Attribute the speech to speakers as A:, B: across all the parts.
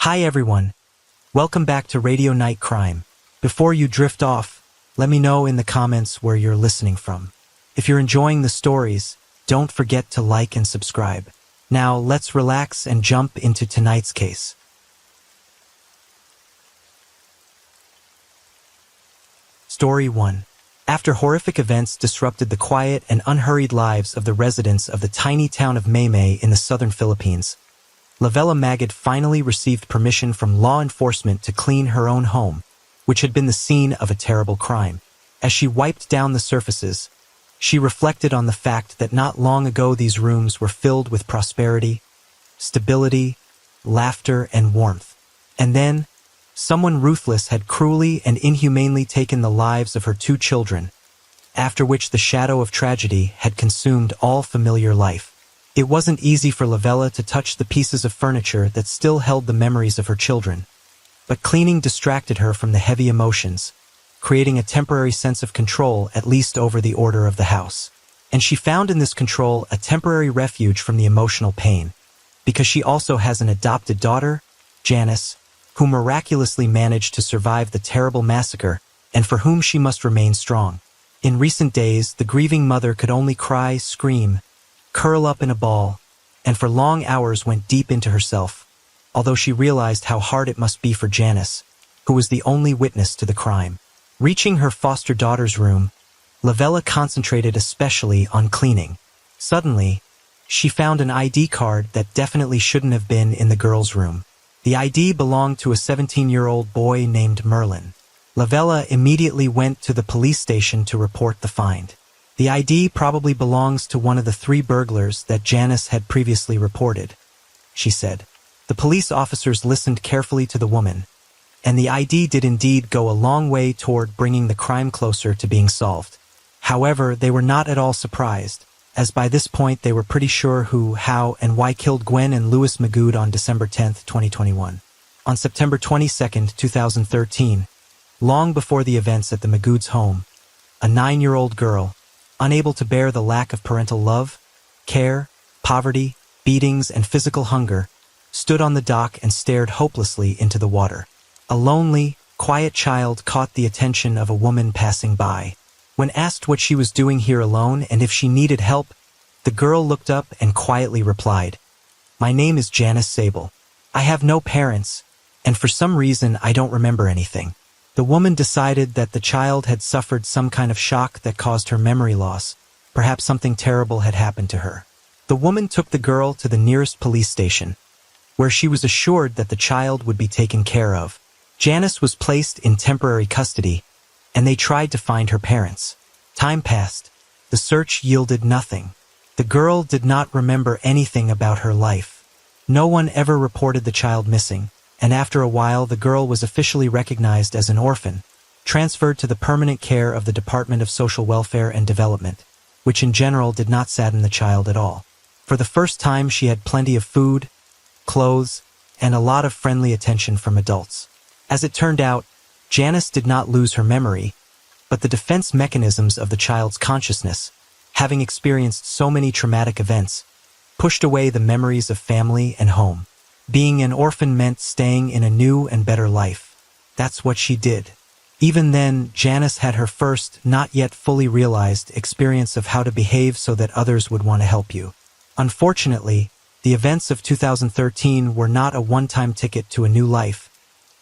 A: Hi everyone, welcome back to Radio Night Crime. Before you drift off, let me know in the comments where you're listening from. If you're enjoying the stories, don't forget to like and subscribe. Now let's relax and jump into tonight's case. Story 1. After horrific events disrupted the quiet and unhurried lives of the residents of the tiny town of Maymay in the southern Philippines, Lavella Magid finally received permission from law enforcement to clean her own home, which had been the scene of a terrible crime. As she wiped down the surfaces, she reflected on the fact that not long ago these rooms were filled with prosperity, stability, laughter, and warmth. And then, someone ruthless had cruelly and inhumanely taken the lives of her 2 children, after which the shadow of tragedy had consumed all familiar life. It wasn't easy for Lavella to touch the pieces of furniture that still held the memories of her children, but cleaning distracted her from the heavy emotions, creating a temporary sense of control at least over the order of the house. And she found in this control a temporary refuge from the emotional pain, because she also has an adopted daughter, Janice, who miraculously managed to survive the terrible massacre and for whom she must remain strong. In recent days, the grieving mother could only cry, scream, curl up in a ball, and for long hours went deep into herself, although she realized how hard it must be for Janice, who was the only witness to the crime. Reaching her foster daughter's room, Lavella concentrated especially on cleaning. Suddenly, she found an ID card that definitely shouldn't have been in the girl's room. The ID belonged to a 17-year-old boy named Merlin. Lavella immediately went to the police station to report the find. The ID probably belongs to one of the 3 burglars that Janice had previously reported, she said. The police officers listened carefully to the woman, and the ID did indeed go a long way toward bringing the crime closer to being solved. However, they were not at all surprised, as by this point they were pretty sure who, how, and why killed Gwen and Louis Magud on December 10, 2021. On September 22, 2013, long before the events at the Magud's home, a 9-year-old girl, unable to bear the lack of parental love, care, poverty, beatings, and physical hunger, stood on the dock and stared hopelessly into the water. A lonely, quiet child caught the attention of a woman passing by. When asked what she was doing here alone and if she needed help, the girl looked up and quietly replied, "My name is Janice Sable. I have no parents, and for some reason I don't remember anything." The woman decided that the child had suffered some kind of shock that caused her memory loss. Perhaps something terrible had happened to her. The woman took the girl to the nearest police station, where she was assured that the child would be taken care of. Janice was placed in temporary custody, and they tried to find her parents. Time passed. The search yielded nothing. The girl did not remember anything about her life. No one ever reported the child missing, and after a while the girl was officially recognized as an orphan, transferred to the permanent care of the Department of Social Welfare and Development, which in general did not sadden the child at all. For the first time she had plenty of food, clothes, and a lot of friendly attention from adults. As it turned out, Janice did not lose her memory, but the defense mechanisms of the child's consciousness, having experienced so many traumatic events, pushed away the memories of family and home. Being an orphan meant staying in a new and better life. That's what she did. Even then, Janice had her first, not yet fully realized, experience of how to behave so that others would want to help you. Unfortunately, the events of 2013 were not a one-time ticket to a new life,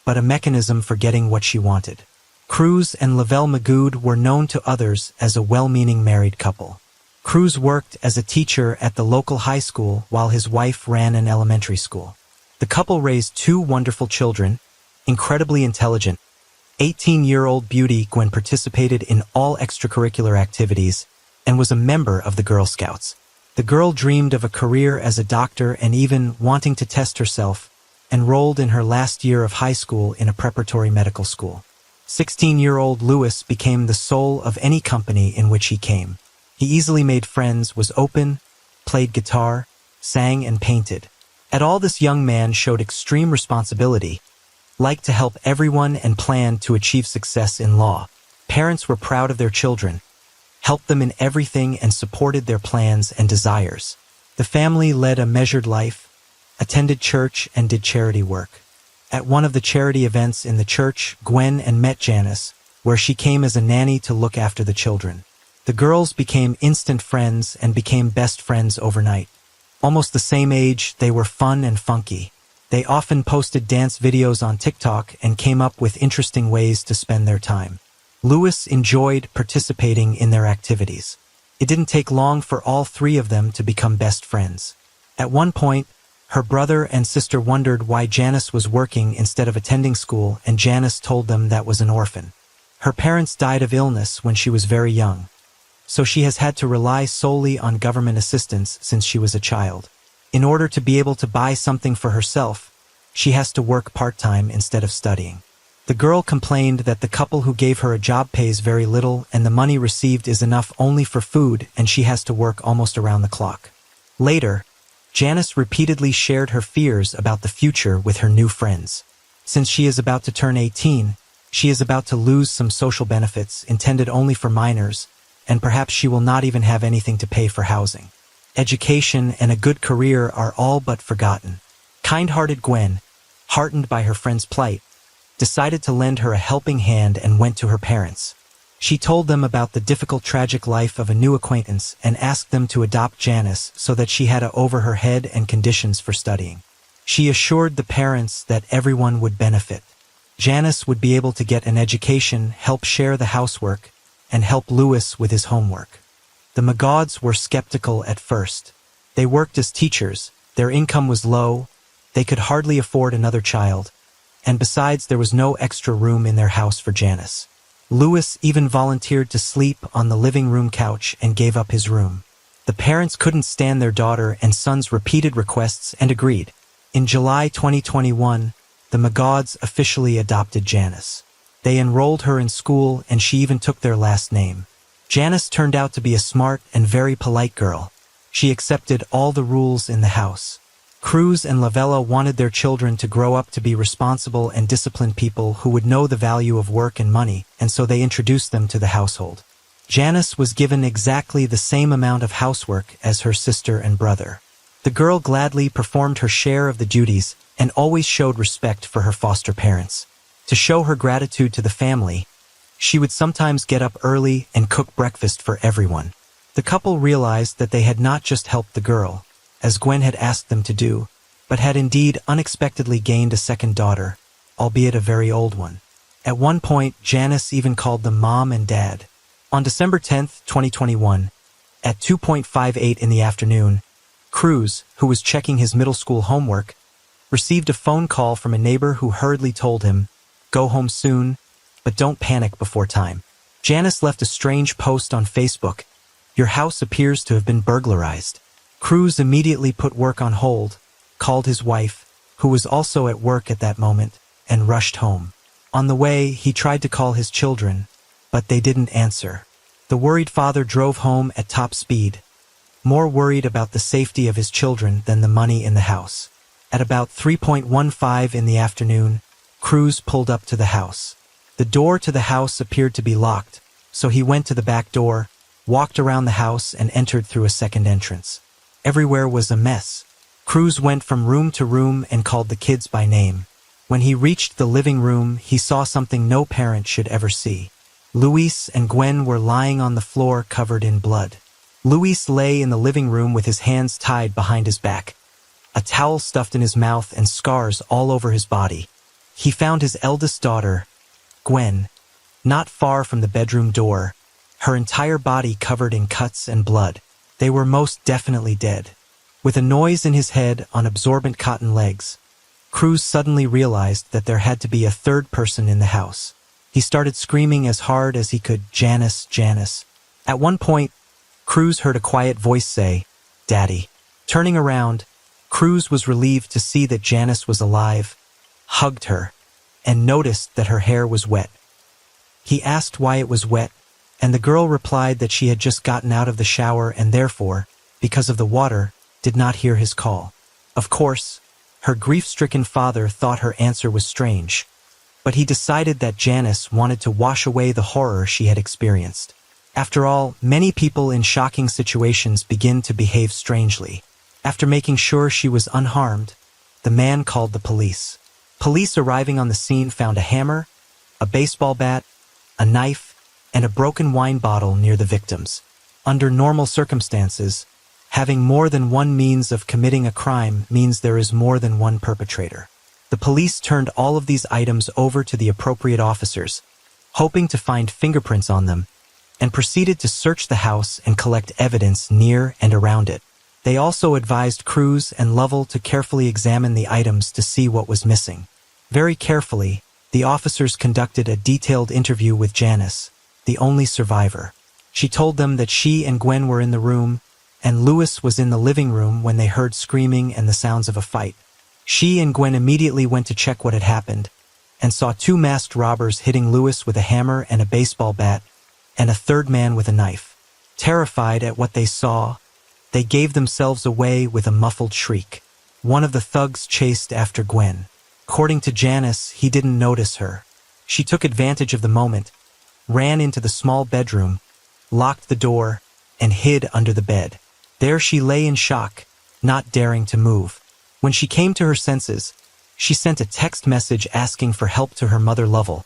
A: but a mechanism for getting what she wanted. Cruz and Lavelle Magud were known to others as a well-meaning married couple. Cruz worked as a teacher at the local high school while his wife ran an elementary school. The couple raised 2 wonderful children, incredibly intelligent. 18-year-old beauty Gwen participated in all extracurricular activities and was a member of the Girl Scouts. The girl dreamed of a career as a doctor and even wanting to test herself, enrolled in her last year of high school in a preparatory medical school. 16-year-old Louis became the soul of any company in which he came. He easily made friends, was open, played guitar, sang and painted. At all, this young man showed extreme responsibility, liked to help everyone and planned to achieve success in law. Parents were proud of their children, helped them in everything and supported their plans and desires. The family led a measured life, attended church and did charity work. At one of the charity events in the church, Gwen and met Janice, where she came as a nanny to look after the children. The girls became instant friends and became best friends overnight. Almost the same age, they were fun and funky. They often posted dance videos on TikTok and came up with interesting ways to spend their time. Louis enjoyed participating in their activities. It didn't take long for all three of them to become best friends. At one point, her brother and sister wondered why Janice was working instead of attending school, and Janice told them that was an orphan. Her parents died of illness when she was very young, so she has had to rely solely on government assistance since she was a child. In order to be able to buy something for herself, she has to work part-time instead of studying. The girl complained that the couple who gave her a job pays very little and the money received is enough only for food, and she has to work almost around the clock. Later, Janice repeatedly shared her fears about the future with her new friends. Since she is about to turn 18, she is about to lose some social benefits intended only for minors, and perhaps she will not even have anything to pay for housing. Education and a good career are all but forgotten. Kind-hearted Gwen, heartened by her friend's plight, decided to lend her a helping hand and went to her parents. She told them about the difficult tragic life of a new acquaintance and asked them to adopt Janice so that she had over her head and conditions for studying. She assured the parents that everyone would benefit. Janice would be able to get an education, help share the housework, and help Louis with his homework. The Magauds were skeptical at first. They worked as teachers, their income was low, they could hardly afford another child, and besides there was no extra room in their house for Janice. Louis even volunteered to sleep on the living room couch and gave up his room. The parents couldn't stand their daughter and son's repeated requests and agreed. In July 2021, the Magauds officially adopted Janice. They enrolled her in school and she even took their last name. Janice turned out to be a smart and very polite girl. She accepted all the rules in the house. Cruz and Lavella wanted their children to grow up to be responsible and disciplined people who would know the value of work and money, and so they introduced them to the household. Janice was given exactly the same amount of housework as her sister and brother. The girl gladly performed her share of the duties and always showed respect for her foster parents. To show her gratitude to the family, she would sometimes get up early and cook breakfast for everyone. The couple realized that they had not just helped the girl, as Gwen had asked them to do, but had indeed unexpectedly gained a second daughter, albeit a very old one. At one point, Janice even called them Mom and Dad. On December 10, 2021, at 2:58 in the afternoon, Cruz, who was checking his middle school homework, received a phone call from a neighbor who hurriedly told him, "Go home soon, but don't panic before time." Janice left a strange post on Facebook. "Your house appears to have been burglarized." Cruz immediately put work on hold, called his wife, who was also at work at that moment, and rushed home. On the way, he tried to call his children, but they didn't answer. The worried father drove home at top speed, more worried about the safety of his children than the money in the house. At about 3:15 in the afternoon, Cruz pulled up to the house. The door to the house appeared to be locked, so he went to the back door, walked around the house, and entered through a second entrance. Everywhere was a mess. Cruz went from room to room and called the kids by name. When he reached the living room, he saw something no parent should ever see. Luis and Gwen were lying on the floor covered in blood. Luis lay in the living room with his hands tied behind his back, a towel stuffed in his mouth and scars all over his body. He found his eldest daughter, Gwen, not far from the bedroom door, her entire body covered in cuts and blood. They were most definitely dead. With a noise in his head on absorbent cotton legs, Cruz suddenly realized that there had to be a third person in the house. He started screaming as hard as he could, "Janice, Janice." At one point, Cruz heard a quiet voice say, "Daddy." Turning around, Cruz was relieved to see that Janice was alive, hugged her, and noticed that her hair was wet. He asked why it was wet, and the girl replied that she had just gotten out of the shower and therefore, because of the water, did not hear his call. Of course, her grief-stricken father thought her answer was strange, but he decided that Janice wanted to wash away the horror she had experienced. After all, many people in shocking situations begin to behave strangely. After making sure she was unharmed, the man called the police. Police arriving on the scene found a hammer, a baseball bat, a knife, and a broken wine bottle near the victims. Under normal circumstances, having more than one means of committing a crime means there is more than one perpetrator. The police turned all of these items over to the appropriate officers, hoping to find fingerprints on them, and proceeded to search the house and collect evidence near and around it. They also advised Cruz and Lovell to carefully examine the items to see what was missing. Very carefully, the officers conducted a detailed interview with Janice, the only survivor. She told them that she and Gwen were in the room, and Lewis was in the living room when they heard screaming and the sounds of a fight. She and Gwen immediately went to check what had happened, and saw two masked robbers hitting Lewis with a hammer and a baseball bat, and a third man with a knife. Terrified at what they saw, they gave themselves away with a muffled shriek. One of the thugs chased after Gwen. According to Janice, he didn't notice her. She took advantage of the moment, ran into the small bedroom, locked the door, and hid under the bed. There she lay in shock, not daring to move. When she came to her senses, she sent a text message asking for help to her mother Lovell,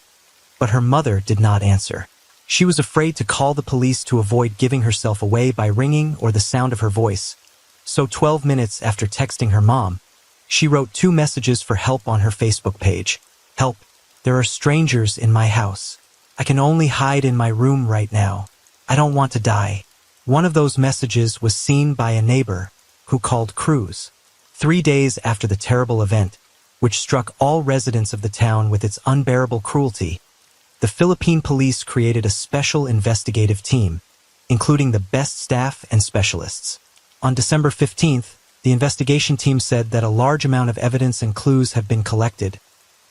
A: but her mother did not answer. She was afraid to call the police to avoid giving herself away by ringing or the sound of her voice. So 12 minutes after texting her mom, she wrote 2 messages for help on her Facebook page. Help, there are strangers in my house. I can only hide in my room right now. I don't want to die. One of those messages was seen by a neighbor who called Cruz. 3 days after the terrible event, which struck all residents of the town with its unbearable cruelty, the Philippine police created a special investigative team, including the best staff and specialists. On December 15th, the investigation team said that a large amount of evidence and clues have been collected,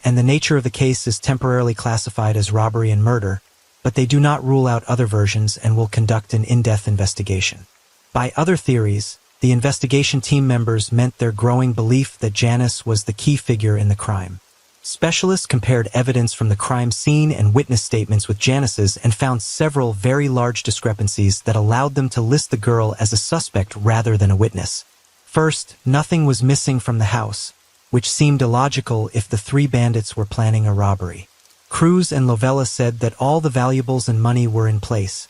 A: and the nature of the case is temporarily classified as robbery and murder, but they do not rule out other versions and will conduct an in-depth investigation. By other theories, the investigation team members meant their growing belief that Janice was the key figure in the crime. Specialists compared evidence from the crime scene and witness statements with Janice's and found several very large discrepancies that allowed them to list the girl as a suspect rather than a witness. First, nothing was missing from the house, which seemed illogical if the 3 bandits were planning a robbery. Cruz and Lovella said that all the valuables and money were in place,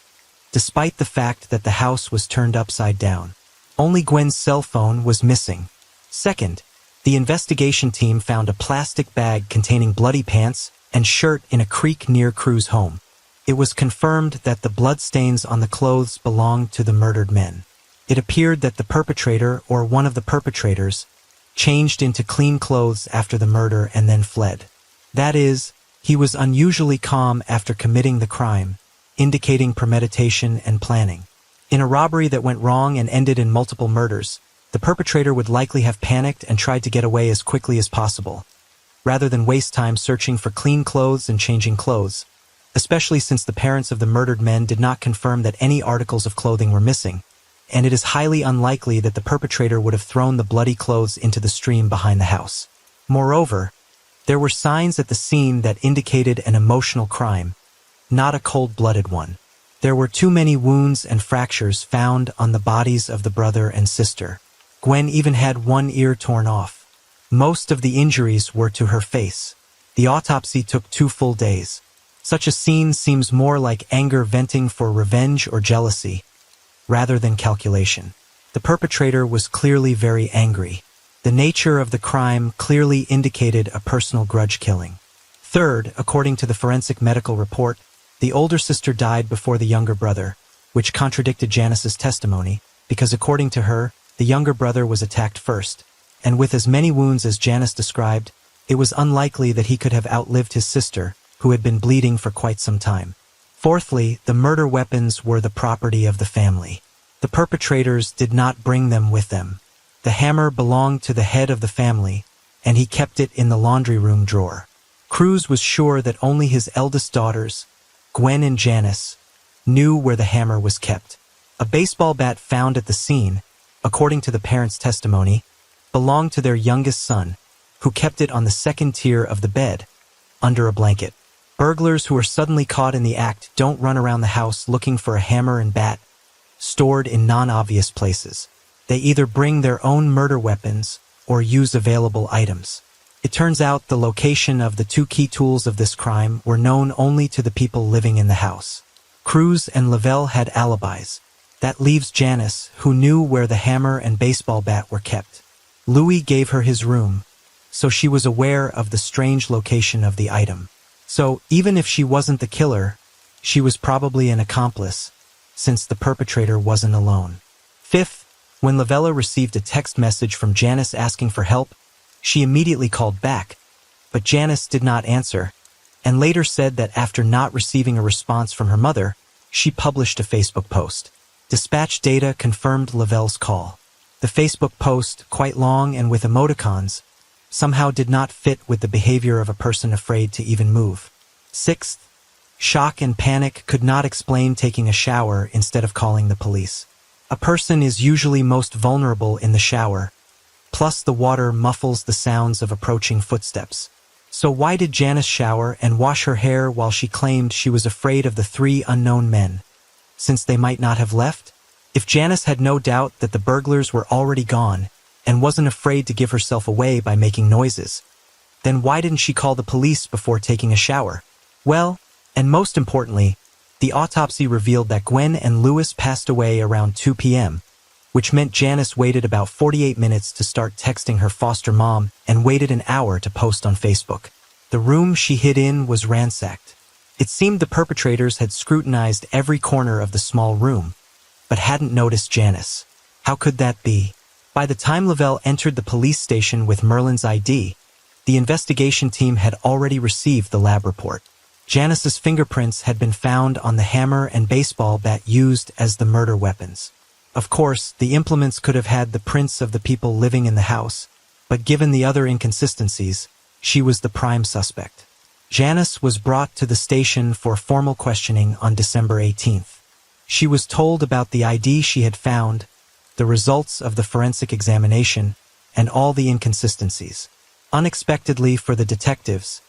A: despite the fact that the house was turned upside down. Only Gwen's cell phone was missing. Second, the investigation team found a plastic bag containing bloody pants and shirt in a creek near Cruz's home. It was confirmed that the bloodstains on the clothes belonged to the murdered men. It appeared that the perpetrator, or one of the perpetrators, changed into clean clothes after the murder and then fled. That is, he was unusually calm after committing the crime, indicating premeditation and planning. In a robbery that went wrong and ended in multiple murders, the perpetrator would likely have panicked and tried to get away as quickly as possible, rather than waste time searching for clean clothes and changing clothes, especially since the parents of the murdered men did not confirm that any articles of clothing were missing, and it is highly unlikely that the perpetrator would have thrown the bloody clothes into the stream behind the house. Moreover, there were signs at the scene that indicated an emotional crime, not a cold-blooded one. There were too many wounds and fractures found on the bodies of the brother and sister. Gwen even had one ear torn off. Most of the injuries were to her face. The autopsy took 2 full days. Such a scene seems more like anger venting for revenge or jealousy, rather than calculation. The perpetrator was clearly very angry. The nature of the crime clearly indicated a personal grudge killing. Third, according to the forensic medical report, the older sister died before the younger brother, which contradicted Janice's testimony, because according to her, the younger brother was attacked first, and with as many wounds as Janice described, it was unlikely that he could have outlived his sister, who had been bleeding for quite some time. Fourthly, the murder weapons were the property of the family. The perpetrators did not bring them with them. The hammer belonged to the head of the family, and he kept it in the laundry room drawer. Cruz was sure that only his eldest daughters, Gwen and Janice, knew where the hammer was kept. A baseball bat found at the scene, according to the parents' testimony, belonged to their youngest son, who kept it on the second tier of the bed, under a blanket. Burglars who are suddenly caught in the act don't run around the house looking for a hammer and bat, stored in non-obvious places. They either bring their own murder weapons or use available items. It turns out the location of the two key tools of this crime were known only to the people living in the house. Cruz and Lavelle had alibis. That leaves Janice, who knew where the hammer and baseball bat were kept. Louis gave her his room, so she was aware of the strange location of the item. So, even if she wasn't the killer, she was probably an accomplice, since the perpetrator wasn't alone. Fifth, when Lavella received a text message from Janice asking for help, she immediately called back, but Janice did not answer, and later said that after not receiving a response from her mother, she published a Facebook post. Dispatch data confirmed Lavelle's call. The Facebook post, quite long and with emoticons, somehow did not fit with the behavior of a person afraid to even move. Sixth, shock and panic could not explain taking a shower instead of calling the police. A person is usually most vulnerable in the shower, plus the water muffles the sounds of approaching footsteps. So why did Janice shower and wash her hair while she claimed she was afraid of the three unknown men, since they might not have left? If Janice had no doubt that the burglars were already gone and wasn't afraid to give herself away by making noises, then why didn't she call the police before taking a shower? Well, and most importantly, the autopsy revealed that Gwen and Louis passed away around 2 p.m., which meant Janice waited about 48 minutes to start texting her foster mom and waited an hour to post on Facebook. The room she hid in was ransacked. It seemed the perpetrators had scrutinized every corner of the small room, but hadn't noticed Janice. How could that be? By the time Lavelle entered the police station with Merlin's ID, the investigation team had already received the lab report. Janice's fingerprints had been found on the hammer and baseball bat used as the murder weapons. Of course, the implements could have had the prints of the people living in the house, but given the other inconsistencies, she was the prime suspect. Janice was brought to the station for formal questioning on December 18th. She was told about the ID she had found, the results of the forensic examination, and all the inconsistencies. Unexpectedly for the detectives,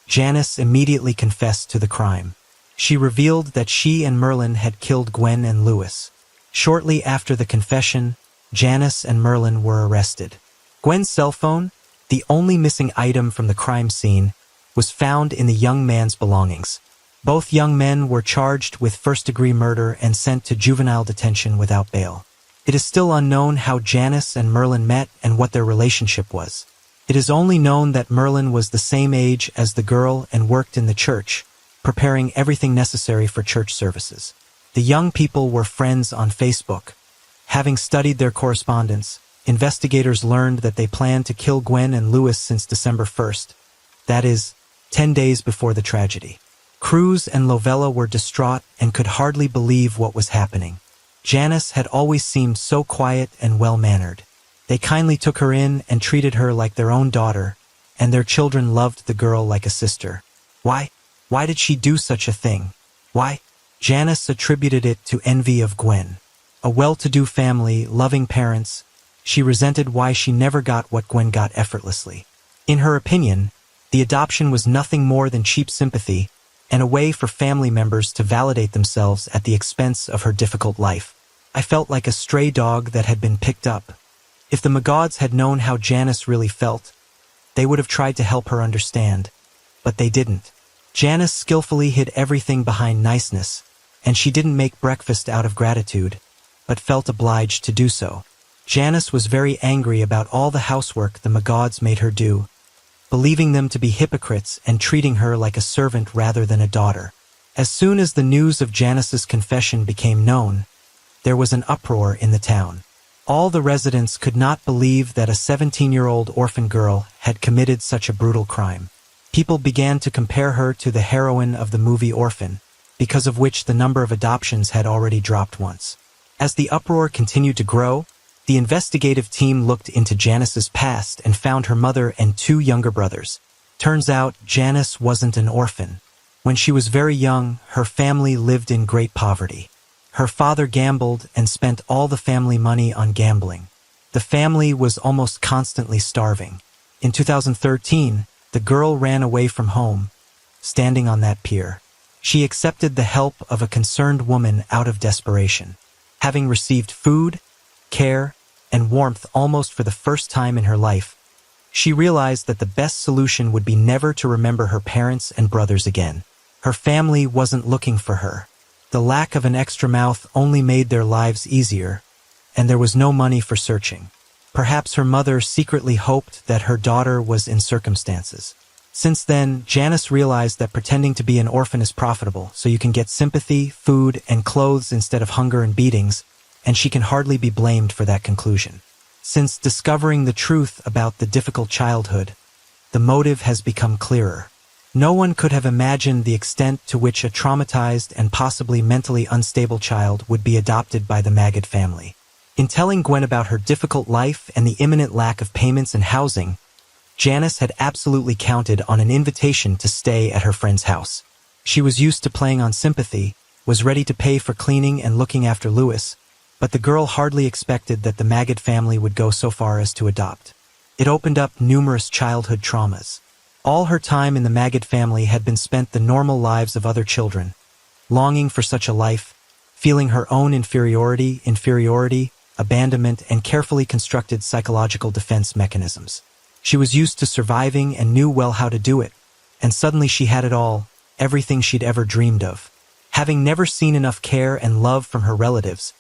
A: Janice immediately confessed to the crime. She revealed that she and Merlin had killed Gwen and Louis. Shortly after the confession, Janice and Merlin were arrested. Gwen's cell phone, the only missing item from the crime scene, was found in the young man's belongings. Both young men were charged with first-degree murder and sent to juvenile detention without bail. It is still unknown how Janice and Merlin met and what their relationship was. It is only known that Merlin was the same age as the girl and worked in the church, preparing everything necessary for church services. The young people were friends on Facebook. Having studied their correspondence, investigators learned that they planned to kill Gwen and Louis since December 1st, that is, 10 days before the tragedy. Cruz and Lovella were distraught and could hardly believe what was happening. Janice had always seemed so quiet and well-mannered. They kindly took her in and treated her like their own daughter, and their children loved the girl like a sister. Why? Why did she do such a thing? Why? Janice attributed it to envy of Gwen. A well-to-do family, loving parents, she resented why she never got what Gwen got effortlessly. In her opinion, the adoption was nothing more than cheap sympathy and a way for family members to validate themselves at the expense of her difficult life. I felt like a stray dog that had been picked up. If the Magauds had known how Janice really felt, they would have tried to help her understand, but they didn't. Janice skillfully hid everything behind niceness, and she didn't make breakfast out of gratitude, but felt obliged to do so. Janice was very angry about all the housework the Magauds made her do, believing them to be hypocrites and treating her like a servant rather than a daughter. As soon as the news of Janice's confession became known, there was an uproar in the town. All the residents could not believe that a 17-year-old orphan girl had committed such a brutal crime. People began to compare her to the heroine of the movie Orphan, because of which the number of adoptions had already dropped once. As the uproar continued to grow, the investigative team looked into Janice's past and found her mother and two younger brothers. Turns out, Janice wasn't an orphan. When she was very young, her family lived in great poverty. Her father gambled and spent all the family money on gambling. The family was almost constantly starving. In 2013, the girl ran away from home, standing on that pier. She accepted the help of a concerned woman out of desperation. Having received food, care, and warmth almost for the first time in her life, She realized that the best solution would be never to remember her parents and brothers again. Her family wasn't looking for her. The lack of an extra mouth only made their lives easier, and there was no money for searching. Perhaps her mother secretly hoped that her daughter was in circumstances. Since then, Janice realized that pretending to be an orphan is profitable, so you can get sympathy, food, and clothes instead of hunger and beatings, and she can hardly be blamed for that conclusion. Since discovering the truth about the difficult childhood, the motive has become clearer. No one could have imagined the extent to which a traumatized and possibly mentally unstable child would be adopted by the Magid family. In telling Gwen about her difficult life and the imminent lack of payments and housing, Janice had absolutely counted on an invitation to stay at her friend's house. She was used to playing on sympathy, was ready to pay for cleaning and looking after Louis, but the girl hardly expected that the Magid family would go so far as to adopt. It opened up numerous childhood traumas. All her time in the Magid family had been spent the normal lives of other children, longing for such a life, feeling her own inferiority, abandonment, and carefully constructed psychological defense mechanisms. She was used to surviving and knew well how to do it, and suddenly she had it all, everything she'd ever dreamed of. Having never seen enough care and love from her relatives,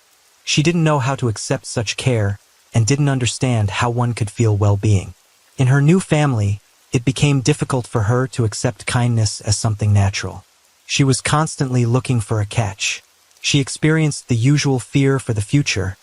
A: she didn't know how to accept such care and didn't understand how one could feel well-being. In her new family, it became difficult for her to accept kindness as something natural. She was constantly looking for a catch. She experienced the usual fear for the future,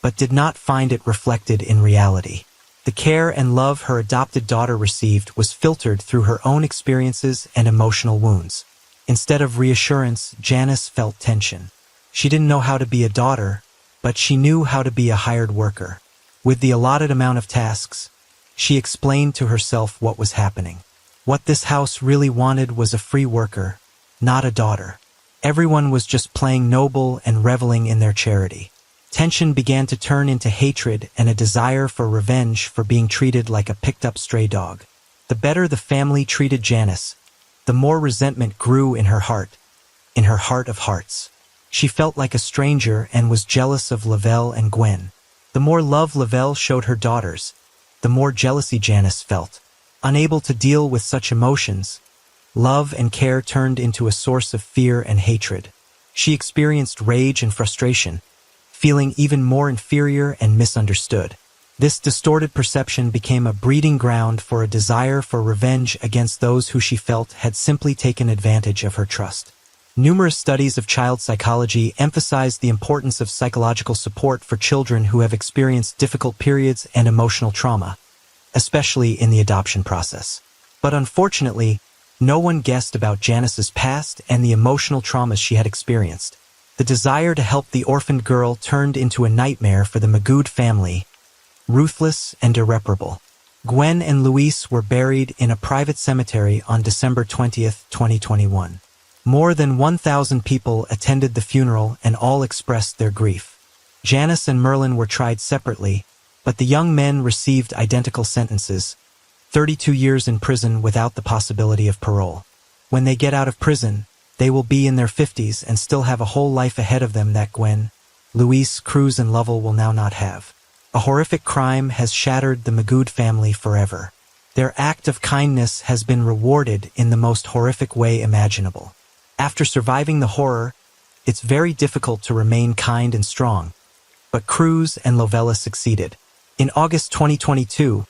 A: but did not find it reflected in reality. The care and love her adopted daughter received was filtered through her own experiences and emotional wounds. Instead of reassurance, Janice felt tension. She didn't know how to be a daughter, but she knew how to be a hired worker. With the allotted amount of tasks, she explained to herself what was happening. What this house really wanted was a free worker, not a daughter. Everyone was just playing noble and reveling in their charity. Tension began to turn into hatred and a desire for revenge for being treated like a picked-up stray dog. The better the family treated Janice, the more resentment grew in her heart of hearts. She felt like a stranger and was jealous of Lavelle and Gwen. The more love Lavelle showed her daughters, the more jealousy Janice felt. Unable to deal with such emotions, love and care turned into a source of fear and hatred. She experienced rage and frustration, feeling even more inferior and misunderstood. This distorted perception became a breeding ground for a desire for revenge against those who she felt had simply taken advantage of her trust. Numerous studies of child psychology emphasize the importance of psychological support for children who have experienced difficult periods and emotional trauma, especially in the adoption process. But unfortunately, no one guessed about Janice's past and the emotional traumas she had experienced. The desire to help the orphaned girl turned into a nightmare for the Magud family, ruthless and irreparable. Gwen and Louise were buried in a private cemetery on December 20th, 2021. More than 1,000 people attended the funeral and all expressed their grief. Janice and Merlin were tried separately, but the young men received identical sentences, 32 years in prison without the possibility of parole. When they get out of prison, they will be in their 50s and still have a whole life ahead of them that Gwen, Louise, Cruz, and Lovell will now not have. A horrific crime has shattered the Magud family forever. Their act of kindness has been rewarded in the most horrific way imaginable. After surviving the horror, it's very difficult to remain kind and strong, but Cruz and Lovella succeeded. In August 2022,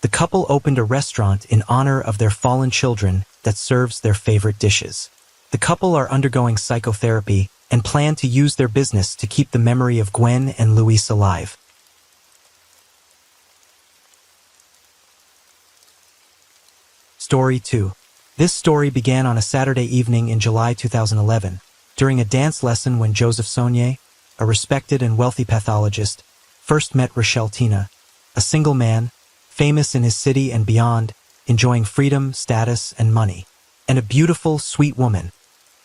A: the couple opened a restaurant in honor of their fallen children that serves their favorite dishes. The couple are undergoing psychotherapy and plan to use their business to keep the memory of Gwen and Louise alive. Story 2. This story began on a Saturday evening in July 2011, during a dance lesson when Joseph Saunier, a respected and wealthy pathologist, first met Rochelle Tina, a single man, famous in his city and beyond, enjoying freedom, status, and money, and a beautiful, sweet woman,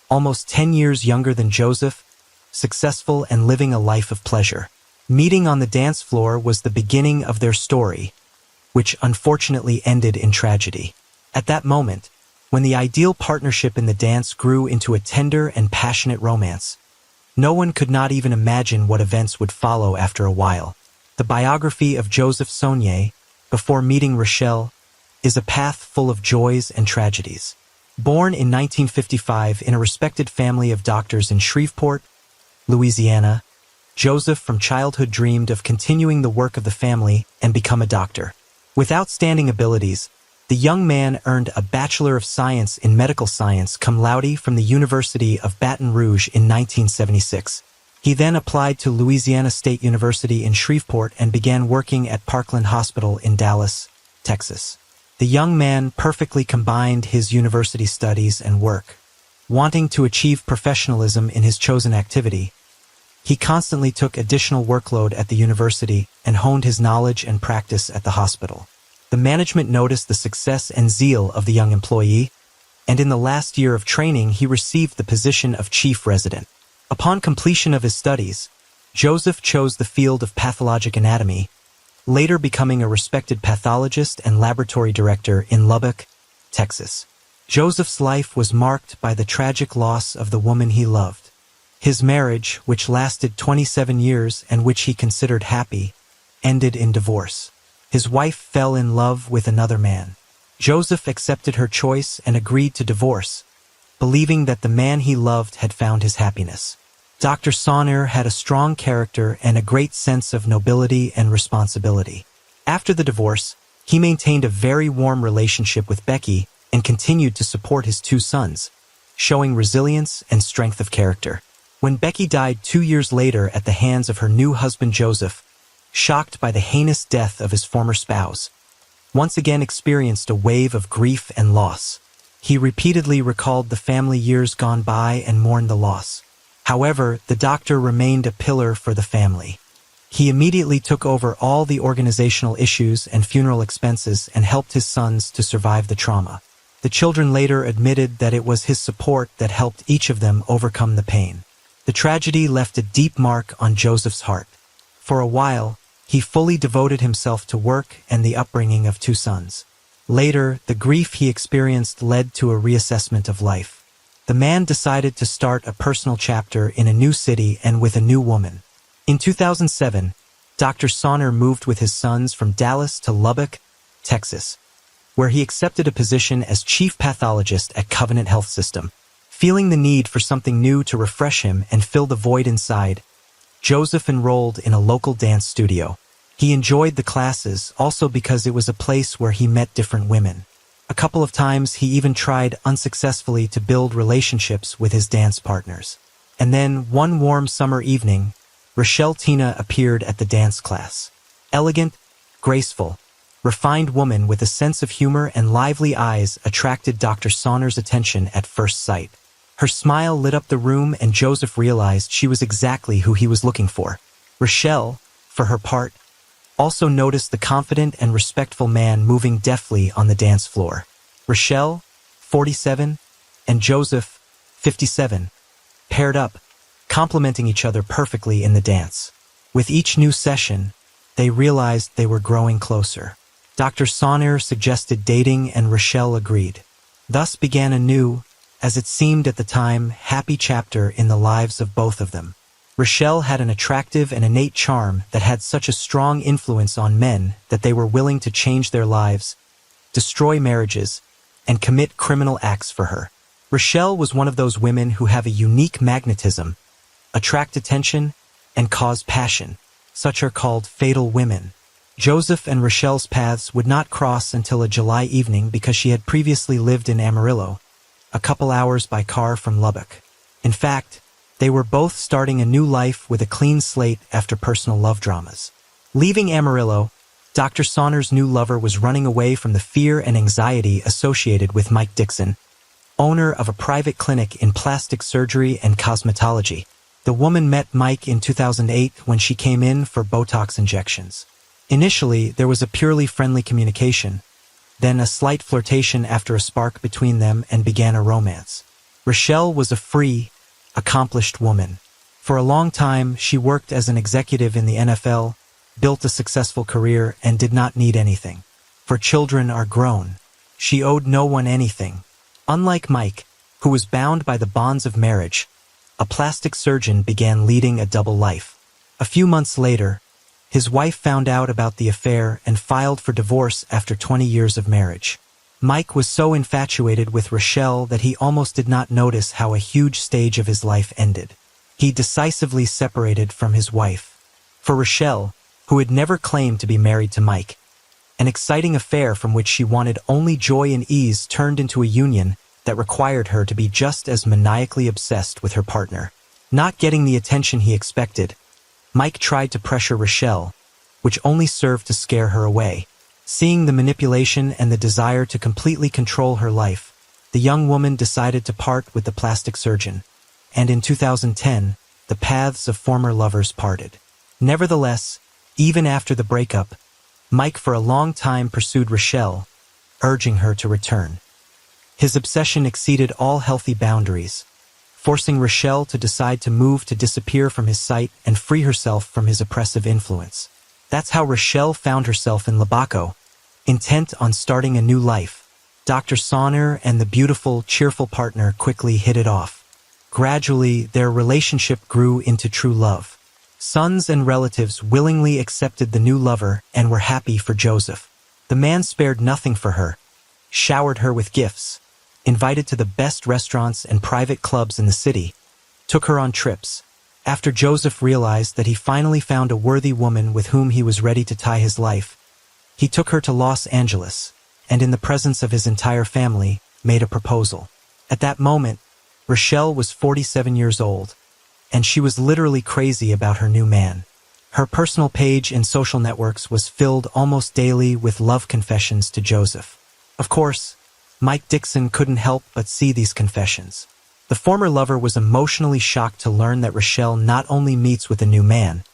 A: almost 10 years younger than Joseph, successful and living a life of pleasure. Meeting on the dance floor was the beginning of their story, which unfortunately ended in tragedy. At that moment, when the ideal partnership in the dance grew into a tender and passionate romance, no one could not even imagine what events would follow after a while. The biography of Joseph Saunier, before meeting Rochelle, is a path full of joys and tragedies. Born in 1955 in a respected family of doctors in Shreveport, Louisiana, Joseph from childhood dreamed of continuing the work of the family and become a doctor. With outstanding abilities, the young man earned a Bachelor of Science in Medical Science cum laude from the University of Baton Rouge in 1976. He then applied to Louisiana State University in Shreveport and began working at Parkland Hospital in Dallas, Texas. The young man perfectly combined his university studies and work. Wanting to achieve professionalism in his chosen activity, he constantly took additional workload at the university and honed his knowledge and practice at the hospital. The management noticed the success and zeal of the young employee, and in the last year of training he received the position of chief resident. Upon completion of his studies, Joseph chose the field of pathologic anatomy, later becoming a respected pathologist and laboratory director in Lubbock, Texas. Joseph's life was marked by the tragic loss of the woman he loved. His marriage, which lasted 27 years and which he considered happy, ended in divorce. His wife fell in love with another man. Joseph accepted her choice and agreed to divorce, believing that the man he loved had found his happiness. Dr. Sonner had a strong character and a great sense of nobility and responsibility. After the divorce, he maintained a very warm relationship with Becky and continued to support his two sons, showing resilience and strength of character. When Becky died 2 years later at the hands of her new husband Joseph, shocked by the heinous death of his former spouse, once again experienced a wave of grief and loss. He repeatedly recalled the family years gone by and mourned the loss. However, the doctor remained a pillar for the family. He immediately took over all the organizational issues and funeral expenses and helped his sons to survive the trauma. The children later admitted that it was his support that helped each of them overcome the pain. The tragedy left a deep mark on Joseph's heart. For a while, he fully devoted himself to work and the upbringing of two sons. Later, the grief he experienced led to a reassessment of life. The man decided to start a personal chapter in a new city and with a new woman. In 2007, Dr. Sonner moved with his sons from Dallas to Lubbock, Texas, where he accepted a position as chief pathologist at Covenant Health System. Feeling the need for something new to refresh him and fill the void inside, Joseph enrolled in a local dance studio. He enjoyed the classes also because it was a place where he met different women. A couple of times he even tried unsuccessfully to build relationships with his dance partners. And then, one warm summer evening, Rochelle Tina appeared at the dance class. Elegant, graceful, refined woman with a sense of humor and lively eyes attracted Dr. Sonner's attention at first sight. Her smile lit up the room and Joseph realized she was exactly who he was looking for. Rochelle, for her part, also noticed the confident and respectful man moving deftly on the dance floor. Rochelle, 47, and Joseph, 57, paired up, complementing each other perfectly in the dance. With each new session, they realized they were growing closer. Dr. Sonner suggested dating and Rochelle agreed. Thus began a new, as it seemed at the time, happy chapter in the lives of both of them. Rochelle had an attractive and innate charm that had such a strong influence on men that they were willing to change their lives, destroy marriages, and commit criminal acts for her. Rochelle was one of those women who have a unique magnetism, attract attention, and cause passion. Such are called fatal women. Joseph and Rochelle's paths would not cross until a July evening because she had previously lived in Amarillo, a couple hours by car from Lubbock. In fact, they were both starting a new life with a clean slate after personal love dramas. Leaving Amarillo, Dr. Sonner's new lover was running away from the fear and anxiety associated with Mike Dixon, owner of a private clinic in plastic surgery and cosmetology. The woman met Mike in 2008 when she came in for Botox injections. Initially, there was a purely friendly communication, then a slight flirtation after a spark between them and began a romance. Rochelle was a free, accomplished woman. For a long time, she worked as an executive in the NFL, built a successful career, and did not need anything. For children are grown. She owed no one anything. Unlike Mike, who was bound by the bonds of marriage, a plastic surgeon began leading a double life. A few months later, His wife found out about the affair and filed for divorce after 20 years of marriage. Mike was so infatuated with Rochelle that he almost did not notice how a huge stage of his life ended. He decisively separated from his wife. For Rochelle, who had never claimed to be married to Mike, an exciting affair from which she wanted only joy and ease turned into a union that required her to be just as maniacally obsessed with her partner. Not getting the attention he expected, Mike tried to pressure Rochelle, which only served to scare her away. Seeing the manipulation and the desire to completely control her life, the young woman decided to part with the plastic surgeon, and in 2010, the paths of former lovers parted. Nevertheless, even after the breakup, Mike for a long time pursued Rochelle, urging her to return. His obsession exceeded all healthy boundaries, forcing Rochelle to decide to move to disappear from his sight and free herself from his oppressive influence. That's how Rochelle found herself in Labaco, intent on starting a new life. Dr. Sonner and the beautiful, cheerful partner quickly hit it off. Gradually, their relationship grew into true love. Sons and relatives willingly accepted the new lover and were happy for Joseph. The man spared nothing for her, showered her with gifts, invited to the best restaurants and private clubs in the city, took her on trips. After Joseph realized that he finally found a worthy woman with whom he was ready to tie his life, he took her to Los Angeles, and in the presence of his entire family, made a proposal. At that moment, Rochelle was 47 years old, and she was literally crazy about her new man. Her personal page in social networks was filled almost daily with love confessions to Joseph. Of course, Mike Dixon couldn't help but see these confessions. The former lover was emotionally shocked to learn that Rochelle not only meets with a new man,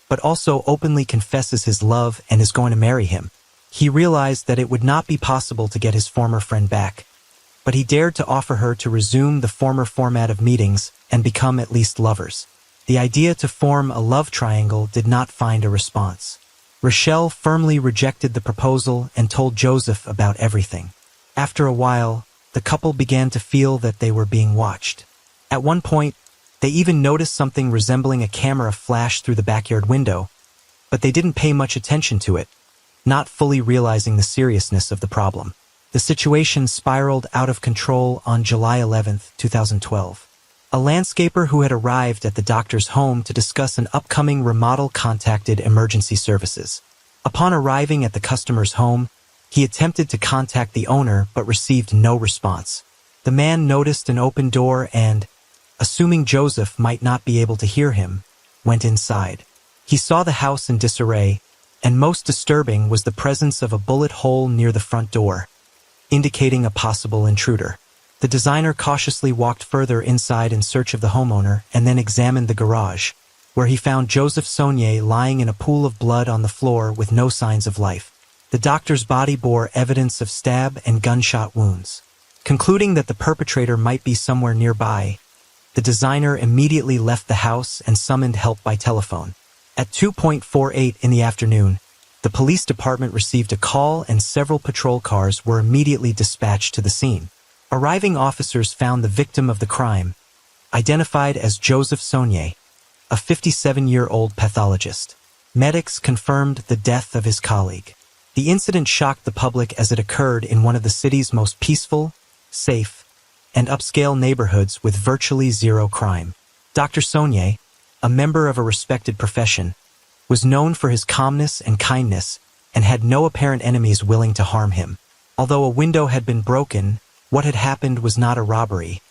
A: but also openly confesses his love and is going to marry him. He realized that it would not be possible to get his former friend back, but he dared to offer her to resume the former format of meetings and become at least lovers. The idea to form a love triangle did not find a response. Rochelle firmly rejected the proposal and told Joseph about everything. After a while, the couple began to feel that they were being watched. At one point, they even noticed something resembling a camera flash through the backyard window, but they didn't pay much attention to it, not fully realizing the seriousness of the problem. The situation spiraled out of control on July 11, 2012. A landscaper who had arrived at the doctor's home to discuss an upcoming remodel contacted emergency services. Upon arriving at the customer's home, he attempted to contact the owner but received no response. The man noticed an open door and, assuming Joseph might not be able to hear him, went inside. He saw the house in disarray, and most disturbing was the presence of a bullet hole near the front door, indicating a possible intruder. The designer cautiously walked further inside in search of the homeowner and then examined the garage, where he found Joseph Saunier lying in a pool of blood on the floor with no signs of life. The doctor's body bore evidence of stab and gunshot wounds. Concluding that the perpetrator might be somewhere nearby, the designer immediately left the house and summoned help by telephone. At 2:48 in the afternoon, the police department received a call and several patrol cars were immediately dispatched to the scene. Arriving officers found the victim of the crime, identified as Joseph Saunier, a 57-year-old pathologist. Medics confirmed the death of his colleague. The incident shocked the public as it occurred in one of the city's most peaceful, safe, and upscale neighborhoods with virtually zero crime. Dr. Saunier, a member of a respected profession, was known for his calmness and kindness and had no apparent enemies willing to harm him. Although a window had been broken, what had happened was not a robbery,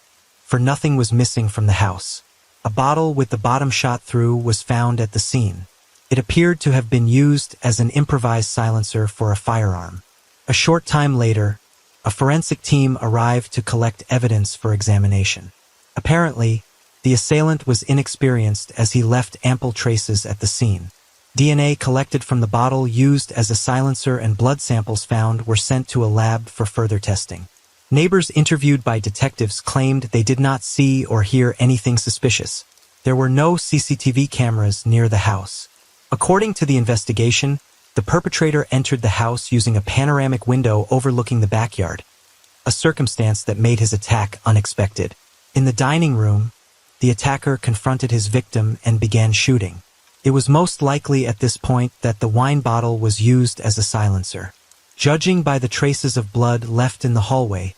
A: for nothing was missing from the house. A bottle with the bottom shot through was found at the scene. It appeared to have been used as an improvised silencer for a firearm. A short time later, a forensic team arrived to collect evidence for examination. Apparently, the assailant was inexperienced as he left ample traces at the scene. DNA collected from the bottle used as a silencer and blood samples found were sent to a lab for further testing. Neighbors interviewed by detectives claimed they did not see or hear anything suspicious. There were no CCTV cameras near the house. According to the investigation, the perpetrator entered the house using a panoramic window overlooking the backyard, a circumstance that made his attack unexpected. In the dining room, the attacker confronted his victim and began shooting. It was most likely at this point that the wine bottle was used as a silencer. Judging by the traces of blood left in the hallway,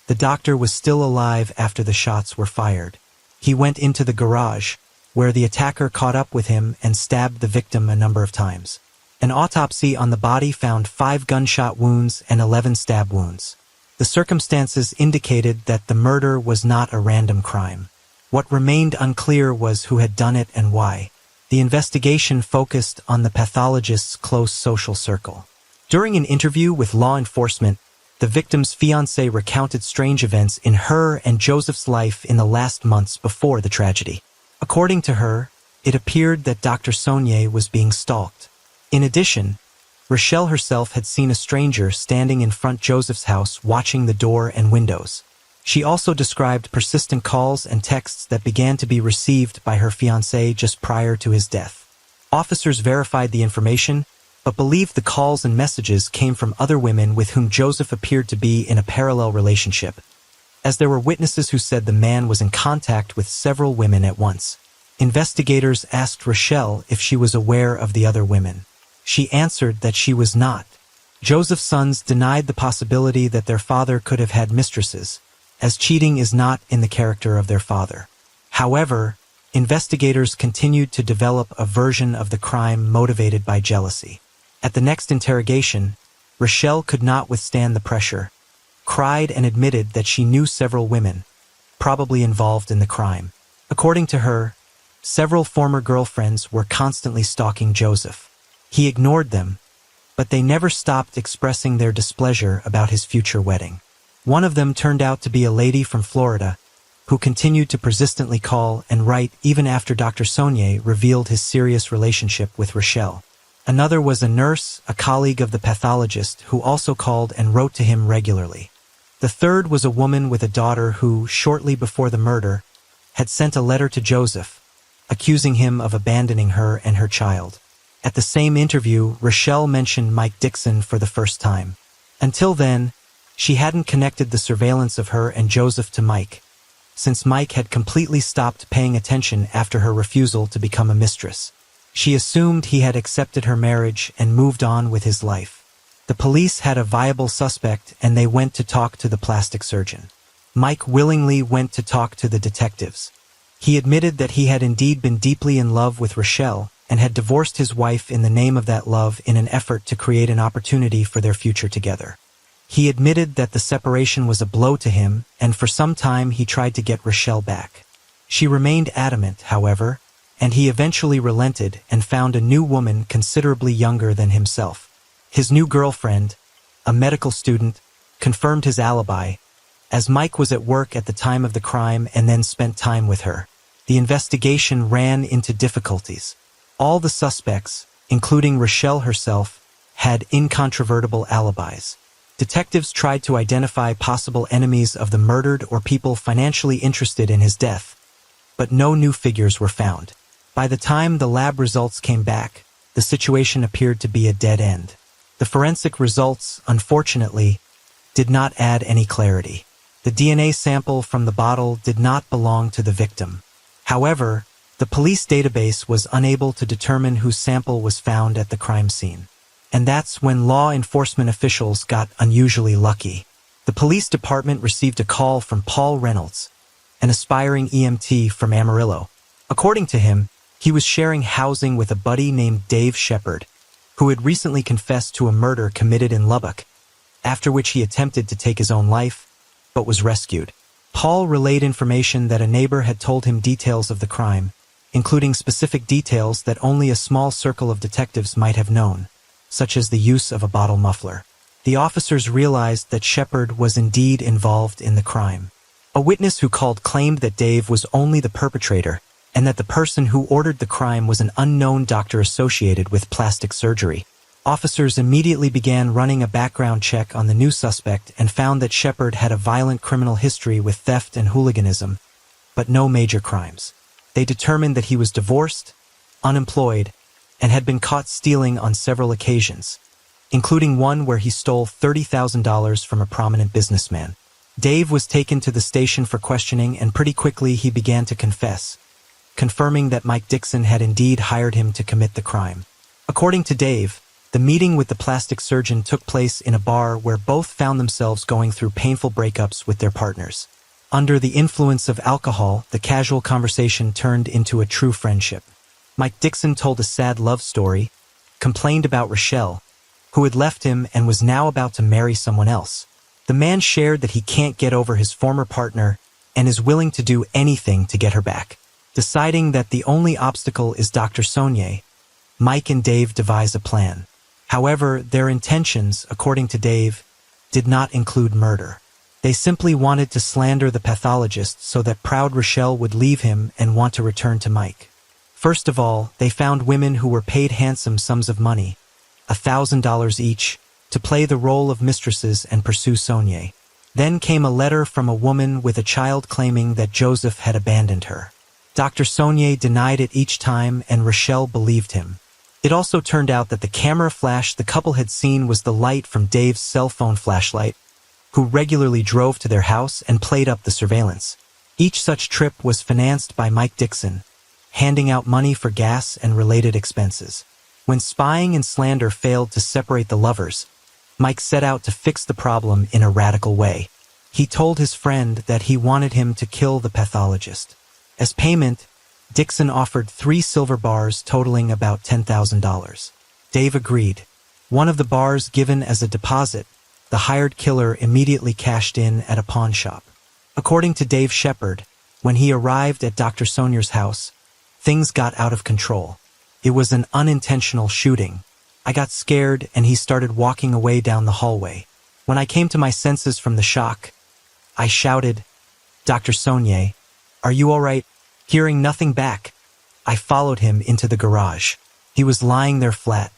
A: the doctor was still alive after the shots were fired. He went into the garage, where the attacker caught up with him and stabbed the victim a number of times. An autopsy on the body found 5 gunshot wounds and 11 stab wounds. The circumstances indicated that the murder was not a random crime. What remained unclear was who had done it and why. The investigation focused on the pathologist's close social circle. During an interview with law enforcement, the victim's fiancée recounted strange events in her and Joseph's life in the last months before the tragedy. According to her, it appeared that Dr. Saunier was being stalked. In addition, Rochelle herself had seen a stranger standing in front Joseph's house watching the door and windows. She also described persistent calls and texts that began to be received by her fiancé just prior to his death. Officers verified the information, but believed the calls and messages came from other women with whom Joseph appeared to be in a parallel relationship, as there were witnesses who said the man was in contact with several women at once. Investigators asked Rochelle if she was aware of the other women. She answered that she was not. Joseph's sons denied the possibility that their father could have had mistresses, as cheating is not in the character of their father. However, investigators continued to develop a version of the crime motivated by jealousy. At the next interrogation, Rochelle could not withstand the pressure, cried and admitted that she knew several women, probably involved in the crime. According to her, several former girlfriends were constantly stalking Joseph. He ignored them, but they never stopped expressing their displeasure about his future wedding. One of them turned out to be a lady from Florida, who continued to persistently call and write even after Dr. Saunier revealed his serious relationship with Rochelle. Another was a nurse, a colleague of the pathologist, who also called and wrote to him regularly. The third was a woman with a daughter who, shortly before the murder, had sent a letter to Joseph, accusing him of abandoning her and her child. At the same interview, Rochelle mentioned Mike Dixon for the first time. Until then, she hadn't connected the surveillance of her and Joseph to Mike, since Mike had completely stopped paying attention after her refusal to become a mistress. She assumed he had accepted her marriage and moved on with his life. The police had a viable suspect and they went to talk to the plastic surgeon. Mike willingly went to talk to the detectives. He admitted that he had indeed been deeply in love with Rochelle and had divorced his wife in the name of that love in an effort to create an opportunity for their future together. He admitted that the separation was a blow to him, and for some time he tried to get Rochelle back. She remained adamant, however, and he eventually relented and found a new woman considerably younger than himself. His new girlfriend, a medical student, confirmed his alibi, as Mike was at work at the time of the crime and then spent time with her. The investigation ran into difficulties. All the suspects, including Rochelle herself, had incontrovertible alibis. Detectives tried to identify possible enemies of the murdered or people financially interested in his death, but no new figures were found. By the time the lab results came back, the situation appeared to be a dead end. The forensic results, unfortunately, did not add any clarity. The DNA sample from the bottle did not belong to the victim. However, the police database was unable to determine whose sample was found at the crime scene. And that's when law enforcement officials got unusually lucky. The police department received a call from Paul Reynolds, an aspiring EMT from Amarillo. According to him, he was sharing housing with a buddy named Dave Shepard, who had recently confessed to a murder committed in Lubbock, after which he attempted to take his own life, but was rescued. Paul relayed information that a neighbor had told him details of the crime, including specific details that only a small circle of detectives might have known, such as the use of a bottle muffler. The officers realized that Shepard was indeed involved in the crime. A witness who called claimed that Dave was only the perpetrator, and that the person who ordered the crime was an unknown doctor associated with plastic surgery. Officers immediately began running a background check on the new suspect and found that Shepard had a violent criminal history with theft and hooliganism, but no major crimes. They determined that he was divorced, unemployed, and had been caught stealing on several occasions, including one where he stole $30,000 from a prominent businessman. Dave was taken to the station for questioning and pretty quickly he began to confess, confirming that Mike Dixon had indeed hired him to commit the crime. According to Dave, the meeting with the plastic surgeon took place in a bar where both found themselves going through painful breakups with their partners. Under the influence of alcohol, the casual conversation turned into a true friendship. Mike Dixon told a sad love story, complained about Rochelle, who had left him and was now about to marry someone else. The man shared that he can't get over his former partner and is willing to do anything to get her back. Deciding that the only obstacle is Dr. Saunier, Mike and Dave devise a plan. However, their intentions, according to Dave, did not include murder. They simply wanted to slander the pathologist so that proud Rochelle would leave him and want to return to Mike. First of all, they found women who were paid handsome sums of money, $1,000 each, to play the role of mistresses and pursue Saunier. Then came a letter from a woman with a child claiming that Joseph had abandoned her. Dr. Saunier denied it each time and Rochelle believed him. It also turned out that the camera flash the couple had seen was the light from Dave's cell phone flashlight, who regularly drove to their house and played up the surveillance. Each such trip was financed by Mike Dixon, handing out money for gas and related expenses. When spying and slander failed to separate the lovers, Mike set out to fix the problem in a radical way. He told his friend that he wanted him to kill the pathologist. As payment, Dixon offered 3 silver bars totaling about $10,000. Dave agreed. One of the bars given as a deposit, the hired killer immediately cashed in at a pawn shop. According to Dave Shepard, when he arrived at Dr. Saunier's house, things got out of control. It was an unintentional shooting. I got scared and he started walking away down the hallway. When I came to my senses from the shock, I shouted, "Dr. Saunier, are you all right?" Hearing nothing back, I followed him into the garage. He was lying there flat.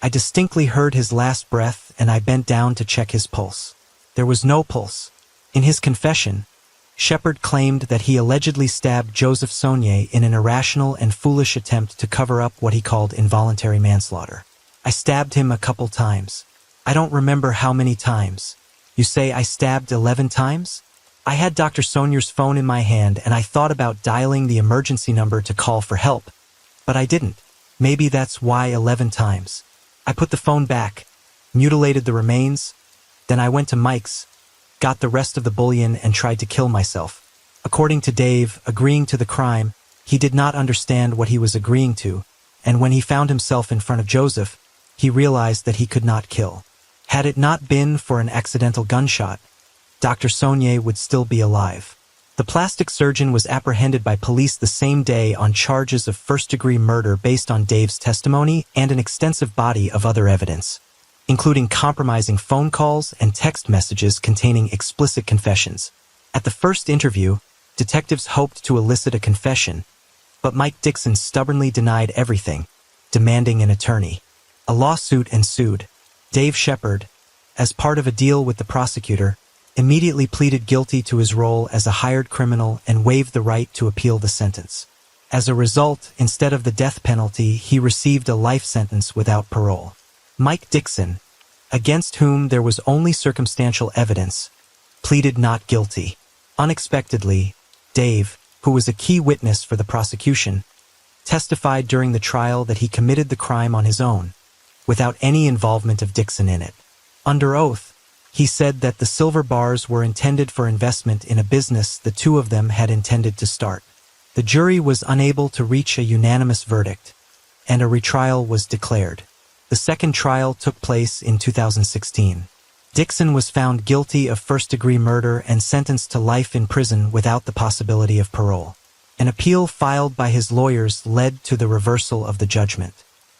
A: I distinctly heard his last breath and I bent down to check his pulse. There was no pulse. In his confession, Shepard claimed that he allegedly stabbed Joseph Saunier in an irrational and foolish attempt to cover up what he called involuntary manslaughter. I stabbed him a couple times. I don't remember how many times. You say I stabbed 11 times? I had Dr. Saunier's phone in my hand and I thought about dialing the emergency number to call for help, but I didn't. Maybe that's why 11 times. I put the phone back, mutilated the remains, then I went to Mike's, got the rest of the bullion and tried to kill myself. According to Dave, agreeing to the crime, he did not understand what he was agreeing to, and when he found himself in front of Joseph, he realized that he could not kill. Had it not been for an accidental gunshot, Dr. Saunier would still be alive. The plastic surgeon was apprehended by police the same day on charges of first-degree murder based on Dave's testimony and an extensive body of other evidence, including compromising phone calls and text messages containing explicit confessions. At the first interview, detectives hoped to elicit a confession, but Mike Dixon stubbornly denied everything, demanding an attorney. A lawsuit ensued. Dave Shepard, as part of a deal with the prosecutor, immediately pleaded guilty to his role as a hired criminal and waived the right to appeal the sentence. As a result, instead of the death penalty, he received a life sentence without parole. Mike Dixon, against whom there was only circumstantial evidence, pleaded not guilty. Unexpectedly, Dave, who was a key witness for the prosecution, testified during the trial that he committed the crime on his own, without any involvement of Dixon in it. Under oath, he said that the silver bars were intended for investment in a business the two of them had intended to start. The jury was unable to reach a unanimous verdict, and a retrial was declared. The second trial took place in 2016. Dixon was found guilty of first-degree murder and sentenced to life in prison without the possibility of parole. An appeal filed by his lawyers led to the reversal of the judgment.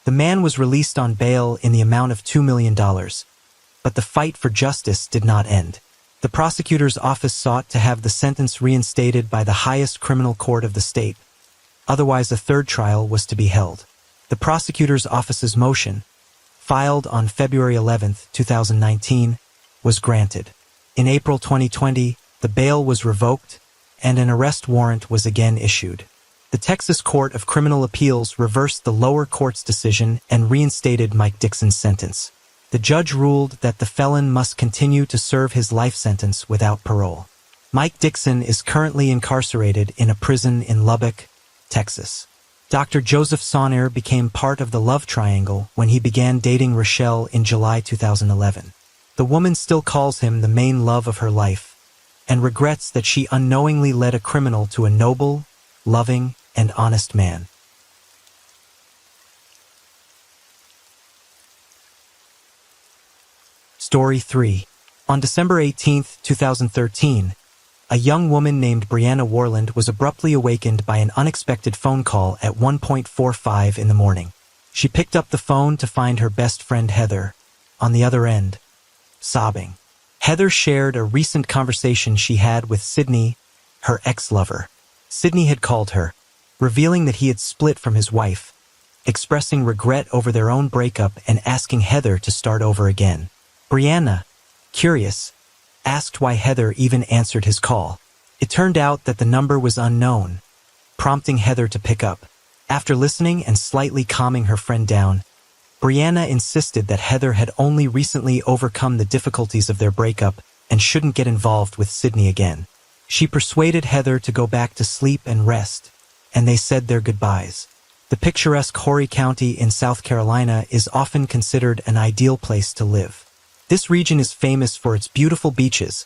A: The man was released on bail in the amount of $2 million. But the fight for justice did not end. The prosecutor's office sought to have the sentence reinstated by the highest criminal court of the state. Otherwise, a third trial was to be held. The prosecutor's office's motion, filed on February 11, 2019, was granted. In April 2020, the bail was revoked, and an arrest warrant was again issued. The Texas Court of Criminal Appeals reversed the lower court's decision and reinstated Mike Dixon's sentence. The judge ruled that the felon must continue to serve his life sentence without parole. Mike Dixon is currently incarcerated in a prison in Lubbock, Texas. Dr. Joseph Sonner became part of the love triangle when he began dating Rochelle in July 2011. The woman still calls him the main love of her life and regrets that she unknowingly led a criminal to a noble, loving, and honest man. Story 3. On December 18, 2013, a young woman named Brianna Warland was abruptly awakened by an unexpected phone call at 1:45 in the morning. She picked up the phone to find her best friend Heather on the other end, sobbing. Heather shared a recent conversation she had with Sydney, her ex-lover. Sydney had called her, revealing that he had split from his wife, expressing regret over their own breakup and asking Heather to start over again. Brianna, curious, asked why Heather even answered his call. It turned out that the number was unknown, prompting Heather to pick up. After listening and slightly calming her friend down, Brianna insisted that Heather had only recently overcome the difficulties of their breakup and shouldn't get involved with Sydney again. She persuaded Heather to go back to sleep and rest, and they said their goodbyes. The picturesque Horry County in South Carolina is often considered an ideal place to live. This region is famous for its beautiful beaches,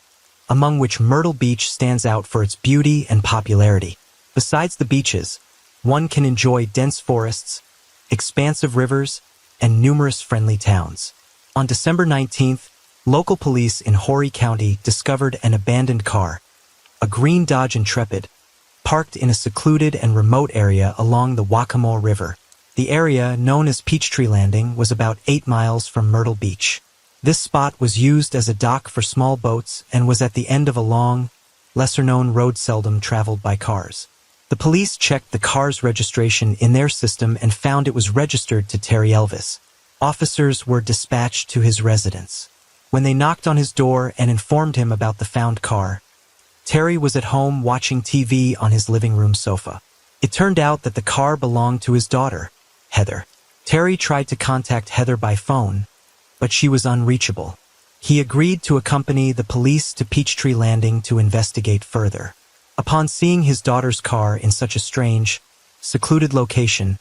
A: among which Myrtle Beach stands out for its beauty and popularity. Besides the beaches, one can enjoy dense forests, expansive rivers, and numerous friendly towns. On December 19th, local police in Horry County discovered an abandoned car, a green Dodge Intrepid, parked in a secluded and remote area along the Wacomole River. The area, known as Peachtree Landing, was about 8 miles from Myrtle Beach. This spot was used as a dock for small boats and was at the end of a long, lesser-known road seldom traveled by cars. The police checked the car's registration in their system and found it was registered to Terry Elvis. Officers were dispatched to his residence. When they knocked on his door and informed him about the found car, Terry was at home watching TV on his living room sofa. It turned out that the car belonged to his daughter, Heather. Terry tried to contact Heather by phone, but she was unreachable. He agreed to accompany the police to Peachtree Landing to investigate further. Upon seeing his daughter's car in such a strange, secluded location,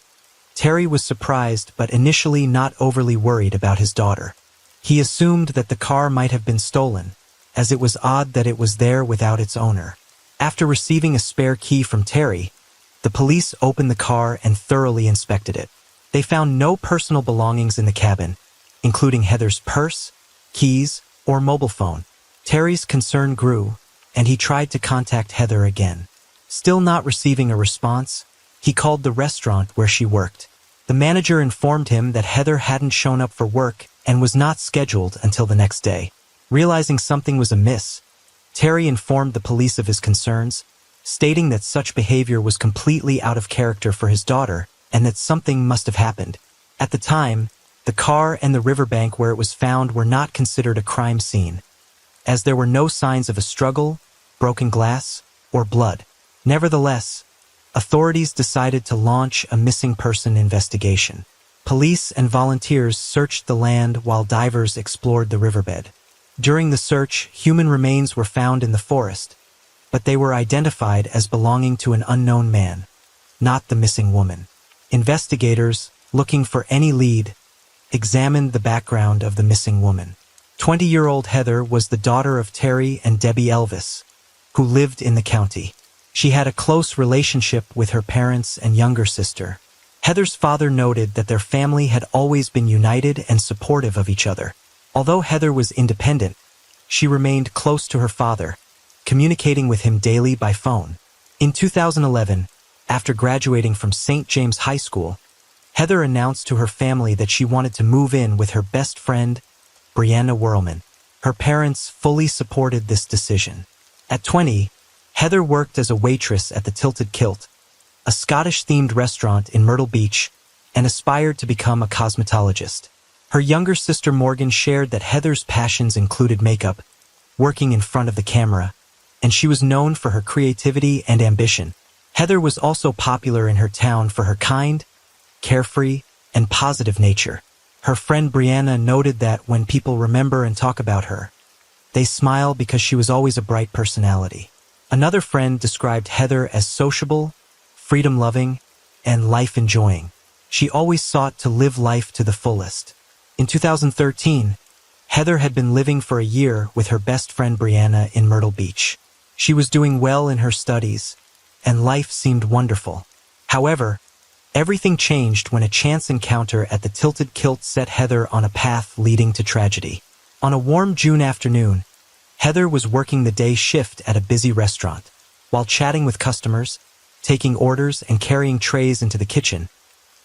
A: Terry was surprised but initially not overly worried about his daughter. He assumed that the car might have been stolen, as it was odd that it was there without its owner. After receiving a spare key from Terry, the police opened the car and thoroughly inspected it. They found no personal belongings in the cabin, including Heather's purse, keys, or mobile phone. Terry's concern grew, and he tried to contact Heather again. Still not receiving a response, he called the restaurant where she worked. The manager informed him that Heather hadn't shown up for work and was not scheduled until the next day. Realizing something was amiss, Terry informed the police of his concerns, stating that such behavior was completely out of character for his daughter and that something must have happened. At the time, the car and the riverbank where it was found were not considered a crime scene, as there were no signs of a struggle, broken glass, or blood. Nevertheless, authorities decided to launch a missing person investigation. Police and volunteers searched the land while divers explored the riverbed. During the search, human remains were found in the forest, but they were identified as belonging to an unknown man, not the missing woman. Investigators, looking for any lead, examined the background of the missing woman. 20-year-old Heather was the daughter of Terry and Debbie Elvis, who lived in the county. She had a close relationship with her parents and younger sister. Heather's father noted that their family had always been united and supportive of each other. Although Heather was independent, she remained close to her father, communicating with him daily by phone. In 2011, after graduating from St. James High School, Heather announced to her family that she wanted to move in with her best friend, Brianna Whirlman. Her parents fully supported this decision. At 20, Heather worked as a waitress at the Tilted Kilt, a Scottish-themed restaurant in Myrtle Beach, and aspired to become a cosmetologist. Her younger sister Morgan shared that Heather's passions included makeup, working in front of the camera, and she was known for her creativity and ambition. Heather was also popular in her town for her kind, carefree, and positive nature. Her friend Brianna noted that when people remember and talk about her, they smile because she was always a bright personality. Another friend described Heather as sociable, freedom-loving, and life-enjoying. She always sought to live life to the fullest. In 2013, Heather had been living for a year with her best friend Brianna in Myrtle Beach. She was doing well in her studies, and life seemed wonderful. However, everything changed when a chance encounter at the Tilted Kilt set Heather on a path leading to tragedy. On a warm June afternoon, Heather was working the day shift at a busy restaurant. While chatting with customers, taking orders, and carrying trays into the kitchen,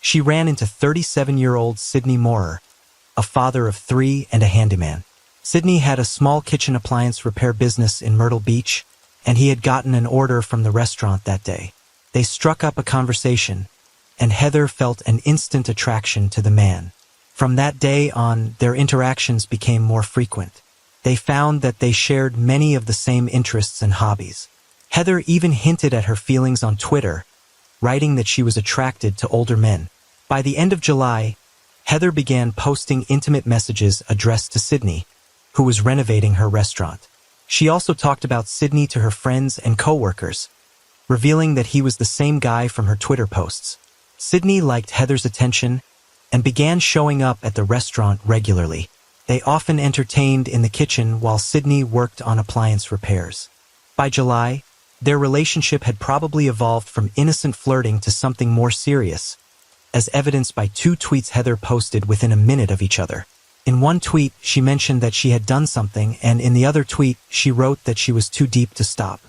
A: she ran into 37-year-old Sidney Moorer, a father of 3 and a handyman. Sidney had a small kitchen appliance repair business in Myrtle Beach, and he had gotten an order from the restaurant that day. They struck up a conversation, and Heather felt an instant attraction to the man. From that day on, their interactions became more frequent. They found that they shared many of the same interests and hobbies. Heather even hinted at her feelings on Twitter, writing that she was attracted to older men. By the end of July, Heather began posting intimate messages addressed to Sidney, who was renovating her restaurant. She also talked about Sidney to her friends and coworkers, revealing that he was the same guy from her Twitter posts. Sidney liked Heather's attention and began showing up at the restaurant regularly. They often entertained in the kitchen while Sidney worked on appliance repairs. By July, their relationship had probably evolved from innocent flirting to something more serious, as evidenced by 2 tweets Heather posted within a minute of each other. In one tweet, she mentioned that she had done something, and in the other tweet, she wrote that she was too deep to stop.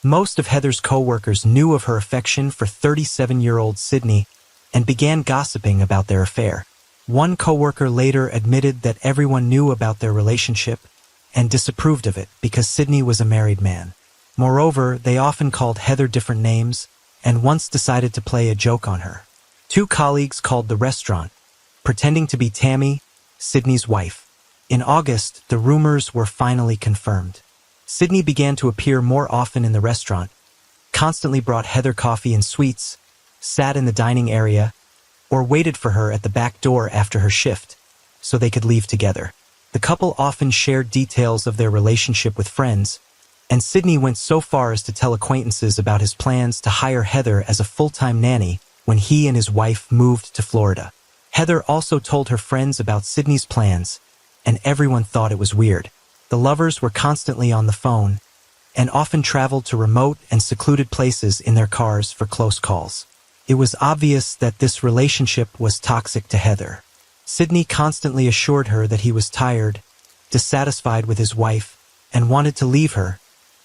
A: Most of Heather's co-workers knew of her affection for 37-year-old Sidney and began gossiping about their affair. One co-worker later admitted that everyone knew about their relationship and disapproved of it because Sidney was a married man. Moreover, they often called Heather different names and once decided to play a joke on her. 2 colleagues called the restaurant, pretending to be Tammy, Sidney's wife. In August, the rumors were finally confirmed. Sidney began to appear more often in the restaurant, constantly brought Heather coffee and sweets, sat in the dining area, or waited for her at the back door after her shift, so they could leave together. The couple often shared details of their relationship with friends, and Sidney went so far as to tell acquaintances about his plans to hire Heather as a full-time nanny when he and his wife moved to Florida. Heather also told her friends about Sidney's plans, and everyone thought it was weird. The lovers were constantly on the phone, and often traveled to remote and secluded places in their cars for close calls. It was obvious that this relationship was toxic to Heather. Sidney constantly assured her that he was tired, dissatisfied with his wife, and wanted to leave her,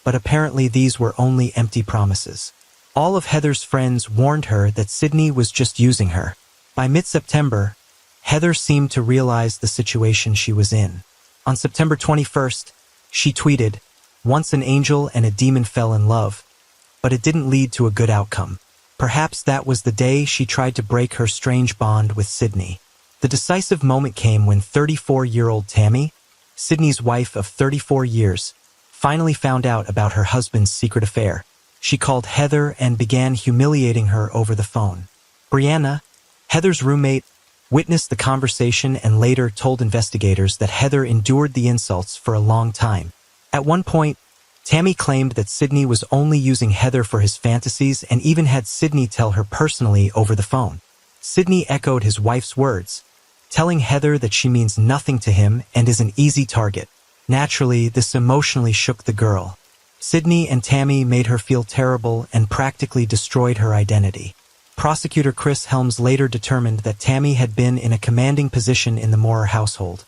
A: but apparently these were only empty promises. All of Heather's friends warned her that Sidney was just using her. By mid-September, Heather seemed to realize the situation she was in. On September 21st, she tweeted, "Once an angel and a demon fell in love, but it didn't lead to a good outcome." Perhaps that was the day she tried to break her strange bond with Sidney. The decisive moment came when 34-year-old Tammy, Sidney's wife of 34 years, finally found out about her husband's secret affair. She called Heather and began humiliating her over the phone. Brianna, Heather's roommate, witnessed the conversation and later told investigators that Heather endured the insults for a long time. At one point, Tammy claimed that Sidney was only using Heather for his fantasies and even had Sidney tell her personally over the phone. Sidney echoed his wife's words, telling Heather that she means nothing to him and is an easy target. Naturally, this emotionally shook the girl. Sidney and Tammy made her feel terrible and practically destroyed her identity. Prosecutor Chris Helms later determined that Tammy had been in a commanding position in the Moorer household,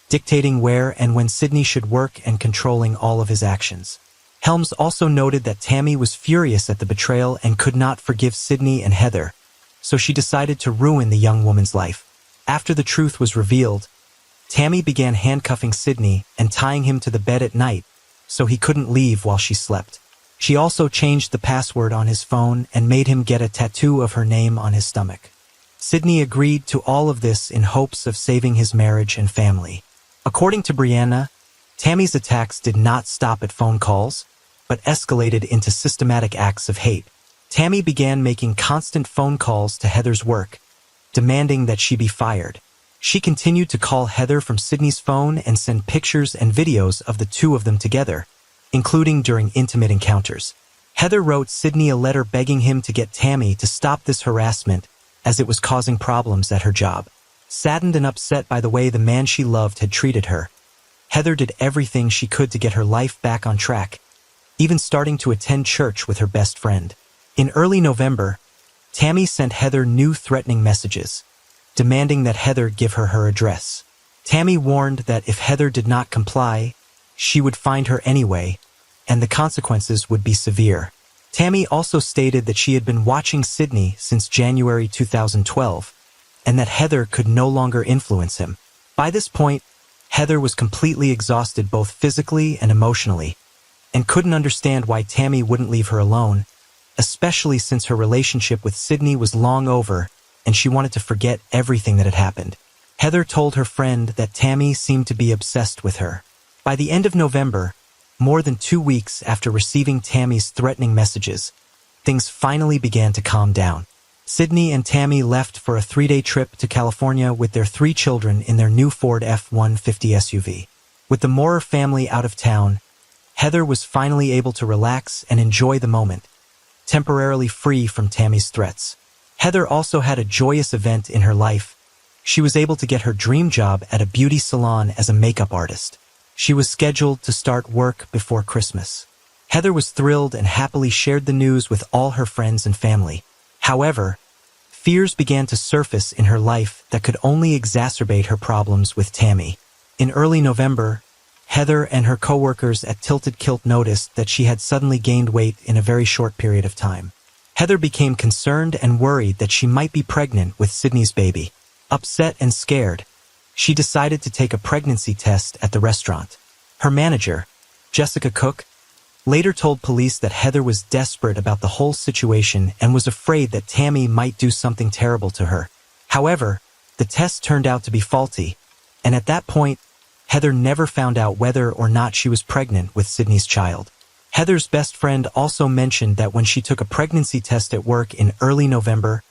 A: dictating where and when Sidney should work and controlling all of his actions. Helms also noted that Tammy was furious at the betrayal and could not forgive Sidney and Heather, so she decided to ruin the young woman's life. After the truth was revealed, Tammy began handcuffing Sidney and tying him to the bed at night so he couldn't leave while she slept. She also changed the password on his phone and made him get a tattoo of her name on his stomach. Sidney agreed to all of this in hopes of saving his marriage and family. According to Brianna, Tammy's attacks did not stop at phone calls, but escalated into systematic acts of hate. Tammy began making constant phone calls to Heather's work, demanding that she be fired. She continued to call Heather from Sidney's phone and send pictures and videos of the 2 of them together, including during intimate encounters. Heather wrote Sydney a letter begging him to get Tammy to stop this harassment as it was causing problems at her job. Saddened and upset by the way the man she loved had treated her, Heather did everything she could to get her life back on track, even starting to attend church with her best friend. In early November, Tammy sent Heather new threatening messages, demanding that Heather give her her address. Tammy warned that if Heather did not comply, she would find her anyway, and the consequences would be severe. Tammy also stated that she had been watching Sydney since January 2012, and that Heather could no longer influence him. By this point, Heather was completely exhausted both physically and emotionally, and couldn't understand why Tammy wouldn't leave her alone, especially since her relationship with Sydney was long over and she wanted to forget everything that had happened. Heather told her friend that Tammy seemed to be obsessed with her. By the end of November, more than 2 weeks after receiving Tammy's threatening messages, things finally began to calm down. Sydney and Tammy left for a 3-day trip to California with their 3 children in their new Ford F-150 SUV. With the Moorer family out of town, Heather was finally able to relax and enjoy the moment, temporarily free from Tammy's threats. Heather also had a joyous event in her life. She was able to get her dream job at a beauty salon as a makeup artist. She was scheduled to start work before Christmas. Heather was thrilled and happily shared the news with all her friends and family. However, fears began to surface in her life that could only exacerbate her problems with Tammy. In early November, Heather and her coworkers at Tilted Kilt noticed that she had suddenly gained weight in a very short period of time. Heather became concerned and worried that she might be pregnant with Sydney's baby. Upset and scared, she decided to take a pregnancy test at the restaurant. Her manager, Jessica Cook, later told police that Heather was desperate about the whole situation and was afraid that Tammy might do something terrible to her. However, the test turned out to be faulty, and at that point, Heather never found out whether or not she was pregnant with Sydney's child. Heather's best friend also mentioned that when she took a pregnancy test at work in early November,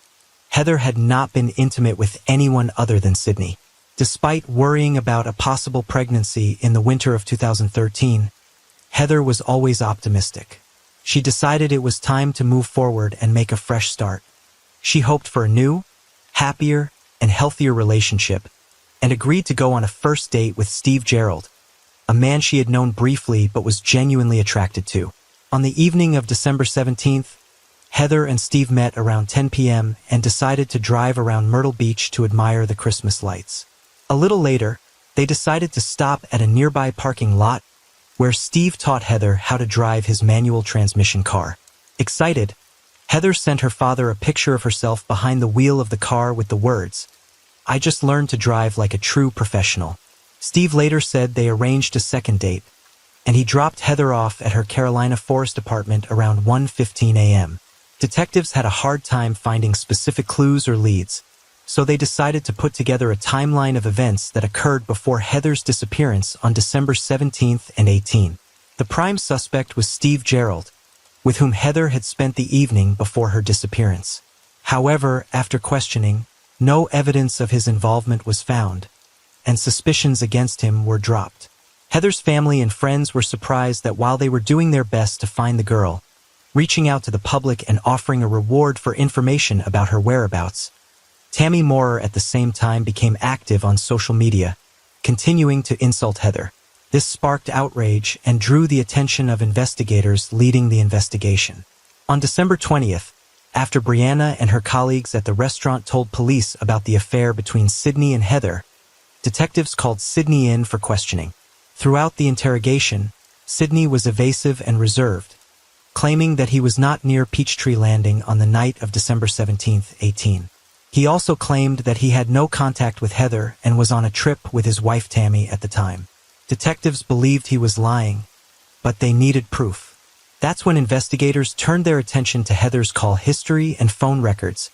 A: Heather had not been intimate with anyone other than Sydney. Despite worrying about a possible pregnancy in the winter of 2013, Heather was always optimistic. She decided it was time to move forward and make a fresh start. She hoped for a new, happier, and healthier relationship, and agreed to go on a first date with Steve Gerald, a man she had known briefly but was genuinely attracted to. On the evening of December 17th, Heather and Steve met around 10 p.m. and decided to drive around Myrtle Beach to admire the Christmas lights. A little later, they decided to stop at a nearby parking lot where Steve taught Heather how to drive his manual transmission car. Excited, Heather sent her father a picture of herself behind the wheel of the car with the words, "I just learned to drive like a true professional." Steve later said they arranged a second date, and he dropped Heather off at her Carolina Forest apartment around 1:15 a.m. Detectives had a hard time finding specific clues or leads, so they decided to put together a timeline of events that occurred before Heather's disappearance on December 17th and 18th. The prime suspect was Steve Gerald, with whom Heather had spent the evening before her disappearance. However, after questioning, no evidence of his involvement was found, and suspicions against him were dropped. Heather's family and friends were surprised that while they were doing their best to find the girl, reaching out to the public and offering a reward for information about her whereabouts, Tammy Moorer at the same time became active on social media, continuing to insult Heather. This sparked outrage and drew the attention of investigators leading the investigation. On December 20th, after Brianna and her colleagues at the restaurant told police about the affair between Sydney and Heather, detectives called Sydney in for questioning. Throughout the interrogation, Sydney was evasive and reserved, claiming that he was not near Peachtree Landing on the night of December 17th, 18. He also claimed that he had no contact with Heather and was on a trip with his wife Tammy at the time. Detectives believed he was lying, but they needed proof. That's when investigators turned their attention to Heather's call history and phone records,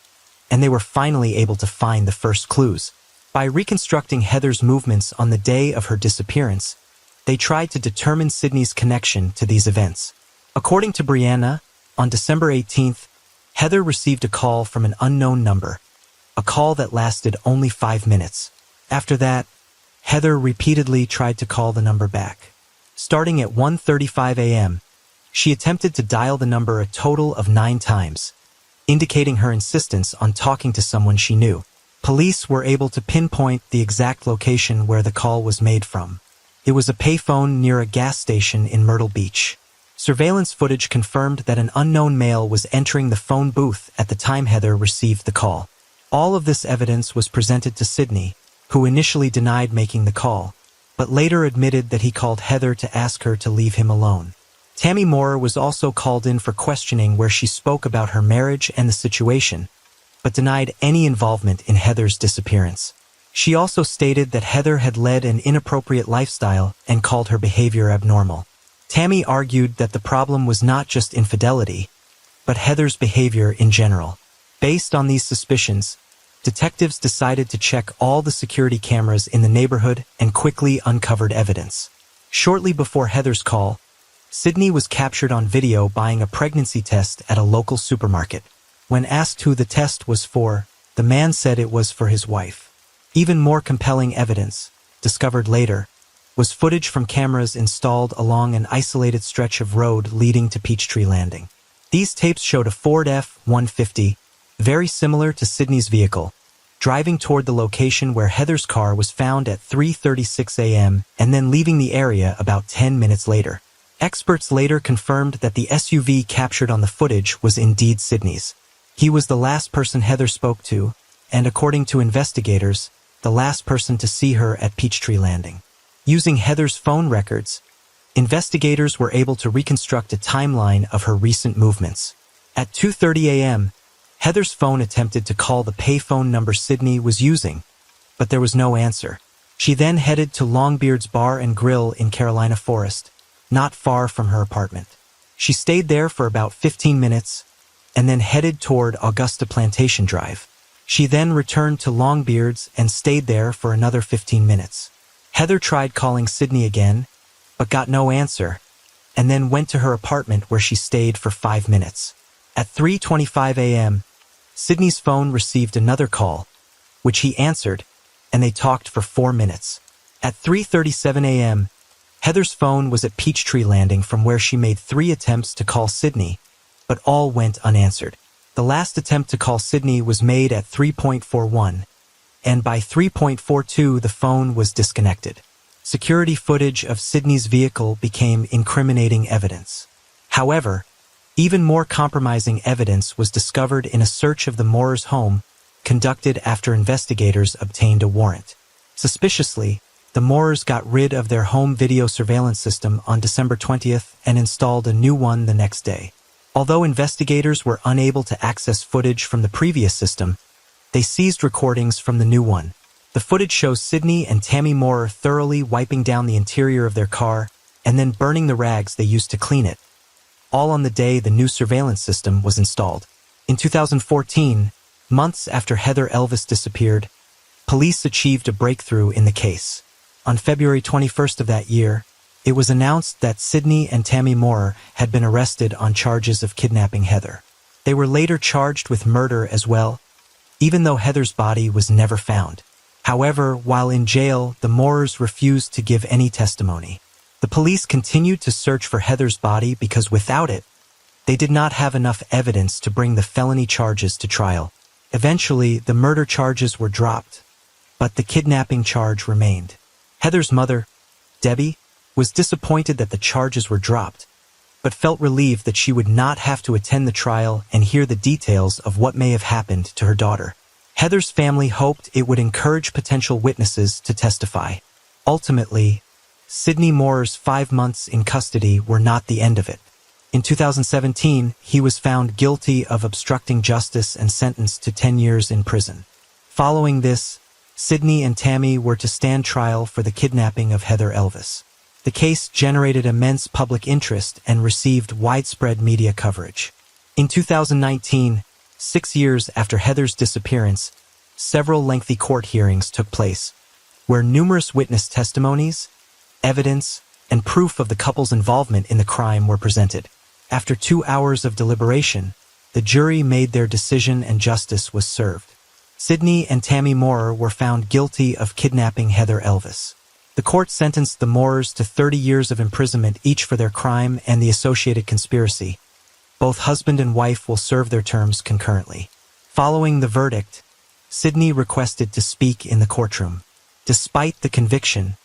A: and they were finally able to find the first clues. By reconstructing Heather's movements on the day of her disappearance, they tried to determine Sydney's connection to these events. According to Brianna, on December 18th, Heather received a call from an unknown number, a call that lasted only 5 minutes. After that, Heather repeatedly tried to call the number back. Starting at 1:35 a.m., She attempted to dial the number a total of 9 times, indicating her insistence on talking to someone she knew. Police were able to pinpoint the exact location where the call was made from. It was a payphone near a gas station in Myrtle Beach. Surveillance footage confirmed that an unknown male was entering the phone booth at the time Heather received the call. All of this evidence was presented to Sydney, who initially denied making the call, but later admitted that he called Heather to ask her to leave him alone. Tammy Moore was also called in for questioning, where she spoke about her marriage and the situation, but denied any involvement in Heather's disappearance. She also stated that Heather had led an inappropriate lifestyle and called her behavior abnormal. Tammy argued that the problem was not just infidelity, but Heather's behavior in general. Based on these suspicions, detectives decided to check all the security cameras in the neighborhood and quickly uncovered evidence. Shortly before Heather's call, Sydney was captured on video buying a pregnancy test at a local supermarket. When asked who the test was for, the man said it was for his wife. Even more compelling evidence, discovered later, was footage from cameras installed along an isolated stretch of road leading to Peachtree Landing. These tapes showed a Ford F-150, very similar to Sydney's vehicle, driving toward the location where Heather's car was found at 3:36 a.m. and then leaving the area about 10 minutes later. Experts later confirmed that the SUV captured on the footage was indeed Sydney's. He was the last person Heather spoke to, and according to investigators, the last person to see her at Peachtree Landing. Using Heather's phone records, investigators were able to reconstruct a timeline of her recent movements. At 2:30 a.m., Heather's phone attempted to call the payphone number Sydney was using, but there was no answer. She then headed to Longbeard's Bar and Grill in Carolina Forest, not far from her apartment. She stayed there for about 15 minutes and then headed toward Augusta Plantation Drive. She then returned to Longbeard's and stayed there for another 15 minutes. Heather tried calling Sydney again, but got no answer, and then went to her apartment where she stayed for 5 minutes. At 3:25 a.m., Sydney's phone received another call, which he answered, and they talked for 4 minutes. At 3:37 a.m., Heather's phone was at Peachtree Landing, from where she made 3 attempts to call Sydney, but all went unanswered. The last attempt to call Sydney was made at 3:41, and by 3:42 the phone was disconnected. Security footage of Sydney's vehicle became incriminating evidence. However, even more compromising evidence was discovered in a search of the Moores' home conducted after investigators obtained a warrant. Suspiciously, the Moores got rid of their home video surveillance system on December 20th and installed a new one the next day. Although investigators were unable to access footage from the previous system, they seized recordings from the new one. The footage shows Sydney and Tammy Moore thoroughly wiping down the interior of their car and then burning the rags they used to clean it, all on the day the new surveillance system was installed. In 2014, months after Heather Elvis disappeared, police achieved a breakthrough in the case. On February 21st of that year, it was announced that Sydney and Tammy Moore had been arrested on charges of kidnapping Heather. They were later charged with murder as well, even though Heather's body was never found. However, while in jail, the Moores refused to give any testimony. The police continued to search for Heather's body because without it, they did not have enough evidence to bring the felony charges to trial. Eventually, the murder charges were dropped, but the kidnapping charge remained. Heather's mother, Debbie, was disappointed that the charges were dropped, but felt relieved that she would not have to attend the trial and hear the details of what may have happened to her daughter. Heather's family hoped it would encourage potential witnesses to testify. Ultimately, Sydney Moore's 5 months in custody were not the end of it. In 2017, he was found guilty of obstructing justice and sentenced to 10 years in prison. Following this, Sydney and Tammy were to stand trial for the kidnapping of Heather Elvis. The case generated immense public interest and received widespread media coverage. In 2019, 6 years after Heather's disappearance, several lengthy court hearings took place, where numerous witness testimonies, evidence, and proof of the couple's involvement in the crime were presented. After 2 hours of deliberation, the jury made their decision and justice was served. Sydney and Tammy Moore were found guilty of kidnapping Heather Elvis. The court sentenced the Moores to 30 years of imprisonment each for their crime and the associated conspiracy. Both husband and wife will serve their terms concurrently. Following the verdict, Sidney requested to speak in the courtroom. Despite the conviction,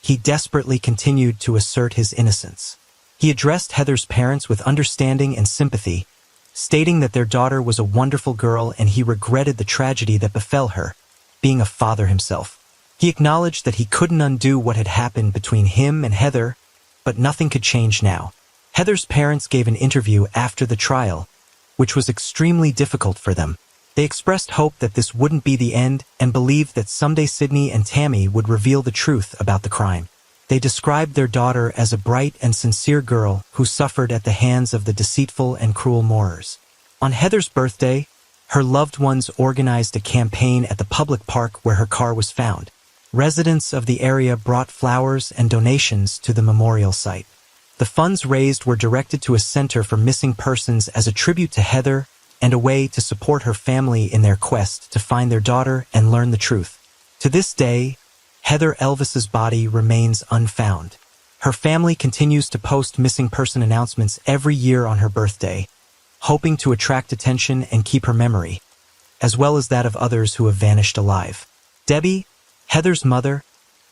A: he desperately continued to assert his innocence. He addressed Heather's parents with understanding and sympathy, stating that their daughter was a wonderful girl and he regretted the tragedy that befell her, being a father himself. He acknowledged that he couldn't undo what had happened between him and Heather, but nothing could change now. Heather's parents gave an interview after the trial, which was extremely difficult for them. They expressed hope that this wouldn't be the end and believed that someday Sidney and Tammy would reveal the truth about the crime. They described their daughter as a bright and sincere girl who suffered at the hands of the deceitful and cruel Moores. On Heather's birthday, her loved ones organized a campaign at the public park where her car was found. Residents of the area brought flowers and donations to the memorial site. The funds raised were directed to a center for missing persons as a tribute to Heather and a way to support her family in their quest to find their daughter and learn the truth. To this day, Heather Elvis's body remains unfound. Her family continues to post missing person announcements every year on her birthday, hoping to attract attention and keep her memory, as well as that of others who have vanished alive. Debbie, Heather's mother,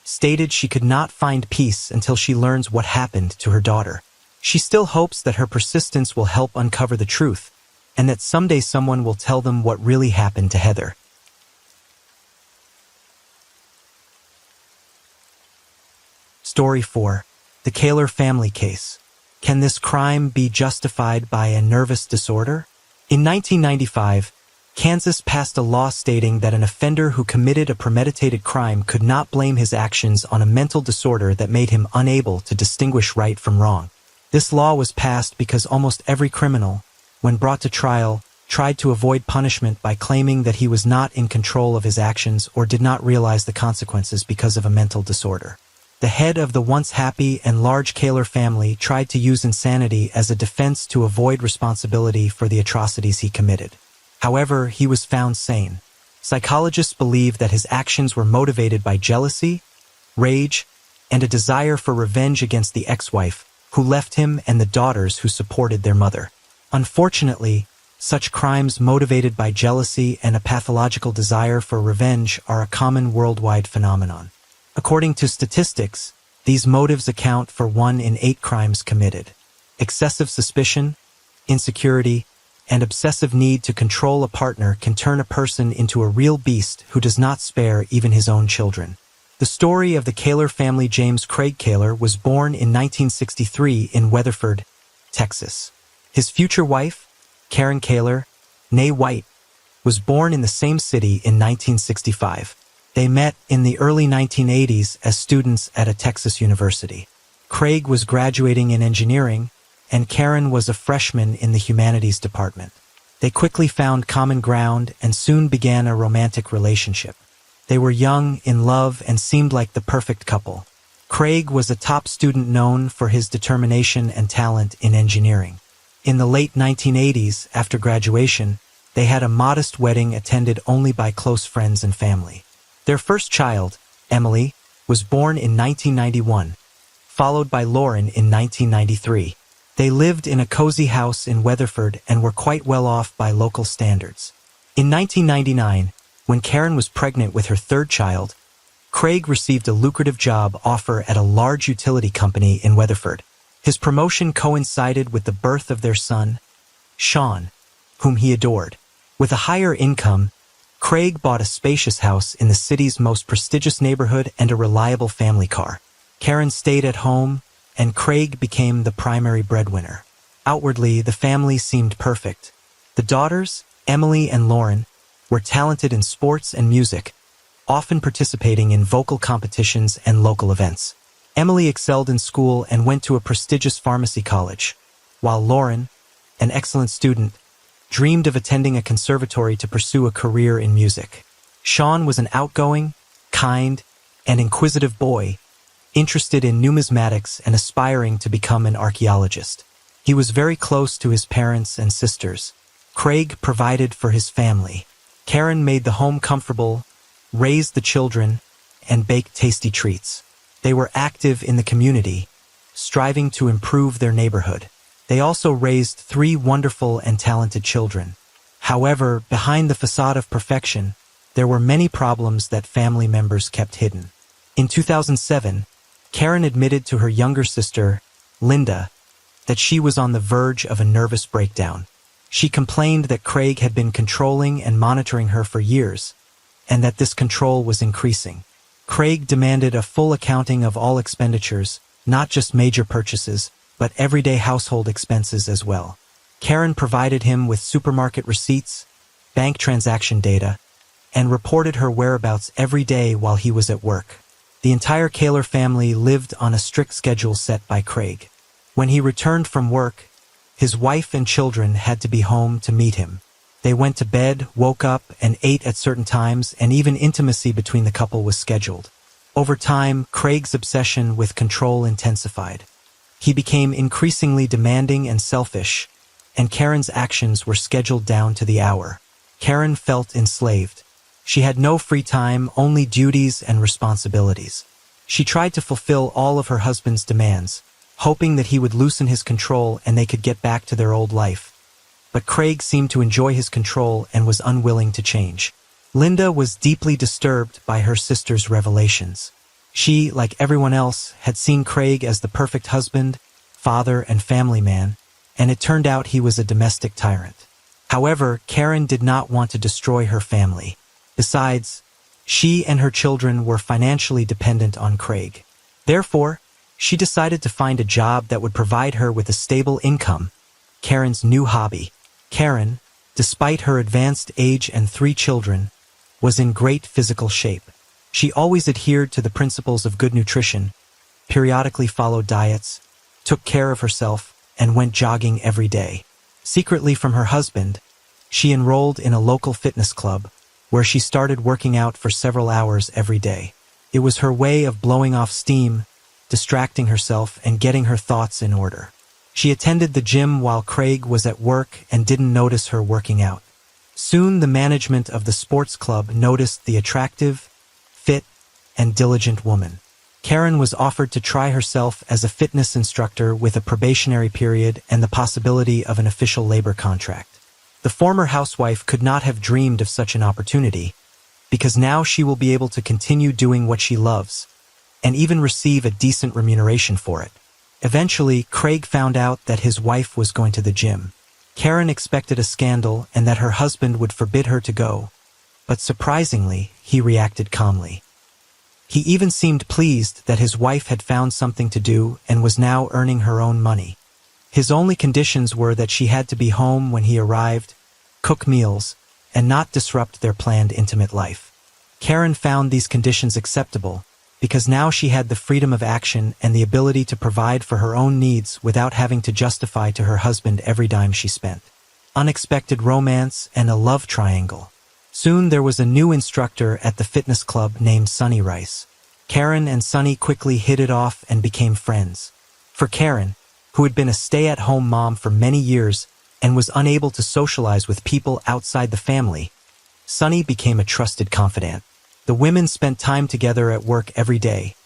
A: stated she could not find peace until she learns what happened to her daughter. She still hopes that her persistence will help uncover the truth, and that someday someone will tell them what really happened to Heather. Story 4. The Kaler Family Case. Can this crime be justified by a nervous disorder? In 1995, Kansas passed a law stating that an offender who committed a premeditated crime could not blame his actions on a mental disorder that made him unable to distinguish right from wrong. This law was passed because almost every criminal, when brought to trial, tried to avoid punishment by claiming that he was not in control of his actions or did not realize the consequences because of a mental disorder. The head of the once happy and large Kaler family tried to use insanity as a defense to avoid responsibility for the atrocities he committed. However, he was found sane. Psychologists believe that his actions were motivated by jealousy, rage, and a desire for revenge against the ex-wife, who left him and the daughters who supported their mother. Unfortunately, such crimes motivated by jealousy and a pathological desire for revenge are a common worldwide phenomenon. According to statistics, these motives account for 1 in 8 crimes committed. Excessive suspicion, insecurity, and obsessive need to control a partner can turn a person into a real beast who does not spare even his own children. The story of the Kaler family. James Craig Kaler was born in 1963 in Weatherford, Texas. His future wife, Karen Kaler, née White, was born in the same city in 1965. They met in the early 1980s as students at a Texas university. Craig was graduating in engineering, and Karen was a freshman in the humanities department. They quickly found common ground and soon began a romantic relationship. They were young, in love, and seemed like the perfect couple. Craig was a top student known for his determination and talent in engineering. In the late 1980s, after graduation, they had a modest wedding attended only by close friends and family. Their first child, Emily, was born in 1991, followed by Lauren in 1993. They lived in a cozy house in Weatherford and were quite well off by local standards. In 1999, when Karen was pregnant with her third child, Craig received a lucrative job offer at a large utility company in Weatherford. His promotion coincided with the birth of their son, Sean, whom he adored. With a higher income, Craig bought a spacious house in the city's most prestigious neighborhood and a reliable family car. Karen stayed at home, and Craig became the primary breadwinner. Outwardly, the family seemed perfect. The daughters, Emily and Lauren, were talented in sports and music, often participating in vocal competitions and local events. Emily excelled in school and went to a prestigious pharmacy college, while Lauren, an excellent student, dreamed of attending a conservatory to pursue a career in music. Sean was an outgoing, kind, and inquisitive boy, interested in numismatics and aspiring to become an archaeologist. He was very close to his parents and sisters. Craig provided for his family. Karen made the home comfortable, raised the children, and baked tasty treats. They were active in the community, striving to improve their neighborhood. They also raised 3 wonderful and talented children. However, behind the facade of perfection, there were many problems that family members kept hidden. In 2007, Karen admitted to her younger sister, Linda, that she was on the verge of a nervous breakdown. She complained that Craig had been controlling and monitoring her for years, and that this control was increasing. Craig demanded a full accounting of all expenditures, not just major purchases, but everyday household expenses as well. Karen provided him with supermarket receipts, bank transaction data, and reported her whereabouts every day while he was at work. The entire Kaler family lived on a strict schedule set by Craig. When he returned from work, his wife and children had to be home to meet him. They went to bed, woke up, and ate at certain times, and even intimacy between the couple was scheduled. Over time, Craig's obsession with control intensified. He became increasingly demanding and selfish, and Karen's actions were scheduled down to the hour. Karen felt enslaved. She had no free time, only duties and responsibilities. She tried to fulfill all of her husband's demands, hoping that he would loosen his control and they could get back to their old life. But Craig seemed to enjoy his control and was unwilling to change. Linda was deeply disturbed by her sister's revelations. She, like everyone else, had seen Craig as the perfect husband, father, and family man, and it turned out he was a domestic tyrant. However, Karen did not want to destroy her family. Besides, she and her children were financially dependent on Craig. Therefore, she decided to find a job that would provide her with a stable income, Karen's new hobby. Karen, despite her advanced age and 3 children, was in great physical shape. She always adhered to the principles of good nutrition, periodically followed diets, took care of herself, and went jogging every day. Secretly from her husband, she enrolled in a local fitness club, where she started working out for several hours every day. It was her way of blowing off steam, distracting herself, and getting her thoughts in order. She attended the gym while Craig was at work and didn't notice her working out. Soon the management of the sports club noticed the attractive, fit, and diligent woman. Karen was offered to try herself as a fitness instructor with a probationary period and the possibility of an official labor contract. The former housewife could not have dreamed of such an opportunity, because now she will be able to continue doing what she loves, and even receive a decent remuneration for it. Eventually, Craig found out that his wife was going to the gym. Karen expected a scandal and that her husband would forbid her to go, but surprisingly, he reacted calmly. He even seemed pleased that his wife had found something to do and was now earning her own money. His only conditions were that she had to be home when he arrived, cook meals, and not disrupt their planned intimate life. Karen found these conditions acceptable, because now she had the freedom of action and the ability to provide for her own needs without having to justify to her husband every dime she spent. Unexpected romance and a love triangle. Soon there was a new instructor at the fitness club named Sunny Rice. Karen and Sunny quickly hit it off and became friends. For Karen, who had been a stay-at-home mom for many years and was unable to socialize with people outside the family, Sunny became a trusted confidant. The women spent time together at work every day,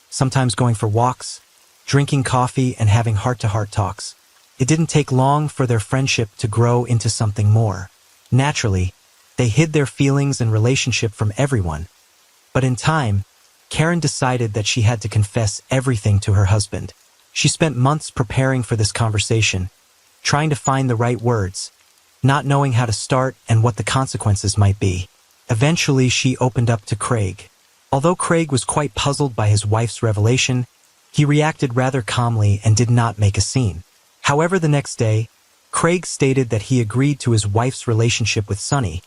A: sometimes going for walks, drinking coffee, and having heart-to-heart talks. It didn't take long for their friendship to grow into something more. Naturally, they hid their feelings and relationship from everyone. But in time, Karen decided that she had to confess everything to her husband. She spent months preparing for this conversation, trying to find the right words, not knowing how to start and what the consequences might be. Eventually, she opened up to Craig. Although Craig was quite puzzled by his wife's revelation, he reacted rather calmly and did not make a scene. However, the next day, Craig stated that he agreed to his wife's relationship with Sunny,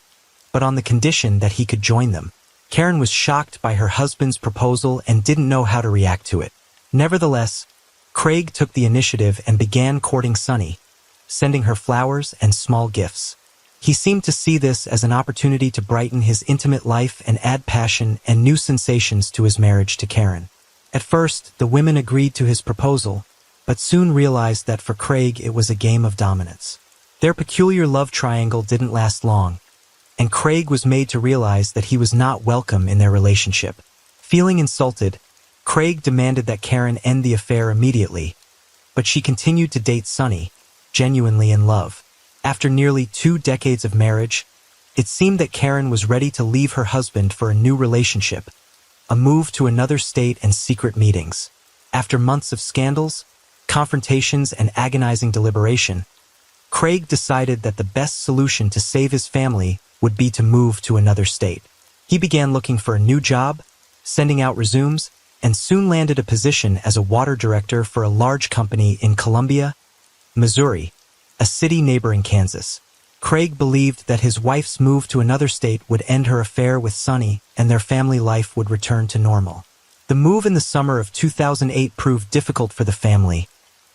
A: but on the condition that he could join them. Karen was shocked by her husband's proposal and didn't know how to react to it. Nevertheless, Craig took the initiative and began courting Sunny, sending her flowers and small gifts. He seemed to see this as an opportunity to brighten his intimate life and add passion and new sensations to his marriage to Karen. At first, the women agreed to his proposal, but soon realized that for Craig it was a game of dominance. Their peculiar love triangle didn't last long, and Craig was made to realize that he was not welcome in their relationship. Feeling insulted, Craig demanded that Karen end the affair immediately, but she continued to date Sonny, genuinely in love. After nearly 2 decades of marriage, it seemed that Karen was ready to leave her husband for a new relationship, a move to another state and secret meetings. After months of scandals, confrontations, and agonizing deliberation, Craig decided that the best solution to save his family would be to move to another state. He began looking for a new job, sending out resumes, and soon landed a position as a water director for a large company in Columbia, Missouri, a city neighboring Kansas. Craig believed that his wife's move to another state would end her affair with Sonny and their family life would return to normal. The move in the summer of 2008 proved difficult for the family,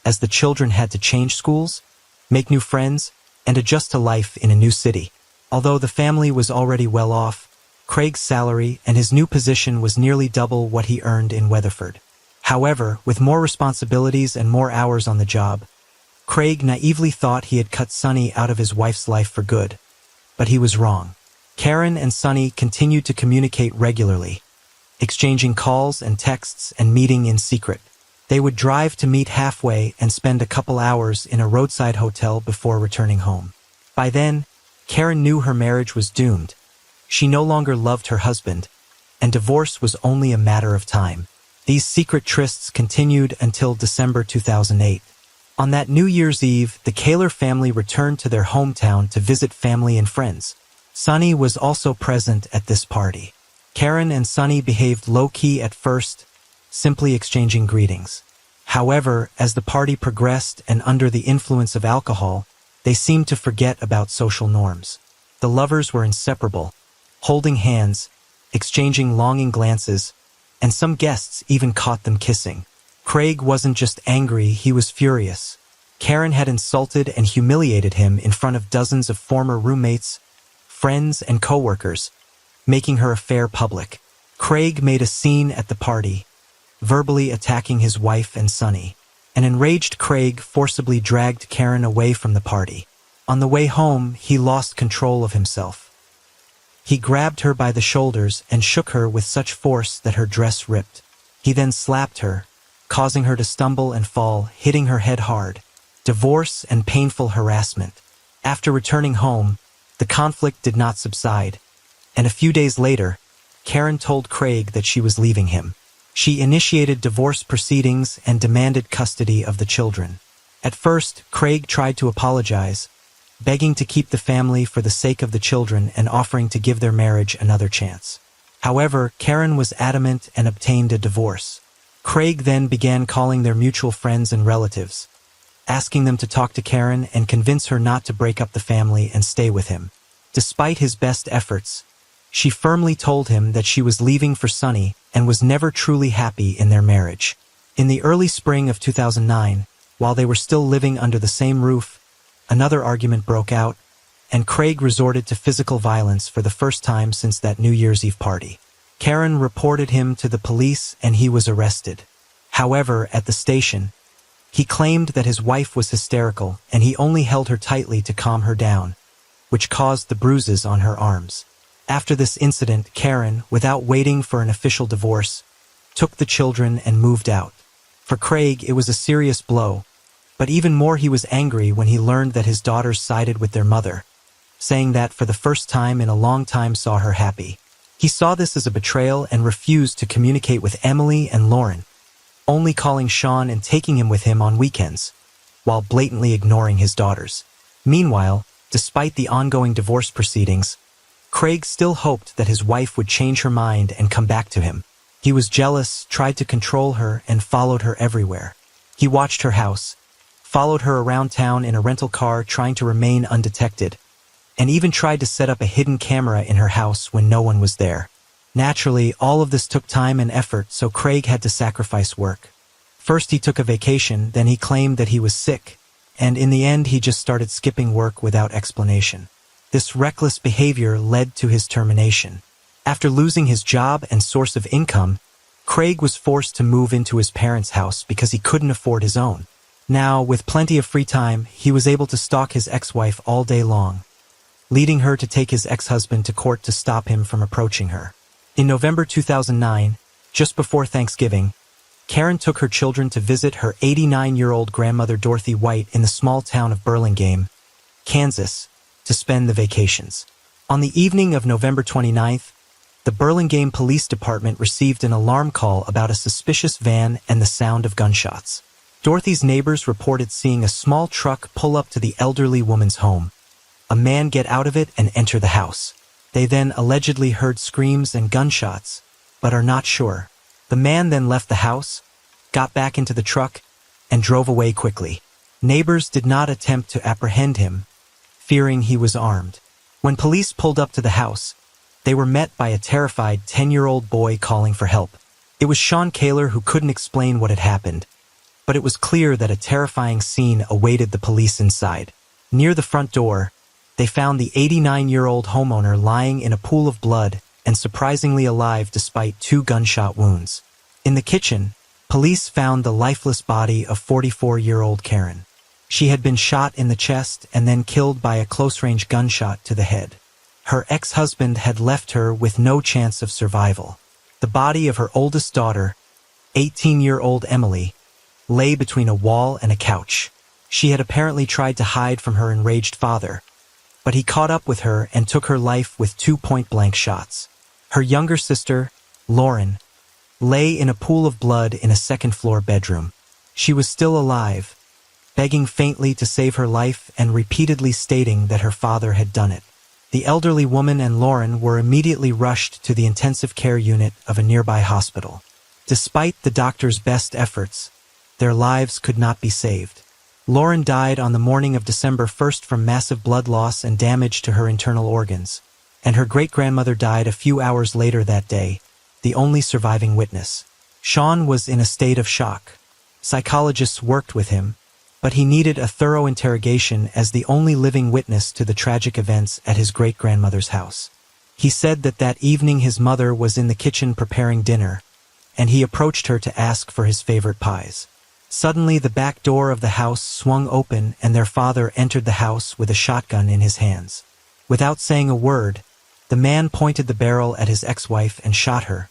A: as the children had to change schools, make new friends, and adjust to life in a new city. Although the family was already well off, Craig's salary and his new position was nearly double what he earned in Weatherford. However, with more responsibilities and more hours on the job, Craig naively thought he had cut Sonny out of his wife's life for good. But he was wrong. Karen and Sonny continued to communicate regularly, exchanging calls and texts and meeting in secret. They would drive to meet halfway and spend a couple hours in a roadside hotel before returning home. By then, Karen knew her marriage was doomed. She no longer loved her husband, and divorce was only a matter of time. These secret trysts continued until December 2008. On that New Year's Eve, the Kaler family returned to their hometown to visit family and friends. Sonny was also present at this party. Karen and Sonny behaved low-key at first, simply exchanging greetings. However, as the party progressed and under the influence of alcohol, they seemed to forget about social norms. The lovers were inseparable, holding hands, exchanging longing glances, and some guests even caught them kissing. Craig wasn't just angry, he was furious. Karen had insulted and humiliated him in front of dozens of former roommates, friends, and co-workers, making her affair public. Craig made a scene at the party, verbally attacking his wife and Sonny. An enraged Craig forcibly dragged Karen away from the party. On the way home, he lost control of himself. He grabbed her by the shoulders and shook her with such force that her dress ripped. He then slapped her, causing her to stumble and fall, hitting her head hard. Divorce and painful harassment. After returning home, the conflict did not subside, and a few days later, Karen told Craig that she was leaving him. She initiated divorce proceedings and demanded custody of the children. At first, Craig tried to apologize, begging to keep the family for the sake of the children and offering to give their marriage another chance. However, Karen was adamant and obtained a divorce. Craig then began calling their mutual friends and relatives, asking them to talk to Karen and convince her not to break up the family and stay with him. Despite his best efforts, she firmly told him that she was leaving for Sonny and was never truly happy in their marriage. In the early spring of 2009, while they were still living under the same roof, another argument broke out, and Craig resorted to physical violence for the first time since that New Year's Eve party. Karen reported him to the police and he was arrested. However, at the station, he claimed that his wife was hysterical and he only held her tightly to calm her down, which caused the bruises on her arms. After this incident, Karen, without waiting for an official divorce, took the children and moved out. For Craig, it was a serious blow, but even more he was angry when he learned that his daughters sided with their mother, saying that for the first time in a long time saw her happy. He saw this as a betrayal and refused to communicate with Emily and Lauren, only calling Sean and taking him with him on weekends, while blatantly ignoring his daughters. Meanwhile, despite the ongoing divorce proceedings, Craig still hoped that his wife would change her mind and come back to him. He was jealous, tried to control her, and followed her everywhere. He watched her house, followed her around town in a rental car trying to remain undetected, and even tried to set up a hidden camera in her house when no one was there. Naturally, all of this took time and effort, so Craig had to sacrifice work. First he took a vacation, then he claimed that he was sick, and in the end he just started skipping work without explanation. This reckless behavior led to his termination. After losing his job and source of income, Craig was forced to move into his parents' house because he couldn't afford his own. Now, with plenty of free time, he was able to stalk his ex-wife all day long, leading her to take his ex-husband to court to stop him from approaching her. In November 2009, just before Thanksgiving, Karen took her children to visit her 89-year-old grandmother Dorothy White in the small town of Burlingame, Kansas, to spend the vacations. On the evening of November 29th, the Burlingame Police Department received an alarm call about a suspicious van and the sound of gunshots. Dorothy's neighbors reported seeing a small truck pull up to the elderly woman's home. A man get out of it and enter the house. They then allegedly heard screams and gunshots, but are not sure. The man then left the house, got back into the truck, and drove away quickly. Neighbors did not attempt to apprehend him, fearing he was armed. When police pulled up to the house, they were met by a terrified 10-year-old boy calling for help. It was Sean Kaler who couldn't explain what had happened, but it was clear that a terrifying scene awaited the police inside. Near the front door, they found the 89-year-old homeowner lying in a pool of blood and surprisingly alive despite 2 gunshot wounds. In the kitchen, police found the lifeless body of 44-year-old Karen. She had been shot in the chest and then killed by a close-range gunshot to the head. Her ex-husband had left her with no chance of survival. The body of her oldest daughter, 18-year-old Emily, lay between a wall and a couch. She had apparently tried to hide from her enraged father, but he caught up with her and took her life with 2 point-blank shots. Her younger sister, Lauren, lay in a pool of blood in a second-floor bedroom. She was still alive, begging faintly to save her life and repeatedly stating that her father had done it. The elderly woman and Lauren were immediately rushed to the intensive care unit of a nearby hospital. Despite the doctor's best efforts, their lives could not be saved. Lauren died on the morning of December 1st from massive blood loss and damage to her internal organs, and her great-grandmother died a few hours later that day, the only surviving witness. Sean was in a state of shock. Psychologists worked with him, but he needed a thorough interrogation as the only living witness to the tragic events at his great-grandmother's house. He said that that evening his mother was in the kitchen preparing dinner, and he approached her to ask for his favorite pies. Suddenly, the back door of the house swung open and their father entered the house with a shotgun in his hands. Without saying a word, the man pointed the barrel at his ex-wife and shot her,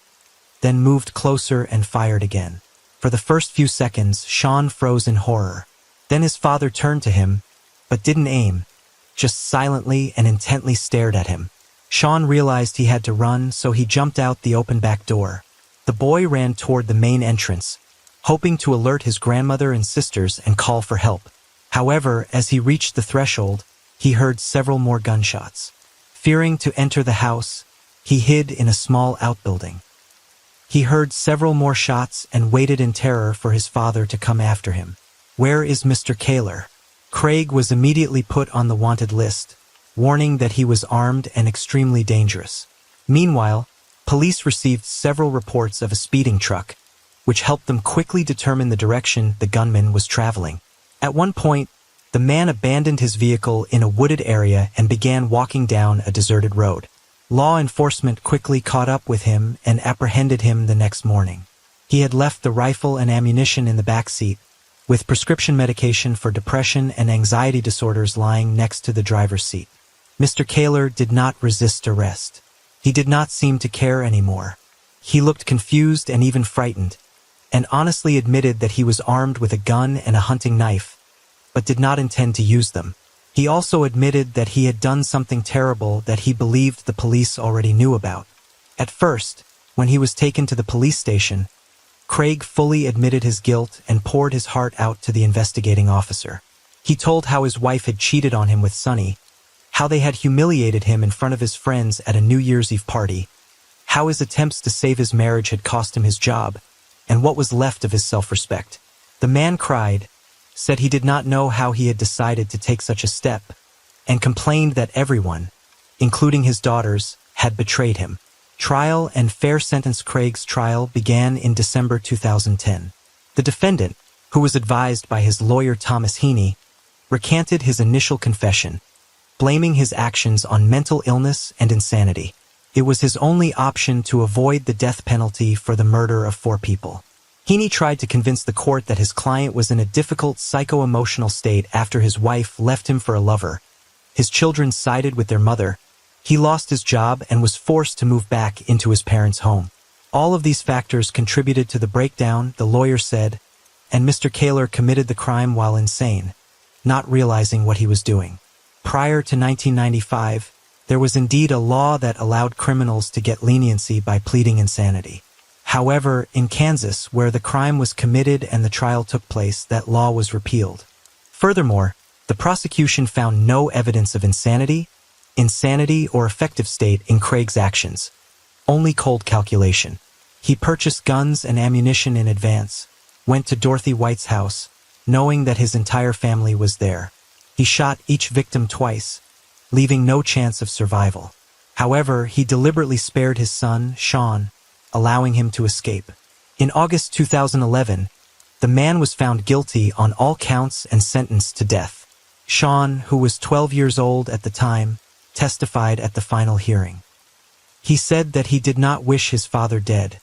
A: then moved closer and fired again. For the first few seconds, Sean froze in horror. Then his father turned to him, but didn't aim, just silently and intently stared at him. Sean realized he had to run, so he jumped out the open back door. The boy ran toward the main entrance, hoping to alert his grandmother and sisters and call for help. However, as he reached the threshold, he heard several more gunshots. Fearing to enter the house, he hid in a small outbuilding. He heard several more shots and waited in terror for his father to come after him. "Where is Mr. Kaler?" Craig was immediately put on the wanted list, warning that he was armed and extremely dangerous. Meanwhile, police received several reports of a speeding truck, which helped them quickly determine the direction the gunman was traveling. At one point, the man abandoned his vehicle in a wooded area and began walking down a deserted road. Law enforcement quickly caught up with him and apprehended him the next morning. He had left the rifle and ammunition in the back seat, with prescription medication for depression and anxiety disorders lying next to the driver's seat. Mr. Kaler did not resist arrest. He did not seem to care anymore. He looked confused and even frightened, and honestly admitted that he was armed with a gun and a hunting knife, but did not intend to use them. He also admitted that he had done something terrible that he believed the police already knew about. At first, when he was taken to the police station, Craig fully admitted his guilt and poured his heart out to the investigating officer. He told how his wife had cheated on him with Sonny, how they had humiliated him in front of his friends at a New Year's Eve party, how his attempts to save his marriage had cost him his job, and what was left of his self-respect. The man cried, said he did not know how he had decided to take such a step, and complained that everyone, including his daughters, had betrayed him. Trial and fair sentence. Craig's trial began in December 2010. The defendant, who was advised by his lawyer Thomas Heaney, recanted his initial confession, blaming his actions on mental illness and insanity. It was his only option to avoid the death penalty for the murder of 4 people. Heaney tried to convince the court that his client was in a difficult psycho-emotional state after his wife left him for a lover. His children sided with their mother. He lost his job and was forced to move back into his parents' home. All of these factors contributed to the breakdown, the lawyer said, and Mr. Kaler committed the crime while insane, not realizing what he was doing. Prior to 1995, there was indeed a law that allowed criminals to get leniency by pleading insanity. However, in Kansas, where the crime was committed and the trial took place, that law was repealed. Furthermore, the prosecution found no evidence of insanity, or affective state in Craig's actions. Only cold calculation. He purchased guns and ammunition in advance, went to Dorothy White's house, knowing that his entire family was there. He shot each victim twice, leaving no chance of survival. However, he deliberately spared his son, Sean, allowing him to escape. In August 2011, the man was found guilty on all counts and sentenced to death. Sean, who was 12 years old at the time, testified at the final hearing. He said that he did not wish his father dead,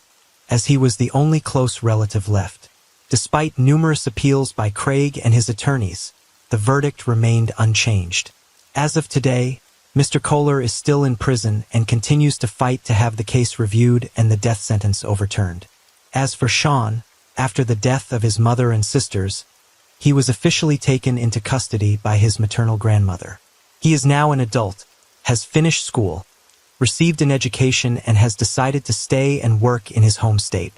A: as he was the only close relative left. Despite numerous appeals by Craig and his attorneys, the verdict remained unchanged. As of today, Mr. Kohler is still in prison and continues to fight to have the case reviewed and the death sentence overturned. As for Sean, after the death of his mother and sisters, he was officially taken into custody by his maternal grandmother. He is now an adult, has finished school, received an education, and has decided to stay and work in his home state.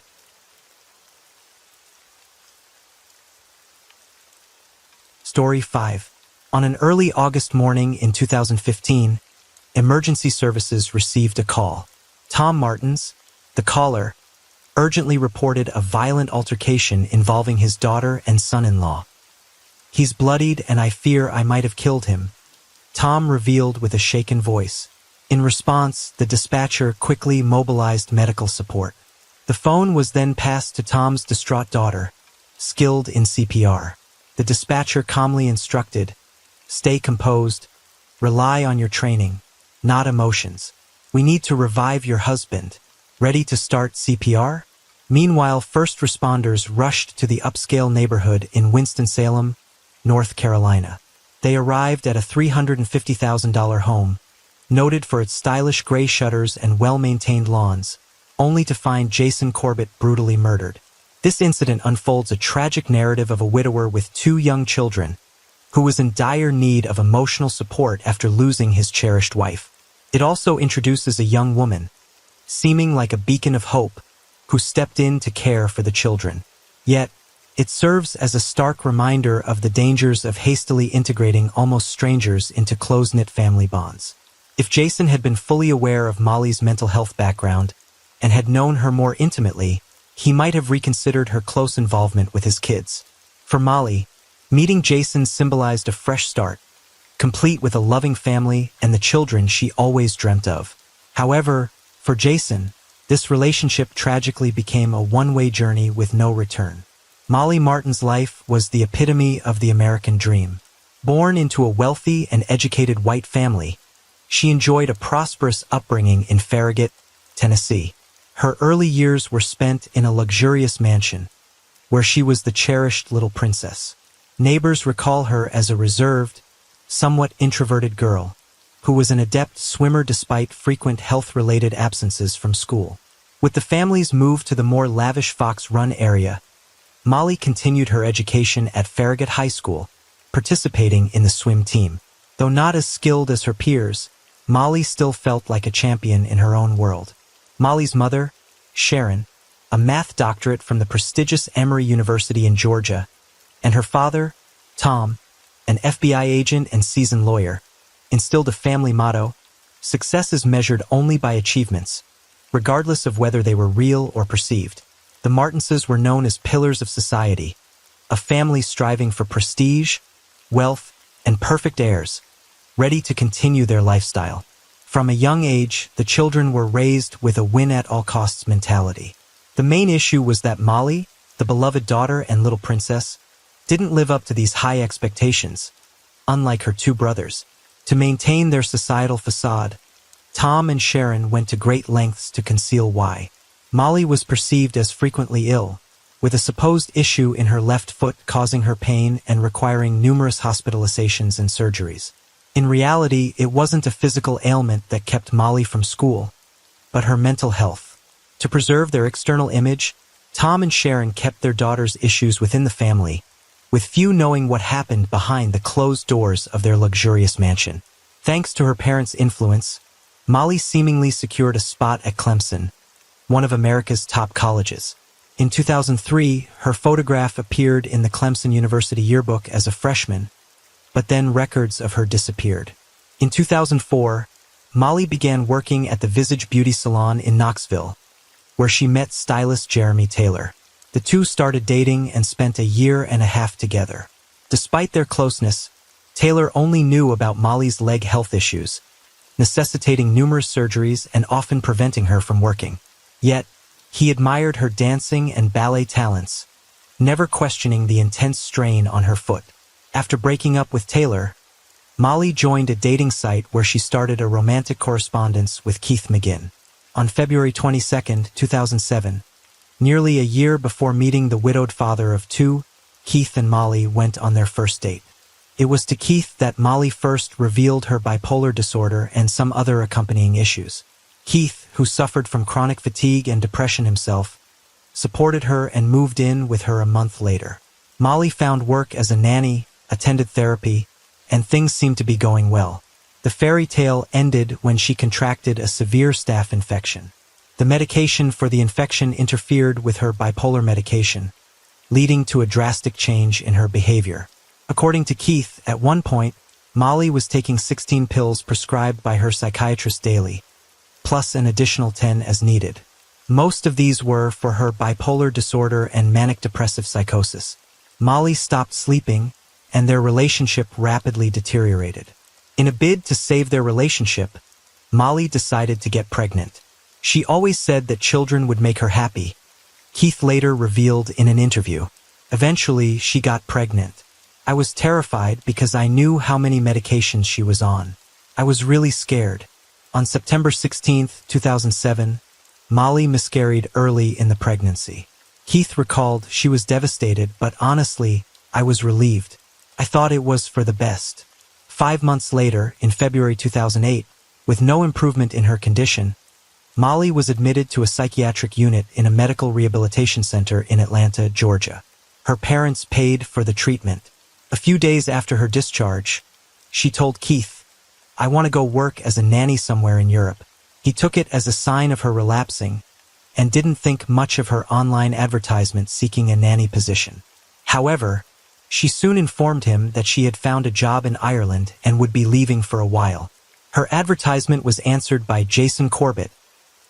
A: Story 5. On an early August morning in 2015, emergency services received a call. Tom Martins, the caller, urgently reported a violent altercation involving his daughter and son-in-law. "He's bloodied and I fear I might have killed him," Tom revealed with a shaken voice. In response, the dispatcher quickly mobilized medical support. The phone was then passed to Tom's distraught daughter, skilled in CPR. The dispatcher calmly instructed, "Stay composed, rely on your training, not emotions. We need to revive your husband. Ready to start CPR?" Meanwhile, first responders rushed to the upscale neighborhood in Winston-Salem, North Carolina. They arrived at a $350,000 home, noted for its stylish gray shutters and well-maintained lawns, only to find Jason Corbett brutally murdered. This incident unfolds a tragic narrative of a widower with 2 young children, who was in dire need of emotional support after losing his cherished wife. It also introduces a young woman, seeming like a beacon of hope, who stepped in to care for the children. Yet, it serves as a stark reminder of the dangers of hastily integrating almost strangers into close-knit family bonds. If Jason had been fully aware of Molly's mental health background and had known her more intimately, he might have reconsidered her close involvement with his kids. For Molly, meeting Jason symbolized a fresh start, complete with a loving family and the children she always dreamt of. However, for Jason, this relationship tragically became a one-way journey with no return. Molly Martin's life was the epitome of the American dream. Born into a wealthy and educated white family, she enjoyed a prosperous upbringing in Farragut, Tennessee. Her early years were spent in a luxurious mansion, where she was the cherished little princess. Neighbors recall her as a reserved, somewhat introverted girl, who was an adept swimmer despite frequent health-related absences from school. With the family's move to the more lavish Fox Run area, Molly continued her education at Farragut High School, participating in the swim team. Though not as skilled as her peers, Molly still felt like a champion in her own world. Molly's mother, Sharon, a math doctorate from the prestigious Emory University in Georgia, and her father, Tom, an FBI agent and seasoned lawyer, instilled a family motto: success is measured only by achievements, regardless of whether they were real or perceived. The Martinses were known as pillars of society, a family striving for prestige, wealth, and perfect heirs, ready to continue their lifestyle. From a young age, the children were raised with a win-at-all-costs mentality. The main issue was that Molly, the beloved daughter and little princess, didn't live up to these high expectations, unlike her 2 brothers. To maintain their societal facade, Tom and Sharon went to great lengths to conceal why. Molly was perceived as frequently ill, with a supposed issue in her left foot causing her pain and requiring numerous hospitalizations and surgeries. In reality, it wasn't a physical ailment that kept Molly from school, but her mental health. To preserve their external image, Tom and Sharon kept their daughter's issues within the family, with few knowing what happened behind the closed doors of their luxurious mansion. Thanks to her parents' influence, Molly seemingly secured a spot at Clemson, one of America's top colleges. In 2003, her photograph appeared in the Clemson University yearbook as a freshman, but then records of her disappeared. In 2004, Molly began working at the Visage Beauty Salon in Knoxville, where she met stylist Jeremy Taylor. The two started dating and spent a year and a half together. Despite their closeness, Taylor only knew about Molly's leg health issues, necessitating numerous surgeries and often preventing her from working. Yet, he admired her dancing and ballet talents, never questioning the intense strain on her foot. After breaking up with Taylor, Molly joined a dating site where she started a romantic correspondence with Keith McGinn. On February 22, 2007, nearly a year before meeting the widowed father of two, Keith and Molly went on their first date. It was to Keith that Molly first revealed her bipolar disorder and some other accompanying issues. Keith, who suffered from chronic fatigue and depression himself, supported her and moved in with her a month later. Molly found work as a nanny, attended therapy, and things seemed to be going well. The fairy tale ended when she contracted a severe staph infection. The medication for the infection interfered with her bipolar medication, leading to a drastic change in her behavior. According to Keith, at one point, Molly was taking 16 pills prescribed by her psychiatrist daily, plus an additional 10 as needed. Most of these were for her bipolar disorder and manic depressive psychosis. Molly stopped sleeping, and their relationship rapidly deteriorated. In a bid to save their relationship, Molly decided to get pregnant. She always said that children would make her happy, Keith later revealed in an interview. Eventually, she got pregnant. I was terrified because I knew how many medications she was on. I was really scared. On September 16, 2007, Molly miscarried early in the pregnancy. Keith recalled, "She was devastated, but honestly, I was relieved. I thought it was for the best." 5 months later, in February 2008, with no improvement in her condition, Molly was admitted to a psychiatric unit in a medical rehabilitation center in Atlanta, Georgia. Her parents paid for the treatment. A few days after her discharge, she told Keith, "I want to go work as a nanny somewhere in Europe." He took it as a sign of her relapsing and didn't think much of her online advertisement seeking a nanny position. However, she soon informed him that she had found a job in Ireland and would be leaving for a while. Her advertisement was answered by Jason Corbett,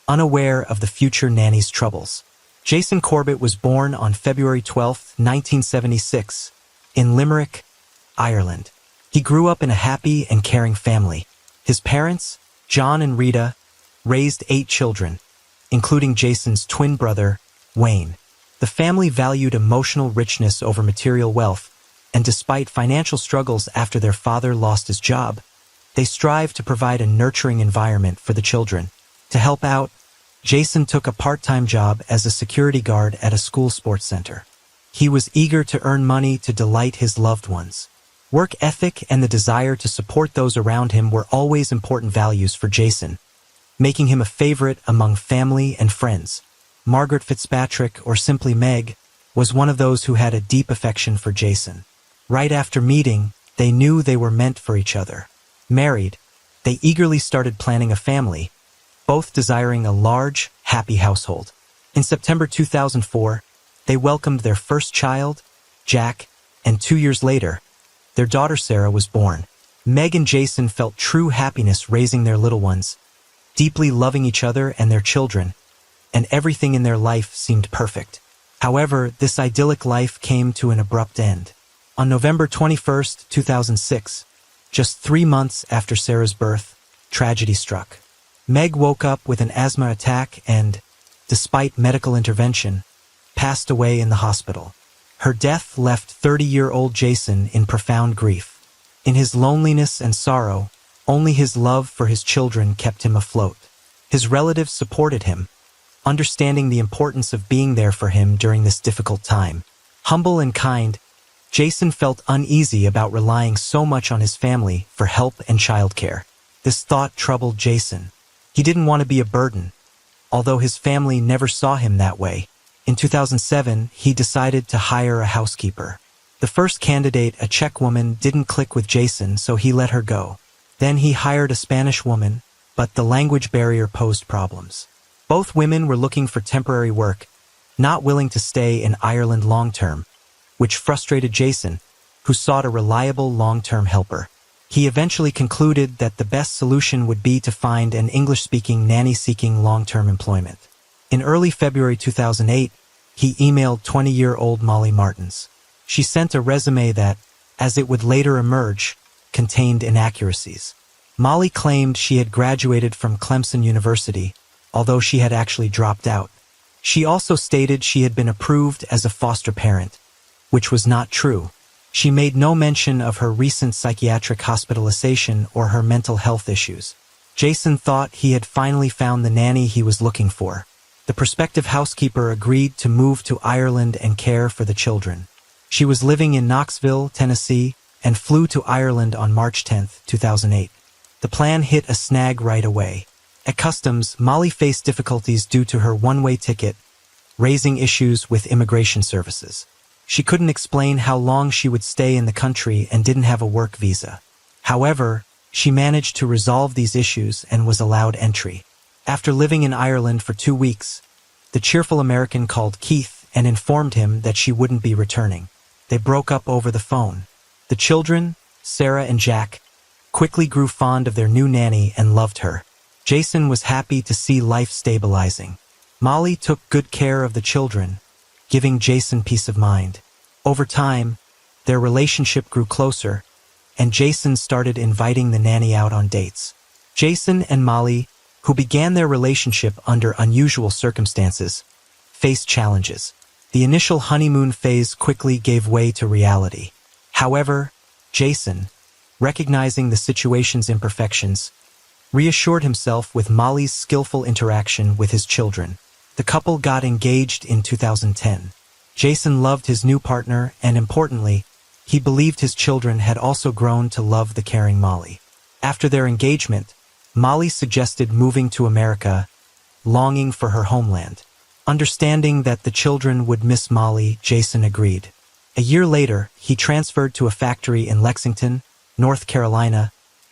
A: unaware of the future nanny's troubles. Jason Corbett was born on February 12, 1976, in Limerick, Ireland. He grew up in a happy and caring family. His parents, John and Rita, raised 8 children, including Jason's twin brother, Wayne. The family valued emotional richness over material wealth, and despite financial struggles after their father lost his job, they strived to provide a nurturing environment for the children. To help out, Jason took a part-time job as a security guard at a school sports center. He was eager to earn money to delight his loved ones. Work ethic and the desire to support those around him were always important values for Jason, making him a favorite among family and friends. Margaret Fitzpatrick, or simply Meg, was one of those who had a deep affection for Jason. Right after meeting, they knew they were meant for each other. Married, they eagerly started planning a family, both desiring a large, happy household. In September 2004, they welcomed their first child, Jack, and 2 years later, their daughter Sarah was born. Meg and Jason felt true happiness raising their little ones, deeply loving each other and their children, and everything in their life seemed perfect. However, this idyllic life came to an abrupt end. On November 21, 2006, just 3 months after Sarah's birth, tragedy struck. Meg woke up with an asthma attack and, despite medical intervention, passed away in the hospital. Her death left 30-year-old Jason in profound grief. In his loneliness and sorrow, only his love for his children kept him afloat. His relatives supported him, understanding the importance of being there for him during this difficult time. Humble and kind, Jason felt uneasy about relying so much on his family for help and childcare. This thought troubled Jason. He didn't want to be a burden, although his family never saw him that way. In 2007, he decided to hire a housekeeper. The first candidate, a Czech woman, didn't click with Jason, so he let her go. Then he hired a Spanish woman, but the language barrier posed problems. Both women were looking for temporary work, not willing to stay in Ireland long-term, which frustrated Jason, who sought a reliable long-term helper. He eventually concluded that the best solution would be to find an English-speaking nanny seeking long-term employment. In early February 2008, he emailed 20-year-old Molly Martins. She sent a resume that, as it would later emerge, contained inaccuracies. Molly claimed she had graduated from Clemson University, although she had actually dropped out. She also stated she had been approved as a foster parent, which was not true. She made no mention of her recent psychiatric hospitalization or her mental health issues. Jason thought he had finally found the nanny he was looking for. The prospective housekeeper agreed to move to Ireland and care for the children. She was living in Knoxville, Tennessee, and flew to Ireland on March 10, 2008. The plan hit a snag right away. At customs, Molly faced difficulties due to her one-way ticket, raising issues with immigration services. She couldn't explain how long she would stay in the country and didn't have a work visa. However, she managed to resolve these issues and was allowed entry. After living in Ireland for 2 weeks, the cheerful American called Keith and informed him that she wouldn't be returning. They broke up over the phone. The children, Sarah and Jack, quickly grew fond of their new nanny and loved her. Jason was happy to see life stabilizing. Molly took good care of the children, giving Jason peace of mind. Over time, their relationship grew closer, and Jason started inviting the nanny out on dates. Jason and Molly, who began their relationship under unusual circumstances, faced challenges. The initial honeymoon phase quickly gave way to reality. However, Jason, recognizing the situation's imperfections, reassured himself with Molly's skillful interaction with his children. The couple got engaged in 2010. Jason loved his new partner, and importantly, he believed his children had also grown to love the caring Molly. After their engagement, Molly suggested moving to America, longing for her homeland. Understanding that the children would miss Molly, Jason agreed. A year later, he transferred to a factory in Lexington, North Carolina,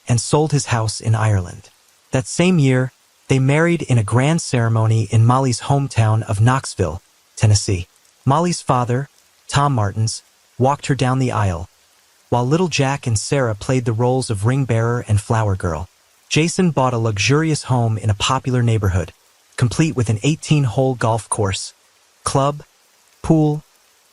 A: and sold his house in Ireland. That same year, they married in a grand ceremony in Molly's hometown of Knoxville, Tennessee. Molly's father, Tom Martins, walked her down the aisle, while little Jack and Sarah played the roles of ring bearer and flower girl. Jason bought a luxurious home in a popular neighborhood, complete with an 18-hole golf course, club, pool,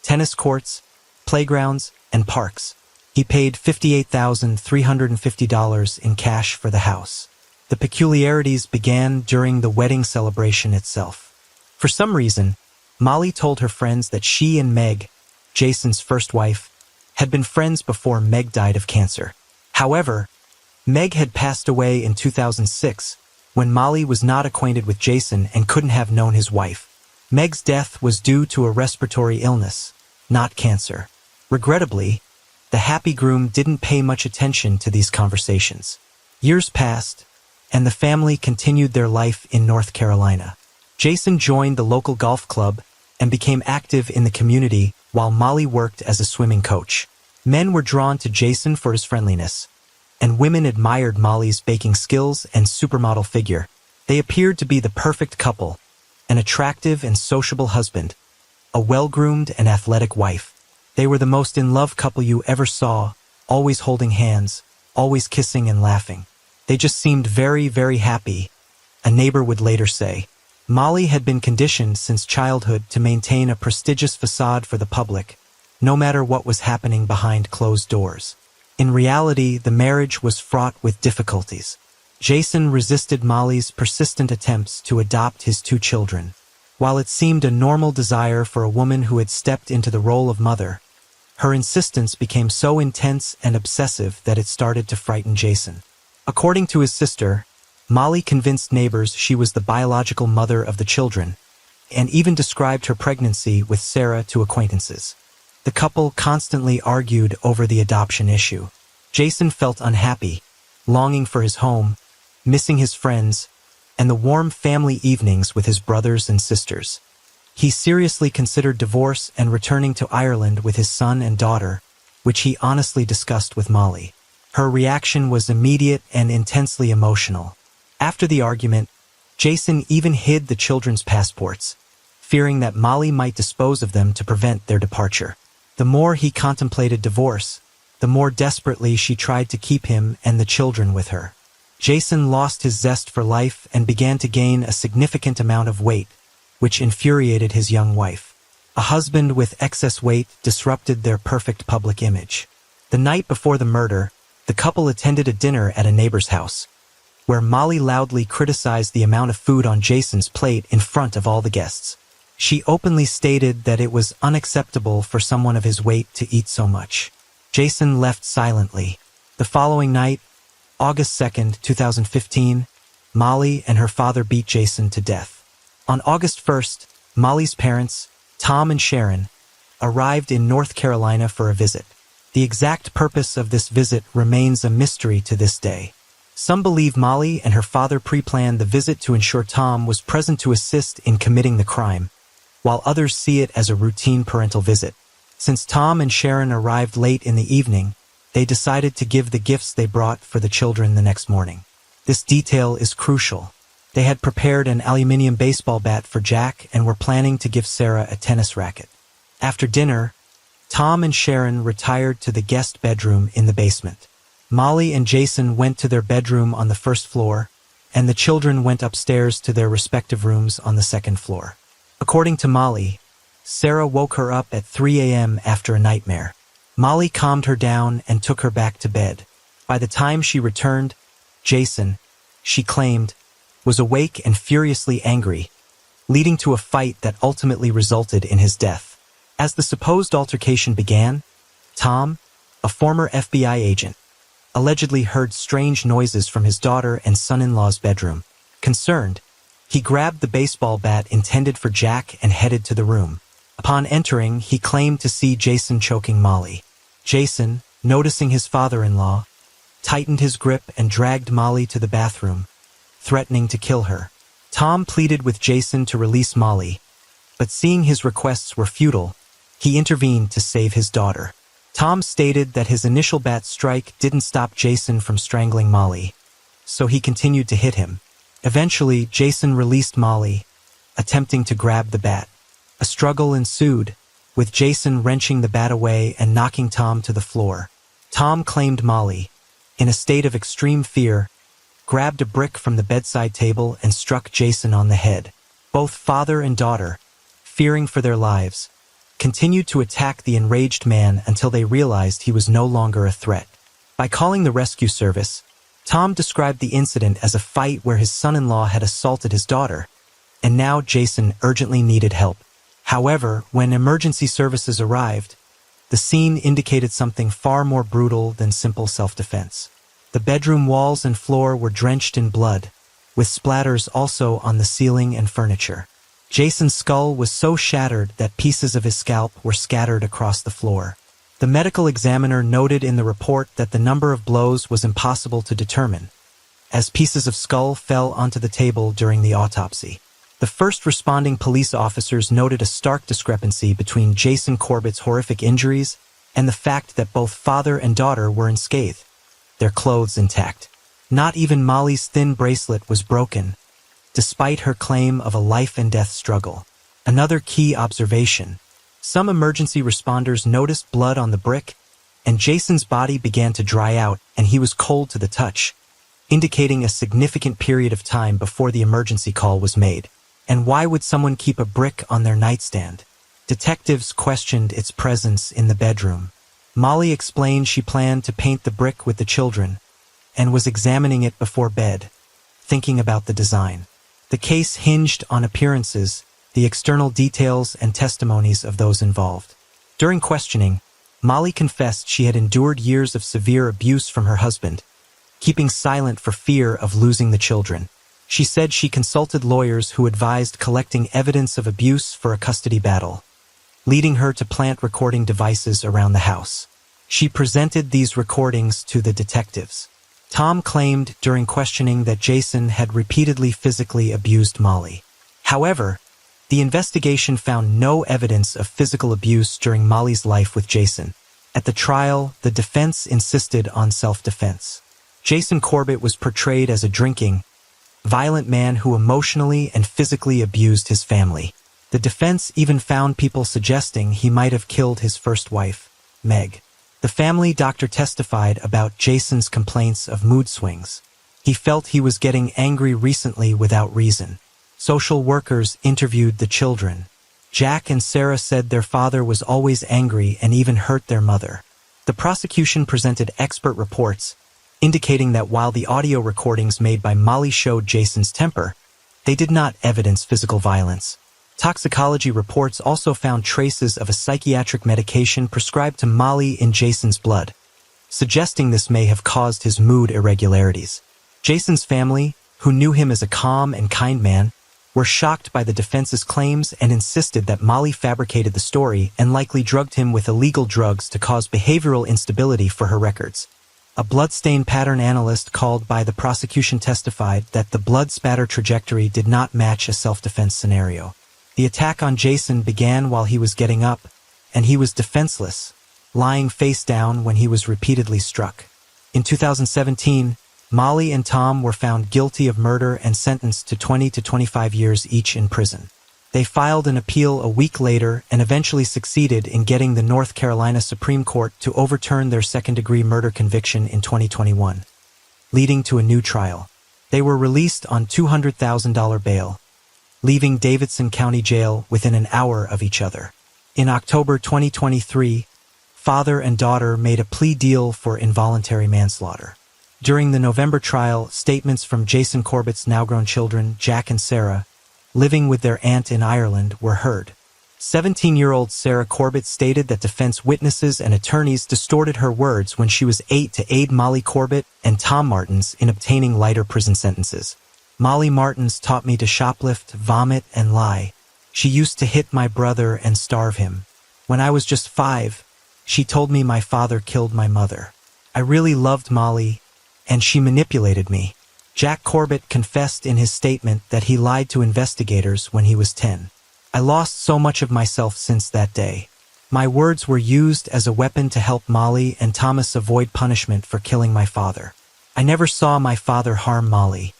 A: tennis courts, playgrounds, and parks. He paid $58,350 in cash for the house. The peculiarities began during the wedding celebration itself. For some reason, Molly told her friends that she and Meg, Jason's first wife, had been friends before Meg died of cancer. However, Meg had passed away in 2006, when Molly was not acquainted with Jason and couldn't have known his wife. Meg's death was due to a respiratory illness, not cancer. Regrettably, the happy groom didn't pay much attention to these conversations. Years passed, and the family continued their life in North Carolina. Jason joined the local golf club and became active in the community while Molly worked as a swimming coach. Men were drawn to Jason for his friendliness, and women admired Molly's baking skills and supermodel figure. They appeared to be the perfect couple, an attractive and sociable husband, a well-groomed and athletic wife. They were the most in-love couple you ever saw, always holding hands, always kissing and laughing. They just seemed very, very happy, a neighbor would later say. Molly had been conditioned since childhood to maintain a prestigious facade for the public, no matter what was happening behind closed doors. In reality, the marriage was fraught with difficulties. Jason resisted Molly's persistent attempts to adopt his 2 children. While it seemed a normal desire for a woman who had stepped into the role of mother, her insistence became so intense and obsessive that it started to frighten Jason. According to his sister, Molly convinced neighbors she was the biological mother of the children, and even described her pregnancy with Sarah to acquaintances. The couple constantly argued over the adoption issue. Jason felt unhappy, longing for his home, missing his friends, and the warm family evenings with his brothers and sisters. He seriously considered divorce and returning to Ireland with his son and daughter, which he honestly discussed with Molly. Her reaction was immediate and intensely emotional. After the argument, Jason even hid the children's passports, fearing that Molly might dispose of them to prevent their departure. The more he contemplated divorce, the more desperately she tried to keep him and the children with her. Jason lost his zest for life and began to gain a significant amount of weight, which infuriated his young wife. A husband with excess weight disrupted their perfect public image. The night before the murder, the couple attended a dinner at a neighbor's house, where Molly loudly criticized the amount of food on Jason's plate in front of all the guests. She openly stated that it was unacceptable for someone of his weight to eat so much. Jason left silently. The following night, August 2nd, 2015, Molly and her father beat Jason to death. On August 1st, Molly's parents, Tom and Sharon, arrived in North Carolina for a visit. The exact purpose of this visit remains a mystery to this day. Some believe Molly and her father pre-planned the visit to ensure Tom was present to assist in committing the crime, while others see it as a routine parental visit. Since Tom and Sharon arrived late in the evening, they decided to give the gifts they brought for the children the next morning. This detail is crucial. They had prepared an aluminum baseball bat for Jack and were planning to give Sarah a tennis racket. After dinner, Tom and Sharon retired to the guest bedroom in the basement. Molly and Jason went to their bedroom on the first floor, and the children went upstairs to their respective rooms on the second floor. According to Molly, Sarah woke her up at 3 a.m. after a nightmare. Molly calmed her down and took her back to bed. By the time she returned, Jason, she claimed, was awake and furiously angry, leading to a fight that ultimately resulted in his death. As the supposed altercation began, Tom, a former FBI agent, allegedly heard strange noises from his daughter and son-in-law's bedroom. Concerned, he grabbed the baseball bat intended for Jack and headed to the room. Upon entering, he claimed to see Jason choking Molly. Jason, noticing his father-in-law, tightened his grip and dragged Molly to the bathroom, threatening to kill her. Tom pleaded with Jason to release Molly, but seeing his requests were futile, he intervened to save his daughter. Tom stated that his initial bat strike didn't stop Jason from strangling Molly, so he continued to hit him. Eventually, Jason released Molly, attempting to grab the bat. A struggle ensued, with Jason wrenching the bat away and knocking Tom to the floor. Tom claimed Molly, in a state of extreme fear, grabbed a brick from the bedside table and struck Jason on the head. Both father and daughter, fearing for their lives, continued to attack the enraged man until they realized he was no longer a threat. By calling the rescue service, Tom described the incident as a fight where his son-in-law had assaulted his daughter, and now Jason urgently needed help. However, when emergency services arrived, the scene indicated something far more brutal than simple self-defense. The bedroom walls and floor were drenched in blood, with splatters also on the ceiling and furniture. Jason's skull was so shattered that pieces of his scalp were scattered across the floor. The medical examiner noted in the report that the number of blows was impossible to determine, as pieces of skull fell onto the table during the autopsy. The first responding police officers noted a stark discrepancy between Jason Corbett's horrific injuries and the fact that both father and daughter were unscathed, their clothes intact. Not even Molly's thin bracelet was broken, despite her claim of a life-and-death struggle. Another key observation: some emergency responders noticed blood on the brick, and Jason's body began to dry out and he was cold to the touch, indicating a significant period of time before the emergency call was made. And why would someone keep a brick on their nightstand? Detectives questioned its presence in the bedroom. Molly explained she planned to paint the brick with the children and was examining it before bed, thinking about the design. The case hinged on appearances, the external details and testimonies of those involved. During questioning, Molly confessed she had endured years of severe abuse from her husband, keeping silent for fear of losing the children. She said she consulted lawyers who advised collecting evidence of abuse for a custody battle, leading her to plant recording devices around the house. She presented these recordings to the detectives. Tom claimed during questioning that Jason had repeatedly physically abused Molly. However, the investigation found no evidence of physical abuse during Molly's life with Jason. At the trial, the defense insisted on self-defense. Jason Corbett was portrayed as a drinking, violent man who emotionally and physically abused his family. The defense even found people suggesting he might have killed his first wife, Meg. The family doctor testified about Jason's complaints of mood swings. He felt he was getting angry recently without reason. Social workers interviewed the children. Jack and Sarah said their father was always angry and even hurt their mother. The prosecution presented expert reports, indicating that while the audio recordings made by Molly showed Jason's temper, they did not evidence physical violence. Toxicology reports also found traces of a psychiatric medication prescribed to Molly in Jason's blood, suggesting this may have caused his mood irregularities. Jason's family, who knew him as a calm and kind man, were shocked by the defense's claims and insisted that Molly fabricated the story and likely drugged him with illegal drugs to cause behavioral instability for her records. A bloodstain pattern analyst called by the prosecution testified that the blood spatter trajectory did not match a self-defense scenario. The attack on Jason began while he was getting up, and he was defenseless, lying face down when he was repeatedly struck. In 2017, Molly and Tom were found guilty of murder and sentenced to 20 to 25 years each in prison. They filed an appeal a week later and eventually succeeded in getting the North Carolina Supreme Court to overturn their second-degree murder conviction in 2021, leading to a new trial. They were released on $200,000 bail, leaving Davidson County Jail within an hour of each other. In October 2023, father and daughter made a plea deal for involuntary manslaughter. During the November trial, statements from Jason Corbett's now-grown children, Jack and Sarah, living with their aunt in Ireland, were heard. 17-year-old Sarah Corbett stated that defense witnesses and attorneys distorted her words when she was 8 to aid Molly Corbett and Tom Martins in obtaining lighter prison sentences. Molly Martins taught me to shoplift, vomit, and lie. She used to hit my brother and starve him. When I was just 5, she told me my father killed my mother. I really loved Molly, and she manipulated me. Jack Corbett confessed in his statement that he lied to investigators when he was 10. I lost so much of myself since that day. My words were used as a weapon to help Molly and Thomas avoid punishment for killing my father. I never saw my father harm Molly.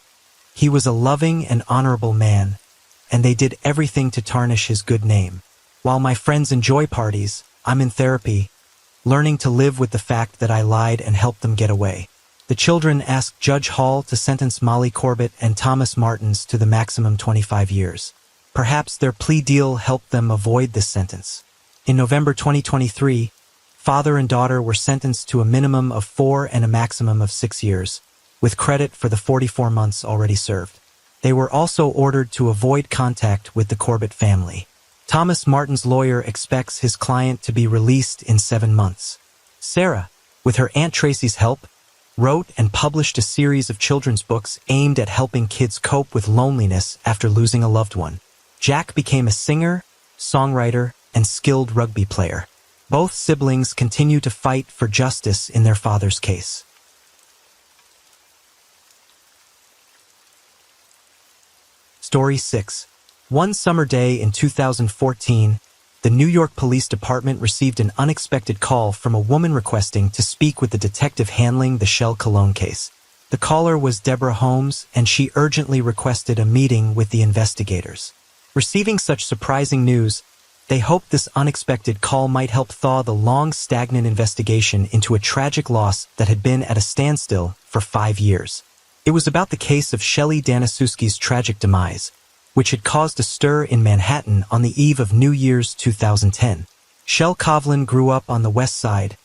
A: He was a loving and honorable man, and they did everything to tarnish his good name. While my friends enjoy parties, I'm in therapy, learning to live with the fact that I lied and helped them get away. The children asked Judge Hall to sentence Molly Corbett and Thomas Martins to the maximum 25 years. Perhaps their plea deal helped them avoid this sentence. In November 2023, father and daughter were sentenced to a minimum of 4 and a maximum of 6 years, with credit for the 44 months already served. They were also ordered to avoid contact with the Corbett family. Thomas Martin's lawyer expects his client to be released in 7 months. Sarah, with her Aunt Tracy's help, wrote and published a series of children's books aimed at helping kids cope with loneliness after losing a loved one. Jack became a singer, songwriter, and skilled rugby player. Both siblings continue to fight for justice in their father's case. Story 6. One summer day in 2014, the New York Police Department received an unexpected call from a woman requesting to speak with the detective handling the Shell Cologne case. The caller was Deborah Holmes, and she urgently requested a meeting with the investigators. Receiving such surprising news, they hoped this unexpected call might help thaw the long stagnant investigation into a tragic loss that had been at a standstill for 5 years. It was about the case of Shelley Danaszewski's tragic demise, which had caused a stir in Manhattan on the eve of New Year's 2010. Shell Kovlin grew up on the West Side,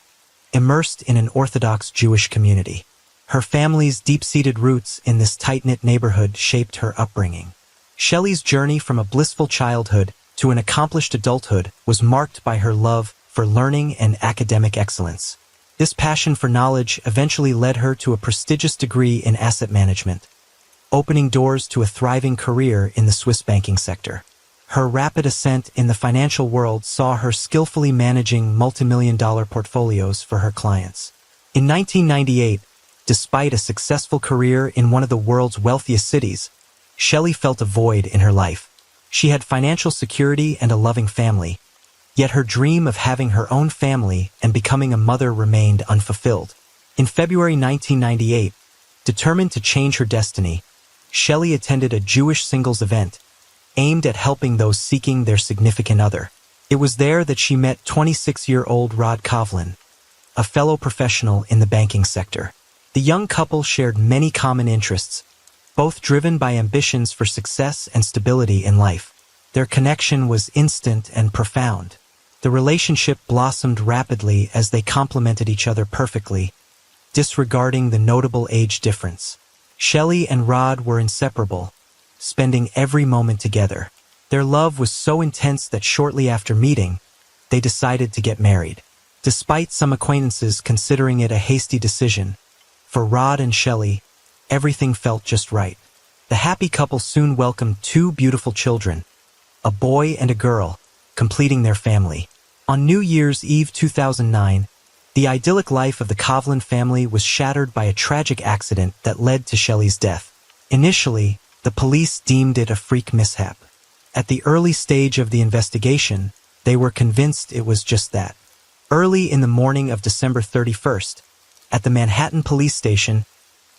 A: immersed in an Orthodox Jewish community. Her family's deep-seated roots in this tight-knit neighborhood shaped her upbringing. Shelley's journey from a blissful childhood to an accomplished adulthood was marked by her love for learning and academic excellence. This passion for knowledge eventually led her to a prestigious degree in asset management, opening doors to a thriving career in the Swiss banking sector. Her rapid ascent in the financial world saw her skillfully managing multimillion-dollar portfolios for her clients. In 1998, Despite a successful career in one of the world's wealthiest cities, Shelley felt a void in her life. She had financial security and a loving family, yet her dream of having her own family and becoming a mother remained unfulfilled. In February 1998, determined to change her destiny, Shelley attended a Jewish singles event aimed at helping those seeking their significant other. It was there that she met 26-year-old Rod Kovlin, a fellow professional in the banking sector. The young couple shared many common interests, both driven by ambitions for success and stability in life. Their connection was instant and profound. The relationship blossomed rapidly as they complemented each other perfectly, disregarding the notable age difference. Shelley and Rod were inseparable, spending every moment together. Their love was so intense that shortly after meeting, they decided to get married. Despite some acquaintances considering it a hasty decision, for Rod and Shelley, everything felt just right. The happy couple soon welcomed two beautiful children, a boy and a girl, completing their family. On New Year's Eve 2009, the idyllic life of the Kovlin family was shattered by a tragic accident that led to Shelley's death. Initially, the police deemed it a freak mishap. At the early stage of the investigation, they were convinced it was just that. Early in the morning of December 31st, at the Manhattan police station,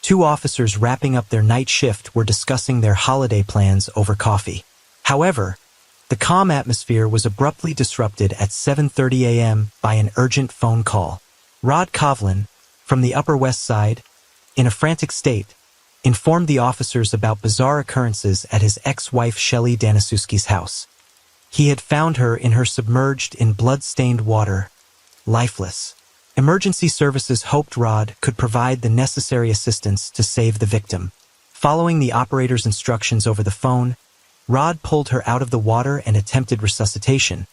A: two officers wrapping up their night shift were discussing their holiday plans over coffee. However, the calm atmosphere was abruptly disrupted at 7:30 a.m. by an urgent phone call. Rod Kovlin, from the Upper West Side, in a frantic state, informed the officers about bizarre occurrences at his ex-wife Shelley Danaszewski's house. He had found her submerged in blood-stained water, lifeless. Emergency services hoped Rod could provide the necessary assistance to save the victim. Following the operator's instructions over the phone, Rod pulled her out of the water and attempted resuscitation,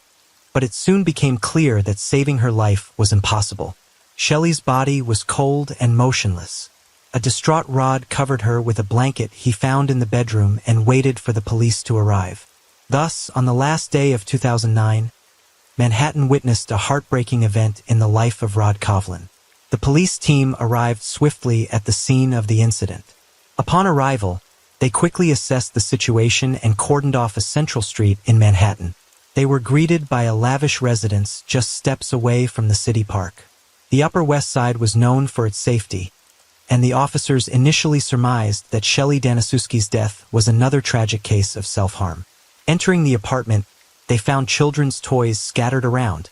A: but it soon became clear that saving her life was impossible. Shelley's body was cold and motionless. A distraught Rod covered her with a blanket he found in the bedroom and waited for the police to arrive. Thus, on the last day of 2009, Manhattan witnessed a heartbreaking event in the life of Rod Kovlin. The police team arrived swiftly at the scene of the incident. Upon arrival, they quickly assessed the situation and cordoned off a central street in Manhattan. They were greeted by a lavish residence just steps away from the city park. The Upper West Side was known for its safety, and the officers initially surmised that Shelley Danaszewski's death was another tragic case of self-harm. Entering the apartment, they found children's toys scattered around,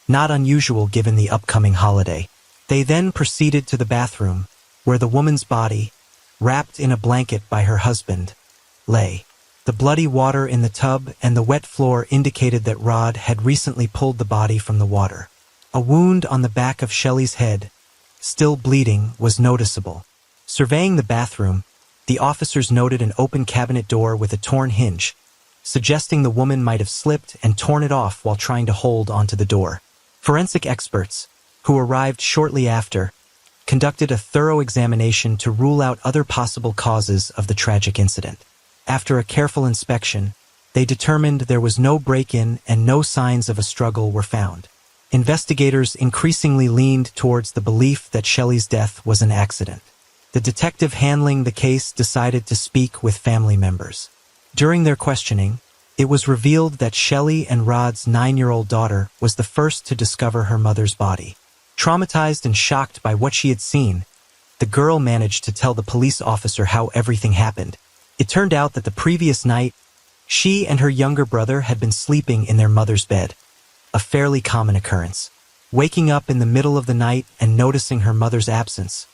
A: not unusual given the upcoming holiday. They then proceeded to the bathroom, where the woman's body, wrapped in a blanket by her husband, lay. The bloody water in the tub and the wet floor indicated that Rod had recently pulled the body from the water. A wound on the back of Shelley's head, still bleeding, was noticeable. Surveying the bathroom, the officers noted an open cabinet door with a torn hinge, suggesting the woman might have slipped and torn it off while trying to hold onto the door. Forensic experts, who arrived shortly after, conducted a thorough examination to rule out other possible causes of the tragic incident. After a careful inspection, they determined there was no break-in and no signs of a struggle were found. Investigators increasingly leaned towards the belief that Shelley's death was an accident. The detective handling the case decided to speak with family members. During their questioning, it was revealed that Shelley and Rod's 9-year-old daughter was the first to discover her mother's body. Traumatized and shocked by what she had seen, the girl managed to tell the police officer how everything happened. It turned out that the previous night, she and her younger brother had been sleeping in their mother's bed, a fairly common occurrence. Waking up in the middle of the night and noticing her mother's absence,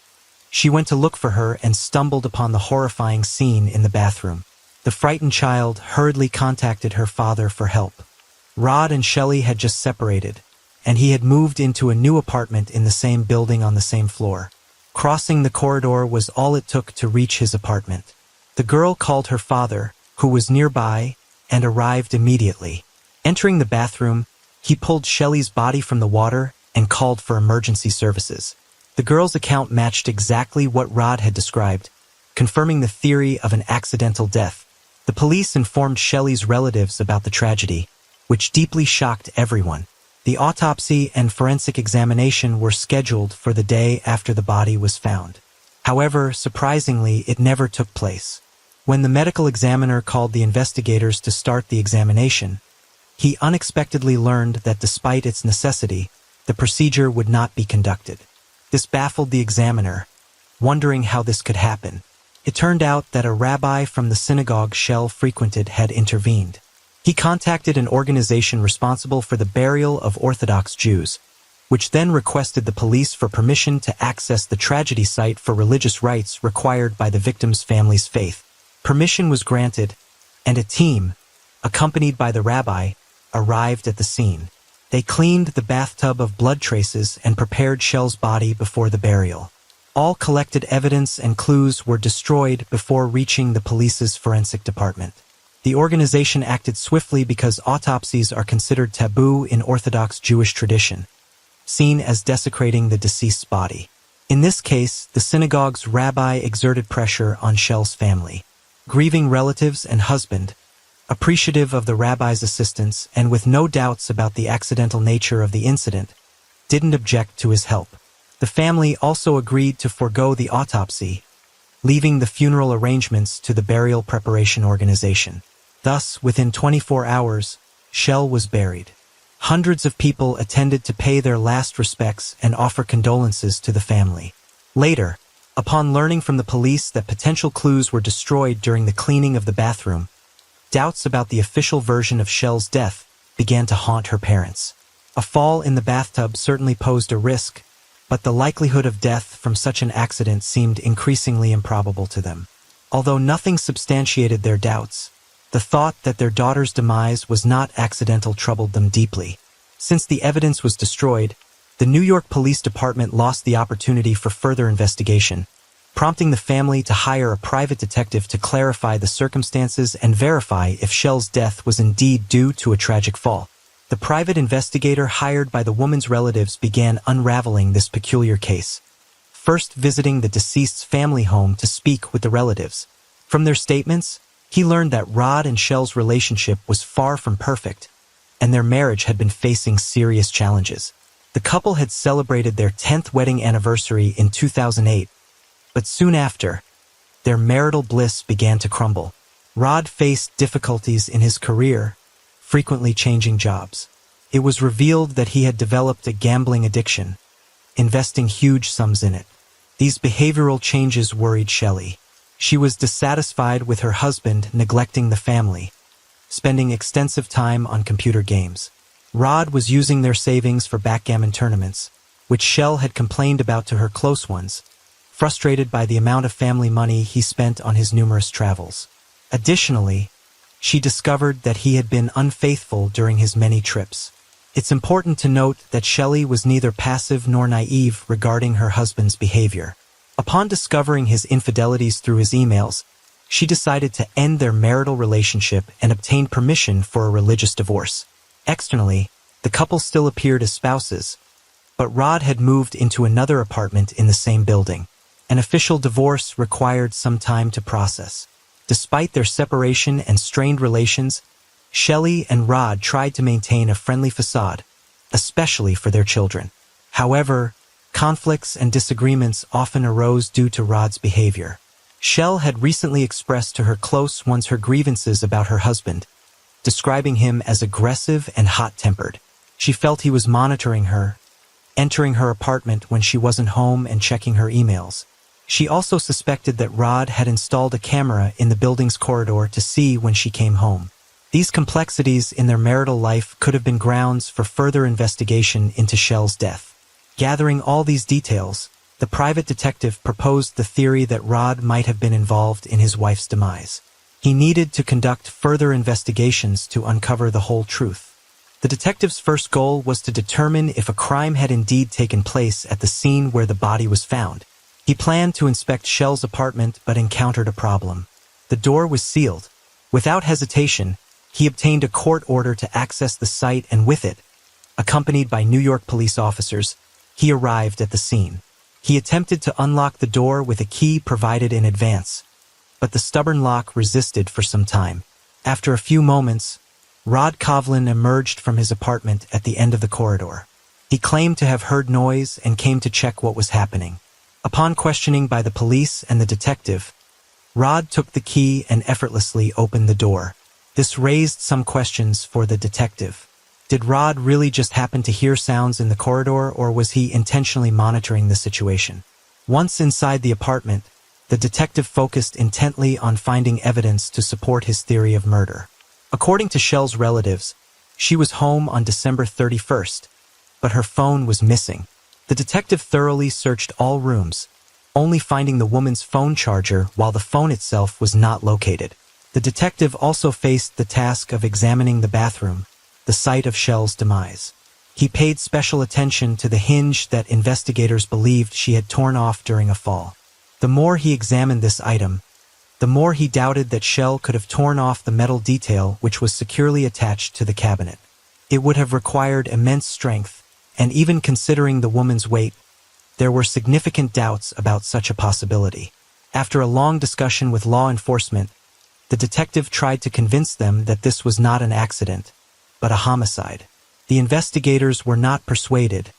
A: she went to look for her and stumbled upon the horrifying scene in the bathroom. The frightened child hurriedly contacted her father for help. Rod and Shelley had just separated, and he had moved into a new apartment in the same building on the same floor. Crossing the corridor was all it took to reach his apartment. The girl called her father, who was nearby, and arrived immediately. Entering the bathroom, he pulled Shelley's body from the water and called for emergency services. The girl's account matched exactly what Rod had described, confirming the theory of an accidental death. The police informed Shelley's relatives about the tragedy, which deeply shocked everyone. The autopsy and forensic examination were scheduled for the day after the body was found. However, surprisingly, it never took place. When the medical examiner called the investigators to start the examination, he unexpectedly learned that despite its necessity, the procedure would not be conducted. This baffled the examiner, wondering how this could happen. It turned out that a rabbi from the synagogue Shell frequented had intervened. He contacted an organization responsible for the burial of Orthodox Jews, which then requested the police for permission to access the tragedy site for religious rites required by the victim's family's faith. Permission was granted, and a team, accompanied by the rabbi, arrived at the scene. They cleaned the bathtub of blood traces and prepared Shell's body before the burial. All collected evidence and clues were destroyed before reaching the police's forensic department. The organization acted swiftly because autopsies are considered taboo in Orthodox Jewish tradition, seen as desecrating the deceased's body. In this case, the synagogue's rabbi exerted pressure on Shell's family. Grieving relatives and husband, appreciative of the rabbi's assistance and with no doubts about the accidental nature of the incident, didn't object to his help. The family also agreed to forego the autopsy, leaving the funeral arrangements to the burial preparation organization. Thus, within 24 hours, Shell was buried. Hundreds of people attended to pay their last respects and offer condolences to the family. Later, upon learning from the police that potential clues were destroyed during the cleaning of the bathroom, doubts about the official version of Shell's death began to haunt her parents. A fall in the bathtub certainly posed a risk, but the likelihood of death from such an accident seemed increasingly improbable to them. Although nothing substantiated their doubts, the thought that their daughter's demise was not accidental troubled them deeply. Since the evidence was destroyed, the New York Police Department lost the opportunity for further investigation, prompting the family to hire a private detective to clarify the circumstances and verify if Shell's death was indeed due to a tragic fall. The private investigator hired by the woman's relatives began unraveling this peculiar case, first visiting the deceased's family home to speak with the relatives. From their statements, he learned that Rod and Shell's relationship was far from perfect, and their marriage had been facing serious challenges. The couple had celebrated their 10th wedding anniversary in 2008, but soon after, their marital bliss began to crumble. Rod faced difficulties in his career, frequently changing jobs. It was revealed that he had developed a gambling addiction, investing huge sums in it. These behavioral changes worried Shelley. She was dissatisfied with her husband neglecting the family, spending extensive time on computer games. Rod was using their savings for backgammon tournaments, which Shell had complained about to her close ones, frustrated by the amount of family money he spent on his numerous travels. Additionally, she discovered that he had been unfaithful during his many trips. It's important to note that Shelley was neither passive nor naive regarding her husband's behavior. Upon discovering his infidelities through his emails, she decided to end their marital relationship and obtained permission for a religious divorce. Externally, the couple still appeared as spouses, but Rod had moved into another apartment in the same building. An official divorce required some time to process. Despite their separation and strained relations, Shelley and Rod tried to maintain a friendly facade, especially for their children. However, conflicts and disagreements often arose due to Rod's behavior. Shell had recently expressed to her close ones her grievances about her husband, describing him as aggressive and hot-tempered. She felt he was monitoring her, entering her apartment when she wasn't home and checking her emails. She also suspected that Rod had installed a camera in the building's corridor to see when she came home. These complexities in their marital life could have been grounds for further investigation into Shell's death. Gathering all these details, the private detective proposed the theory that Rod might have been involved in his wife's demise. He needed to conduct further investigations to uncover the whole truth. The detective's first goal was to determine if a crime had indeed taken place at the scene where the body was found. He planned to inspect Shell's apartment but encountered a problem. The door was sealed. Without hesitation, he obtained a court order to access the site and with it, accompanied by New York police officers, he arrived at the scene. He attempted to unlock the door with a key provided in advance, but the stubborn lock resisted for some time. After a few moments, Rod Kovlin emerged from his apartment at the end of the corridor. He claimed to have heard noise and came to check what was happening. Upon questioning by the police and the detective, Rod took the key and effortlessly opened the door. This raised some questions for the detective. Did Rod really just happen to hear sounds in the corridor, or was he intentionally monitoring the situation? Once inside the apartment, the detective focused intently on finding evidence to support his theory of murder. According to Shell's relatives, she was home on December 31st, but her phone was missing. The detective thoroughly searched all rooms, only finding the woman's phone charger while the phone itself was not located. The detective also faced the task of examining the bathroom, the site of Shell's demise. He paid special attention to the hinge that investigators believed she had torn off during a fall. The more he examined this item, the more he doubted that Shell could have torn off the metal detail which was securely attached to the cabinet. It would have required immense strength, and even considering the woman's weight, there were significant doubts about such a possibility. After a long discussion with law enforcement, the detective tried to convince them that this was not an accident, but a homicide. The investigators were not persuaded,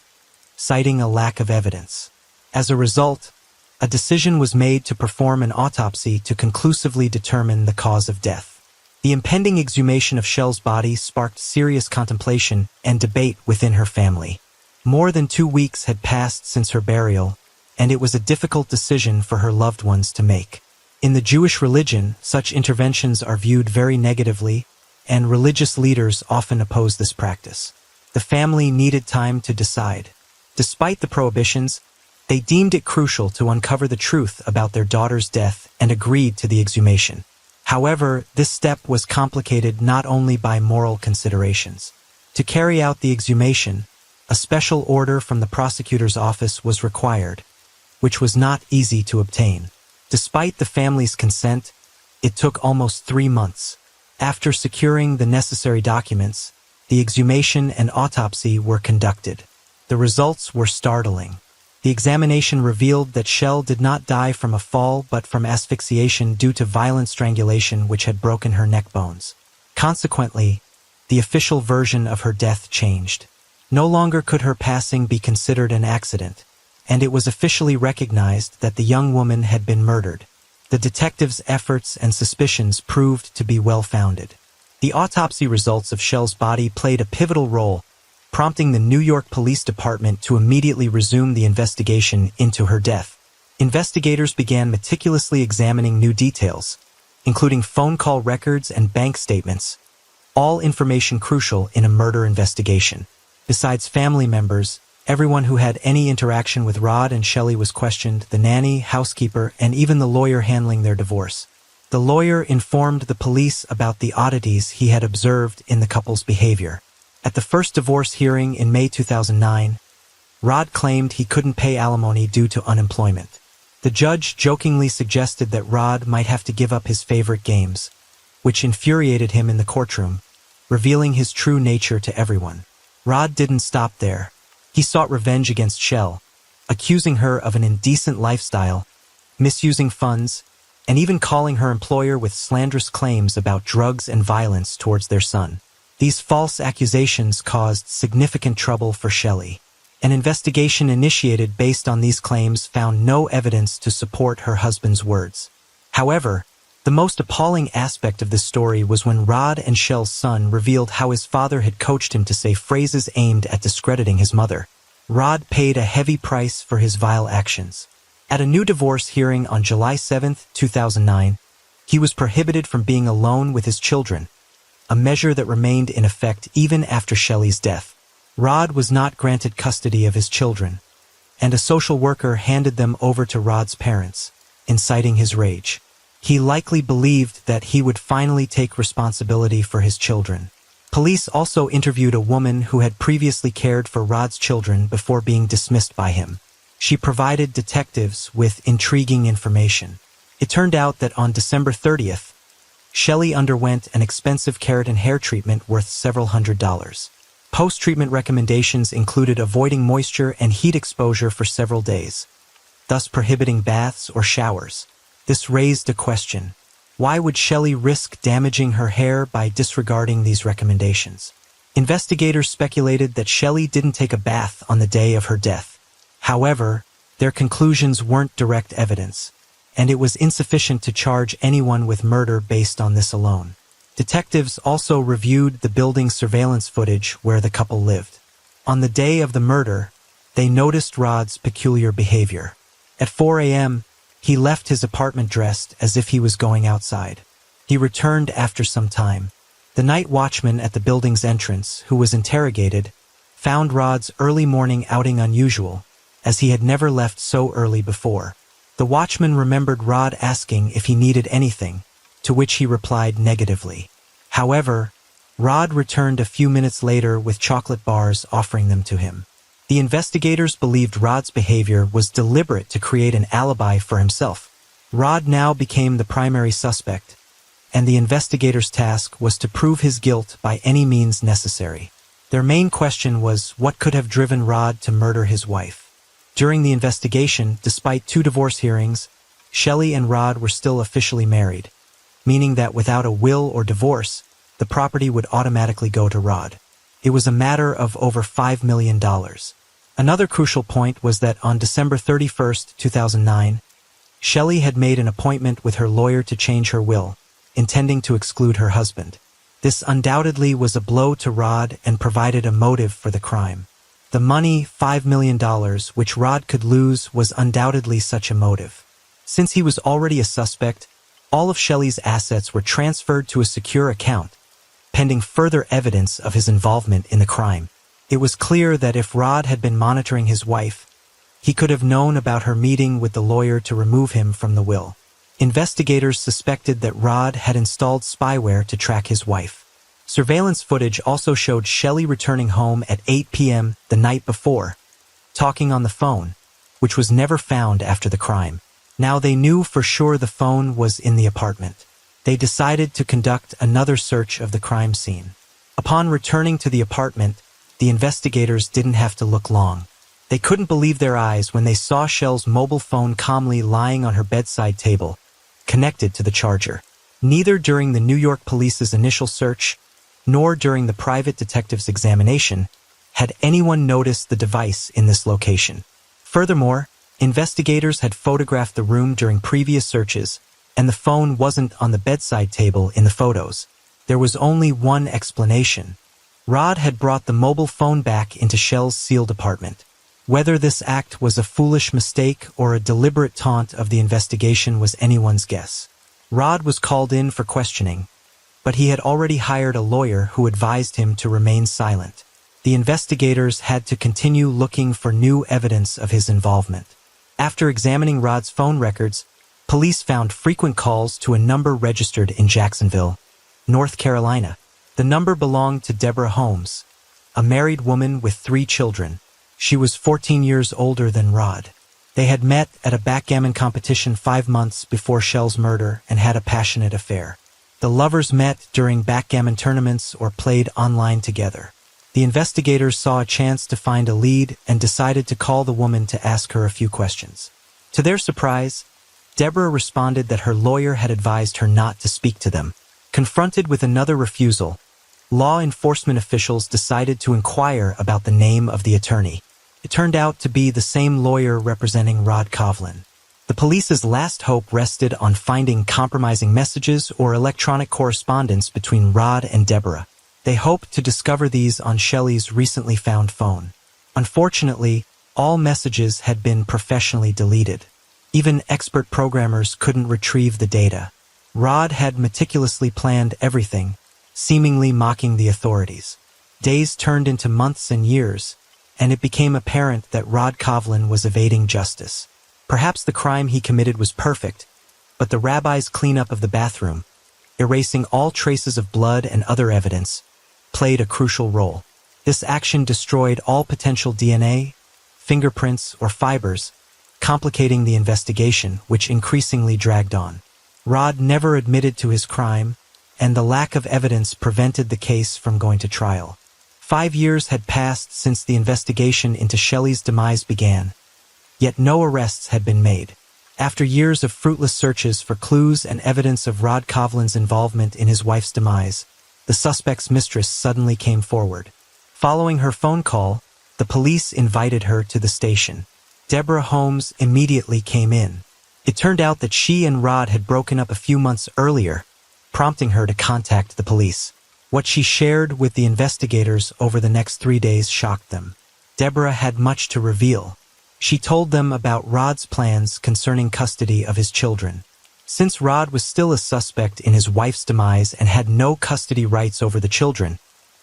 A: citing a lack of evidence. As a result, a decision was made to perform an autopsy to conclusively determine the cause of death. The impending exhumation of Shell's body sparked serious contemplation and debate within her family. More than 2 weeks had passed since her burial, and it was a difficult decision for her loved ones to make. In the Jewish religion, such interventions are viewed very negatively, and religious leaders often oppose this practice. The family needed time to decide. Despite the prohibitions, they deemed it crucial to uncover the truth about their daughter's death and agreed to the exhumation. However, this step was complicated not only by moral considerations. To carry out the exhumation, a special order from the prosecutor's office was required, which was not easy to obtain. Despite the family's consent, it took almost 3 months. After securing the necessary documents, the exhumation and autopsy were conducted. The results were startling. The examination revealed that Shell did not die from a fall but from asphyxiation due to violent strangulation which had broken her neck bones. Consequently, the official version of her death changed. No longer could her passing be considered an accident, and it was officially recognized that the young woman had been murdered. The detectives' efforts and suspicions proved to be well-founded. The autopsy results of Shell's body played a pivotal role, prompting the New York Police Department to immediately resume the investigation into her death. Investigators began meticulously examining new details, including phone call records and bank statements, all information crucial in a murder investigation. Besides family members, everyone who had any interaction with Rod and Shelley was questioned: the nanny, housekeeper, and even the lawyer handling their divorce. The lawyer informed the police about the oddities he had observed in the couple's behavior. At the first divorce hearing in May 2009, Rod claimed he couldn't pay alimony due to unemployment. The judge jokingly suggested that Rod might have to give up his favorite games, which infuriated him in the courtroom, revealing his true nature to everyone. Rod didn't stop there. He sought revenge against Shell, accusing her of an indecent lifestyle, misusing funds, and even calling her employer with slanderous claims about drugs and violence towards their son. These false accusations caused significant trouble for Shelley. An investigation initiated based on these claims found no evidence to support her husband's words. However, the most appalling aspect of this story was when Rod and Shell's son revealed how his father had coached him to say phrases aimed at discrediting his mother. Rod paid a heavy price for his vile actions. At a new divorce hearing on July 7, 2009, he was prohibited from being alone with his children, a measure that remained in effect even after Shelley's death. Rod was not granted custody of his children, and a social worker handed them over to Rod's parents, inciting his rage. He likely believed that he would finally take responsibility for his children. Police also interviewed a woman who had previously cared for Rod's children before being dismissed by him. She provided detectives with intriguing information. It turned out that on December 30th, Shelley underwent an expensive keratin hair treatment worth several $100s. Post-treatment recommendations included avoiding moisture and heat exposure for several days, thus prohibiting baths or showers. This raised a question. Why would Shelley risk damaging her hair by disregarding these recommendations? Investigators speculated that Shelley didn't take a bath on the day of her death. However, their conclusions weren't direct evidence, and it was insufficient to charge anyone with murder based on this alone. Detectives also reviewed the building's surveillance footage where the couple lived. On the day of the murder, they noticed Rod's peculiar behavior. At 4 a.m., he left his apartment dressed as if he was going outside. He returned after some time. The night watchman at the building's entrance, who was interrogated, found Rod's early morning outing unusual, as he had never left so early before. The watchman remembered Rod asking if he needed anything, to which he replied negatively. However, Rod returned a few minutes later with chocolate bars, offering them to him. The investigators believed Rod's behavior was deliberate to create an alibi for himself. Rod now became the primary suspect, and the investigators' task was to prove his guilt by any means necessary. Their main question was what could have driven Rod to murder his wife. During the investigation, despite 2 divorce hearings, Shelley and Rod were still officially married, meaning that without a will or divorce, the property would automatically go to Rod. It was a matter of over $5 million. Another crucial point was that on December 31, 2009, Shelley had made an appointment with her lawyer to change her will, intending to exclude her husband. This undoubtedly was a blow to Rod and provided a motive for the crime. The money, $5 million, which Rod could lose, was undoubtedly such a motive. Since he was already a suspect, all of Shelley's assets were transferred to a secure account, pending further evidence of his involvement in the crime. It was clear that if Rod had been monitoring his wife, he could have known about her meeting with the lawyer to remove him from the will. Investigators suspected that Rod had installed spyware to track his wife. Surveillance footage also showed Shelley returning home at 8 p.m. the night before, talking on the phone, which was never found after the crime. Now they knew for sure the phone was in the apartment. They decided to conduct another search of the crime scene. Upon returning to the apartment, the investigators didn't have to look long. They couldn't believe their eyes when they saw Shell's mobile phone calmly lying on her bedside table, connected to the charger. Neither during the New York police's initial search, nor during the private detective's examination, had anyone noticed the device in this location. Furthermore, investigators had photographed the room during previous searches, and the phone wasn't on the bedside table in the photos. There was only one explanation. Rod had brought the mobile phone back into Shell's sealed apartment. Whether this act was a foolish mistake or a deliberate taunt of the investigation was anyone's guess. Rod was called in for questioning, but he had already hired a lawyer who advised him to remain silent. The investigators had to continue looking for new evidence of his involvement. After examining Rod's phone records, police found frequent calls to a number registered in Jacksonville, North Carolina. The number belonged to Deborah Holmes, a married woman with 3 children. She was 14 years older than Rod. They had met at a backgammon competition 5 months before Shell's murder and had a passionate affair. The lovers met during backgammon tournaments or played online together. The investigators saw a chance to find a lead and decided to call the woman to ask her a few questions. To their surprise, Deborah responded that her lawyer had advised her not to speak to them. Confronted with another refusal, law enforcement officials decided to inquire about the name of the attorney. It turned out to be the same lawyer representing Rod Coughlin. The police's last hope rested on finding compromising messages or electronic correspondence between Rod and Deborah. They hoped to discover these on Shelley's recently found phone. Unfortunately, all messages had been professionally deleted. Even expert programmers couldn't retrieve the data. Rod had meticulously planned everything, seemingly mocking the authorities. Days turned into months and years, and it became apparent that Rod Coughlin was evading justice. Perhaps the crime he committed was perfect, but the rabbi's cleanup of the bathroom, erasing all traces of blood and other evidence, played a crucial role. This action destroyed all potential DNA, fingerprints, or fibers, complicating the investigation, which increasingly dragged on. Rod never admitted to his crime, and the lack of evidence prevented the case from going to trial. 5 years had passed since the investigation into Shelley's demise began, yet no arrests had been made. After years of fruitless searches for clues and evidence of Rod Coughlin's involvement in his wife's demise, the suspect's mistress suddenly came forward. Following her phone call, the police invited her to the station. Deborah Holmes immediately came in. It turned out that she and Rod had broken up a few months earlier, prompting her to contact the police. What she shared with the investigators over the next 3 days shocked them. Deborah had much to reveal. She told them about Rod's plans concerning custody of his children. Since Rod was still a suspect in his wife's demise and had no custody rights over the children,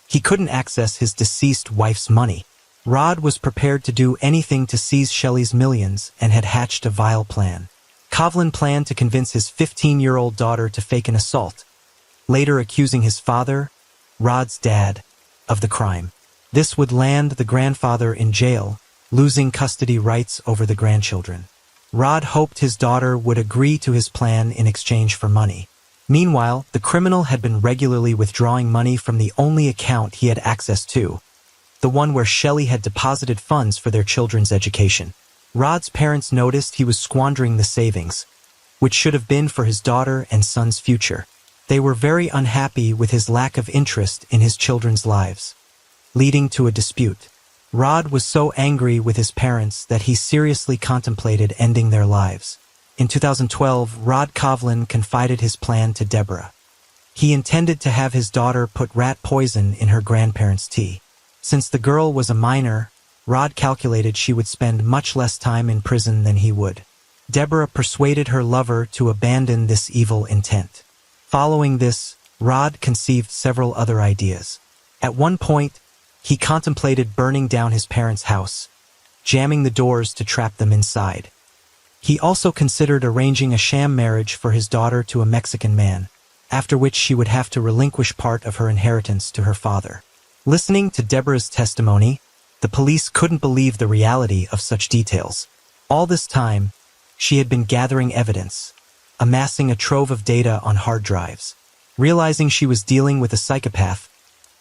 A: he couldn't access his deceased wife's money. Rod was prepared to do anything to seize Shelley's millions and had hatched a vile plan. Coughlin planned to convince his 15-year-old daughter to fake an assault, later accusing his father, Rod's dad, of the crime. This would land the grandfather in jail, losing custody rights over the grandchildren. Rod hoped his daughter would agree to his plan in exchange for money. Meanwhile, the criminal had been regularly withdrawing money from the only account he had access to, the one where Shelley had deposited funds for their children's education. Rod's parents noticed he was squandering the savings, which should have been for his daughter and son's future. They were very unhappy with his lack of interest in his children's lives, leading to a dispute. Rod was so angry with his parents that he seriously contemplated ending their lives. In 2012, Rod Coughlin confided his plan to Deborah. He intended to have his daughter put rat poison in her grandparents' tea. Since the girl was a minor, Rod calculated she would spend much less time in prison than he would. Deborah persuaded her lover to abandon this evil intent. Following this, Rod conceived several other ideas. At one point, he contemplated burning down his parents' house, jamming the doors to trap them inside. He also considered arranging a sham marriage for his daughter to a Mexican man, after which she would have to relinquish part of her inheritance to her father. Listening to Deborah's testimony, the police couldn't believe the reality of such details. All this time, she had been gathering evidence, amassing a trove of data on hard drives. Realizing she was dealing with a psychopath,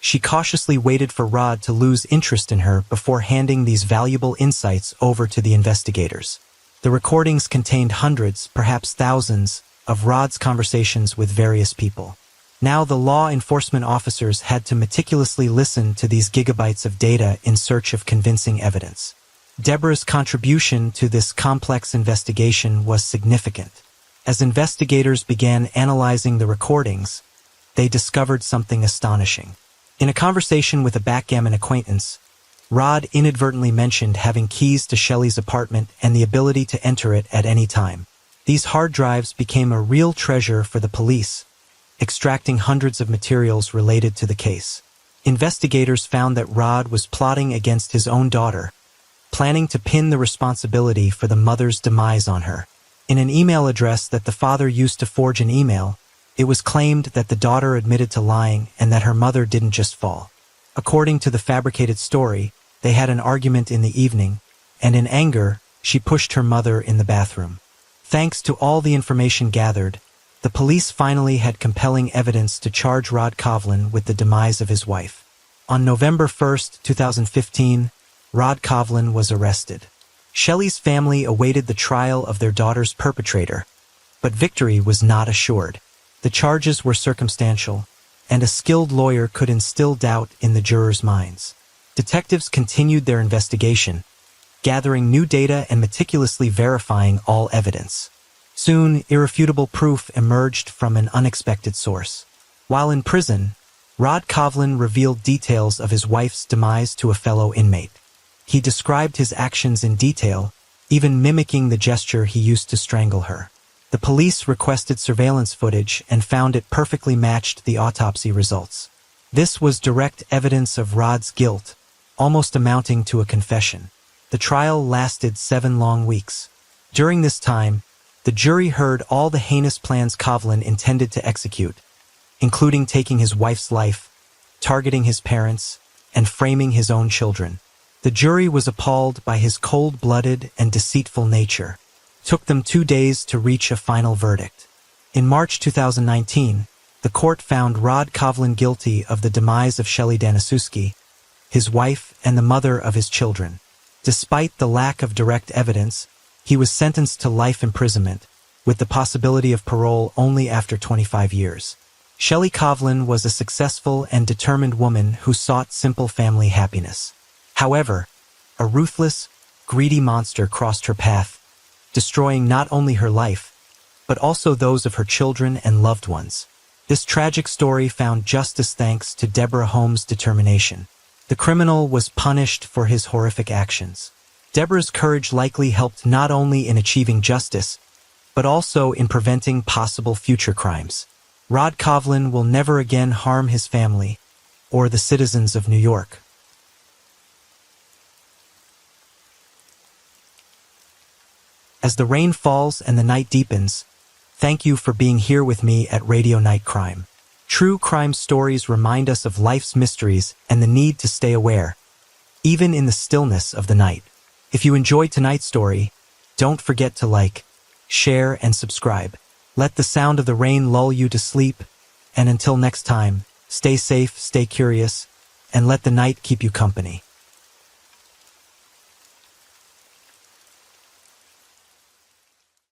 A: she cautiously waited for Rod to lose interest in her before handing these valuable insights over to the investigators. The recordings contained hundreds, perhaps thousands, of Rod's conversations with various people. Now the law enforcement officers had to meticulously listen to these gigabytes of data in search of convincing evidence. Deborah's contribution to this complex investigation was significant. As investigators began analyzing the recordings, they discovered something astonishing. In a conversation with a backgammon acquaintance, Rod inadvertently mentioned having keys to Shelley's apartment and the ability to enter it at any time. These hard drives became a real treasure for the police, extracting hundreds of materials related to the case. Investigators found that Rod was plotting against his own daughter, planning to pin the responsibility for the mother's demise on her. In an email address that the father used to forge an email, it was claimed that the daughter admitted to lying and that her mother didn't just fall. According to the fabricated story, they had an argument in the evening, and in anger, she pushed her mother in the bathroom. Thanks to all the information gathered, the police finally had compelling evidence to charge Rod Coughlin with the demise of his wife. On November 1, 2015, Rod Coughlin was arrested. Shelley's family awaited the trial of their daughter's perpetrator, but victory was not assured. The charges were circumstantial, and a skilled lawyer could instill doubt in the jurors' minds. Detectives continued their investigation, gathering new data and meticulously verifying all evidence. Soon, irrefutable proof emerged from an unexpected source. While in prison, Rod Coughlin revealed details of his wife's demise to a fellow inmate. He described his actions in detail, even mimicking the gesture he used to strangle her. The police requested surveillance footage and found it perfectly matched the autopsy results. This was direct evidence of Rod's guilt, almost amounting to a confession. The trial lasted 7 long weeks. During this time, the jury heard all the heinous plans Coughlin intended to execute, including taking his wife's life, targeting his parents, and framing his own children. The jury was appalled by his cold-blooded and deceitful nature. It took them 2 days to reach a final verdict. In March 2019, the court found Rod Coughlin guilty of the demise of Shelley Danaszewski, his wife and the mother of his children. Despite the lack of direct evidence, he was sentenced to life imprisonment, with the possibility of parole only after 25 years. Shelley Coughlin was a successful and determined woman who sought simple family happiness. However, a ruthless, greedy monster crossed her path, destroying not only her life, but also those of her children and loved ones. This tragic story found justice thanks to Deborah Holmes' determination. The criminal was punished for his horrific actions. Deborah's courage likely helped not only in achieving justice, but also in preventing possible future crimes. Rod Kovlin will never again harm his family or the citizens of New York. As the rain falls and the night deepens, thank you for being here with me at Radio Night Crime. True crime stories remind us of life's mysteries and the need to stay aware, even in the stillness of the night. If you enjoyed tonight's story, don't forget to like, share, and subscribe. Let the sound of the rain lull you to sleep, and until next time, stay safe, stay curious, and let the night keep you company.